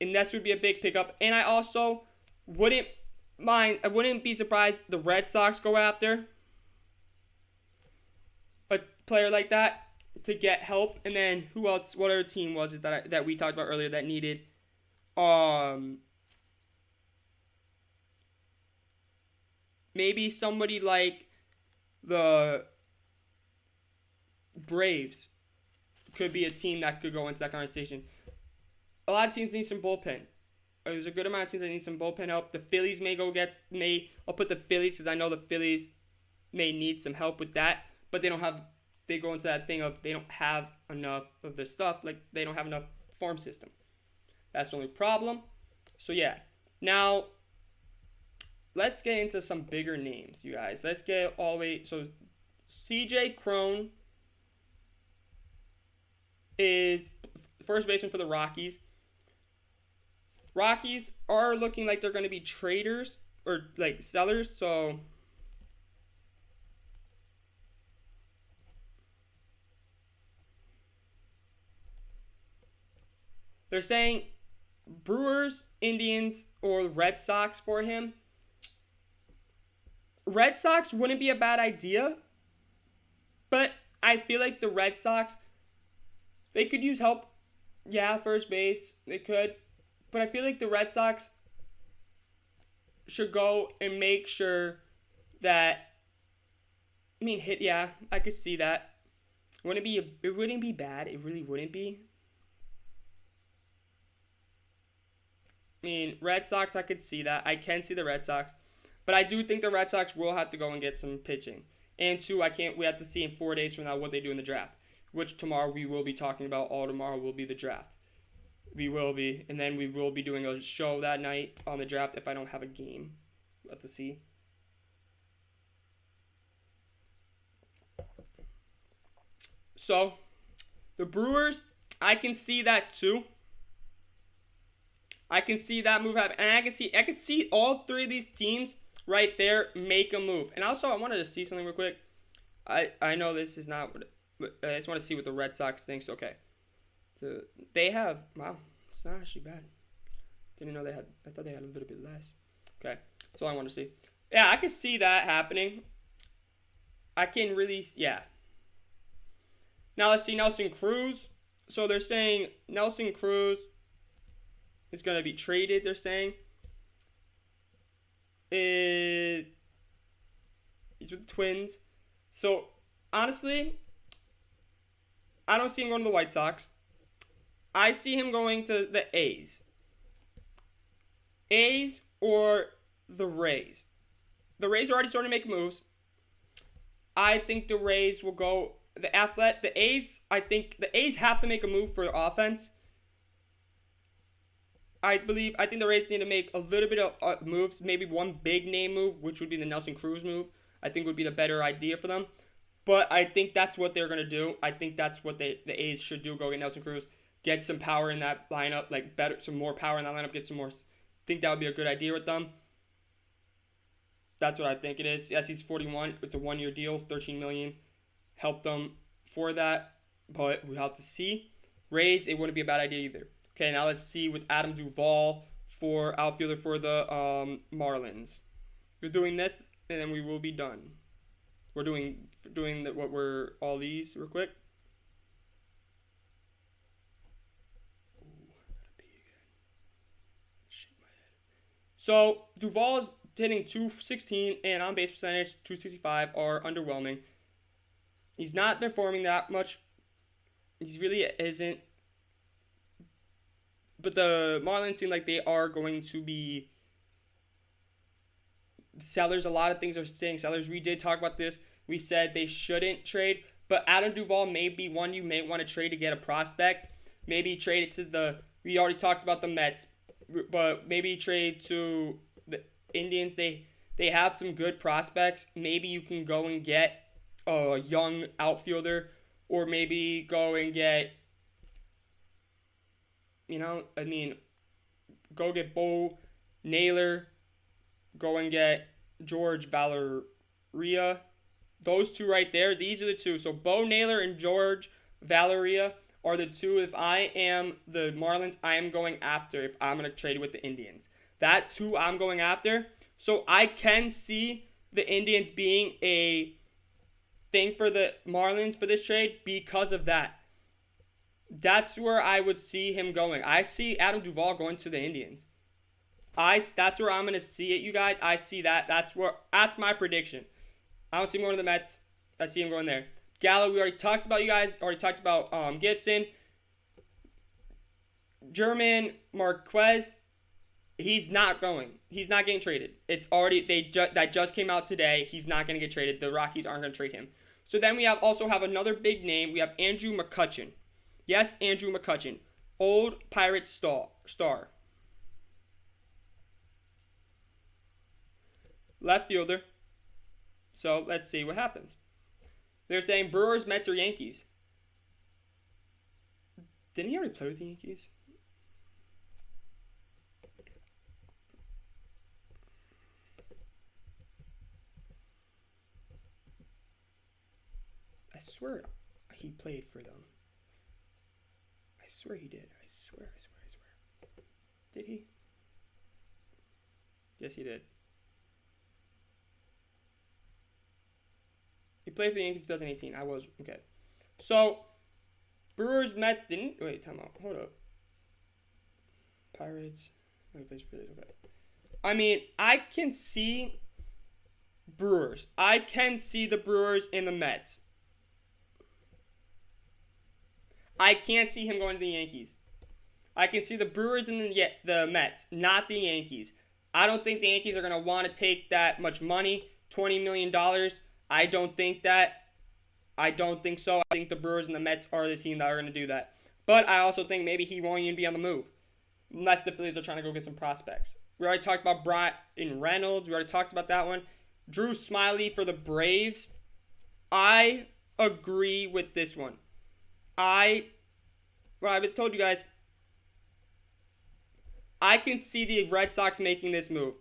And this would be a big pickup. And I also wouldn't be surprised the Red Sox go after a player like that to get help. And then who else? What other team was it that we talked about earlier that needed? Maybe somebody like the Braves could be a team that could go into that conversation. A lot of teams need some bullpen. There's a good amount of teams that need some bullpen help. The Phillies I'll put the Phillies because I know the Phillies may need some help with that, but they go into that thing of they don't have enough of the stuff, like they don't have enough farm system. That's the only problem. So yeah. Now, let's get into some bigger names, you guys. Let's get all the way. So, CJ Cron is first baseman for the Rockies. Rockies are looking like they're going to be traders or like sellers. So, they're saying Brewers, Indians, or Red Sox for him. Red Sox wouldn't be a bad idea, but I feel like the Red Sox, they could use help. Yeah, first base, they could. But I feel like the Red Sox should go and make sure that, I could see that. It wouldn't be bad. It really wouldn't be. Red Sox, I could see that. I can see the Red Sox. But I do think the Red Sox will have to go and get some pitching. And two, we have to see in 4 days from now what they do in the draft. Which tomorrow we will be talking about. All tomorrow will be the draft. We will be. And then we will be doing a show that night on the draft if I don't have a game. have to see. So, the Brewers, I can see that too. I can see that move happen. And I can see all three of these teams right there make a move. And also, I wanted to see something real quick. I know this is not what, but I just want to see what the Red Sox thinks. Okay. So, they have, wow, it's not actually bad. Didn't know they had, I thought they had a little bit less. Okay. That's all I want to see. Yeah, I can see that happening. I can really, yeah. Now let's see Nelson Cruz. So they're saying Nelson Cruz is going to be traded, they're saying. He's with the Twins. So, honestly, I don't see him going to the White Sox. I see him going to the A's. A's or the Rays. The Rays are already starting to make moves. I think the Rays will go... The A's, I think the A's have to make a move for offense. I think the Rays need to make a little bit of moves, maybe one big name move, which would be the Nelson Cruz move. I think would be the better idea for them. But I think that's what they're going to do. I think that's what the A's should do, go get Nelson Cruz, get some power in that lineup, like some more power in that lineup, get some more. I think that would be a good idea with them. That's what I think it is. Yes, he's 41. It's a 1-year deal, $13 million. Help them for that, but we have to see. Rays, it wouldn't be a bad idea either. Okay, now let's see with Adam Duvall for outfielder for the Marlins. We're doing this, and then we will be done. We're doing all these real quick. Ooh, I gotta pee again. Shake my head. So Duvall is hitting .216 and on base percentage .265 are underwhelming. He's not performing that much. He really isn't. But the Marlins seem like they are going to be sellers. A lot of things are saying sellers. We did talk about this. We said they shouldn't trade. But Adam Duvall may be one you may want to trade to get a prospect. Maybe trade it to the... We already talked about the Mets. But maybe trade to the Indians. They have some good prospects. Maybe you can go and get a young outfielder, or maybe go and get, go get Bo Naylor, go and get George Valeria. Those two right there, these are the two. So Bo Naylor and George Valeria are the two. If I am the Marlins, I am going after if I'm going to trade with the Indians. That's who I'm going after. So I can see the Indians being a thing for the Marlins for this trade because of that. That's where I would see him going. I see Adam Duvall going to the Indians. That's where I'm going to see it, you guys. I see that. That's my prediction. I don't see him going to the Mets. I see him going there. Gallo, we already talked about, you guys. Already talked about Gibson. German Marquez, he's not going. He's not getting traded. It's already, that just came out today. He's not going to get traded. The Rockies aren't going to trade him. So then we also have another big name. We have Andrew McCutchen. Yes, Andrew McCutchen. Old Pirates star. Left fielder. So let's see what happens. They're saying Brewers, Mets, or Yankees. Didn't he already play with the Yankees? I swear he played for them. I swear he did. I swear. Did he? Yes, he did. He played for the Yankees in 2018. Okay. So, Brewers, Mets didn't... Wait, time out. Hold up. Pirates. Oh, he plays for the... Okay. I mean, I can see Brewers. I can see the Brewers and the Mets. I can't see him going to the Yankees. I can see the Brewers and the Mets, not the Yankees. I don't think the Yankees are going to want to take that much money, $20 million. I don't think that. I don't think so. I think the Brewers and the Mets are the team that are going to do that. But I also think maybe he won't even be on the move. Unless the Phillies are trying to go get some prospects. We already talked about Brian Reynolds. We already talked about that one. Drew Smyly for the Braves. I agree with this one. I've told you guys, I can see the Red Sox making this move.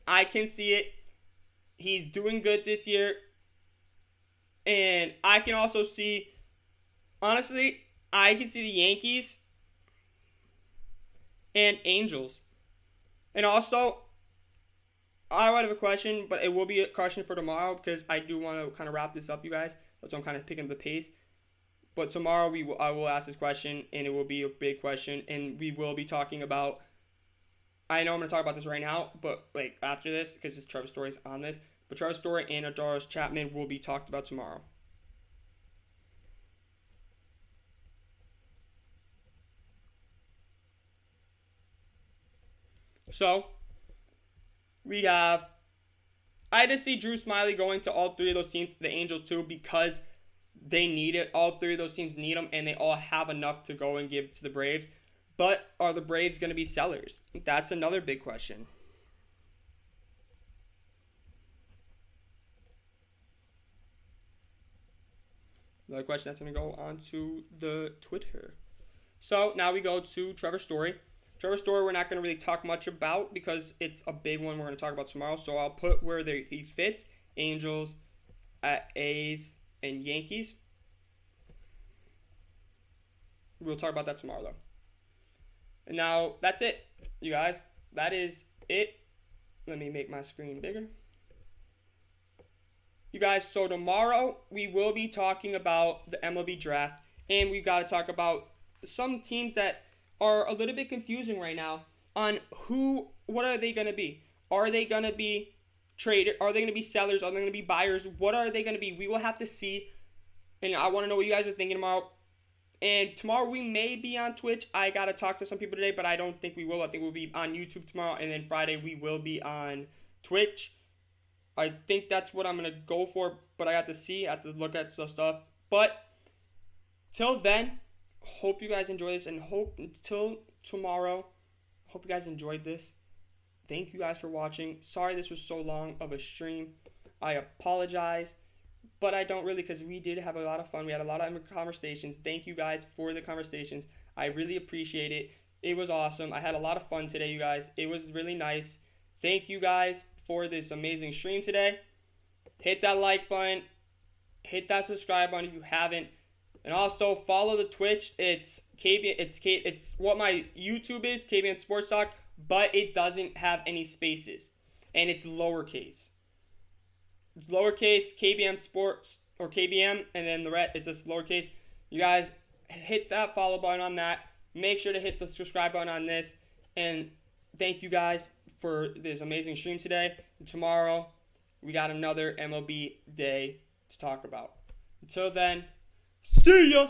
I can see it. He's doing good this year. And I can also see, honestly, I can see the Yankees and Angels. And also, I would have a question, but it will be a question for tomorrow because I do want to kind of wrap this up, you guys. That's why I'm kind of picking up the pace. But tomorrow I will ask this question, and it will be a big question, and we will be talking about. I know I'm going to talk about this right now, but like after this, because it's Trevor Story's on this. But Trevor Story and Adoris Chapman will be talked about tomorrow. So, I just see Drew Smyly going to all three of those teams, the Angels too, because they need it. All three of those teams need them, and they all have enough to go and give to the Braves. But are the Braves going to be sellers? That's another big question. Another question that's going to go on to the Twitter. So now we go to Trevor Story. Trevor Story we're not going to really talk much about because it's a big one we're going to talk about tomorrow. So I'll put where he fits. Angels, A's, and Yankees. We'll talk about that tomorrow, though. And now, that's it, you guys. That is it. Let me make my screen bigger. You guys, so tomorrow we will be talking about the MLB Draft. And we've got to talk about some teams that are a little bit confusing right now on what are they going to be? Are they going to be traded? Are they going to be sellers? Are they going to be buyers? What are they going to be? We will have to see. And I want to know what you guys are thinking tomorrow. And tomorrow we may be on Twitch. I got to talk to some people today, but I don't think we will. I think we'll be on YouTube tomorrow. And then Friday we will be on Twitch. I think that's what I'm going to go for. But I have to see. I have to look at some stuff. But till then, hope you guys enjoy this. And hope until tomorrow, hope you guys enjoyed this. Thank you guys for watching. Sorry this was so long of a stream. I apologize. But I don't really, because we did have a lot of fun. We had a lot of conversations. Thank you guys for the conversations. I really appreciate it. It was awesome. I had a lot of fun today, you guys. It was really nice. Thank you guys for this amazing stream today. Hit that like button. Hit that subscribe button if you haven't. And also follow the Twitch. It's what my YouTube is, KBM Sports Talk, but it doesn't have any spaces. And it's lowercase. It's lowercase KBM Sports or KBM, and then the rest it's just lowercase. You guys hit that follow button on that. Make sure to hit the subscribe button on this. And thank you guys for this amazing stream today. And tomorrow we got another MLB day to talk about. Until then, see ya!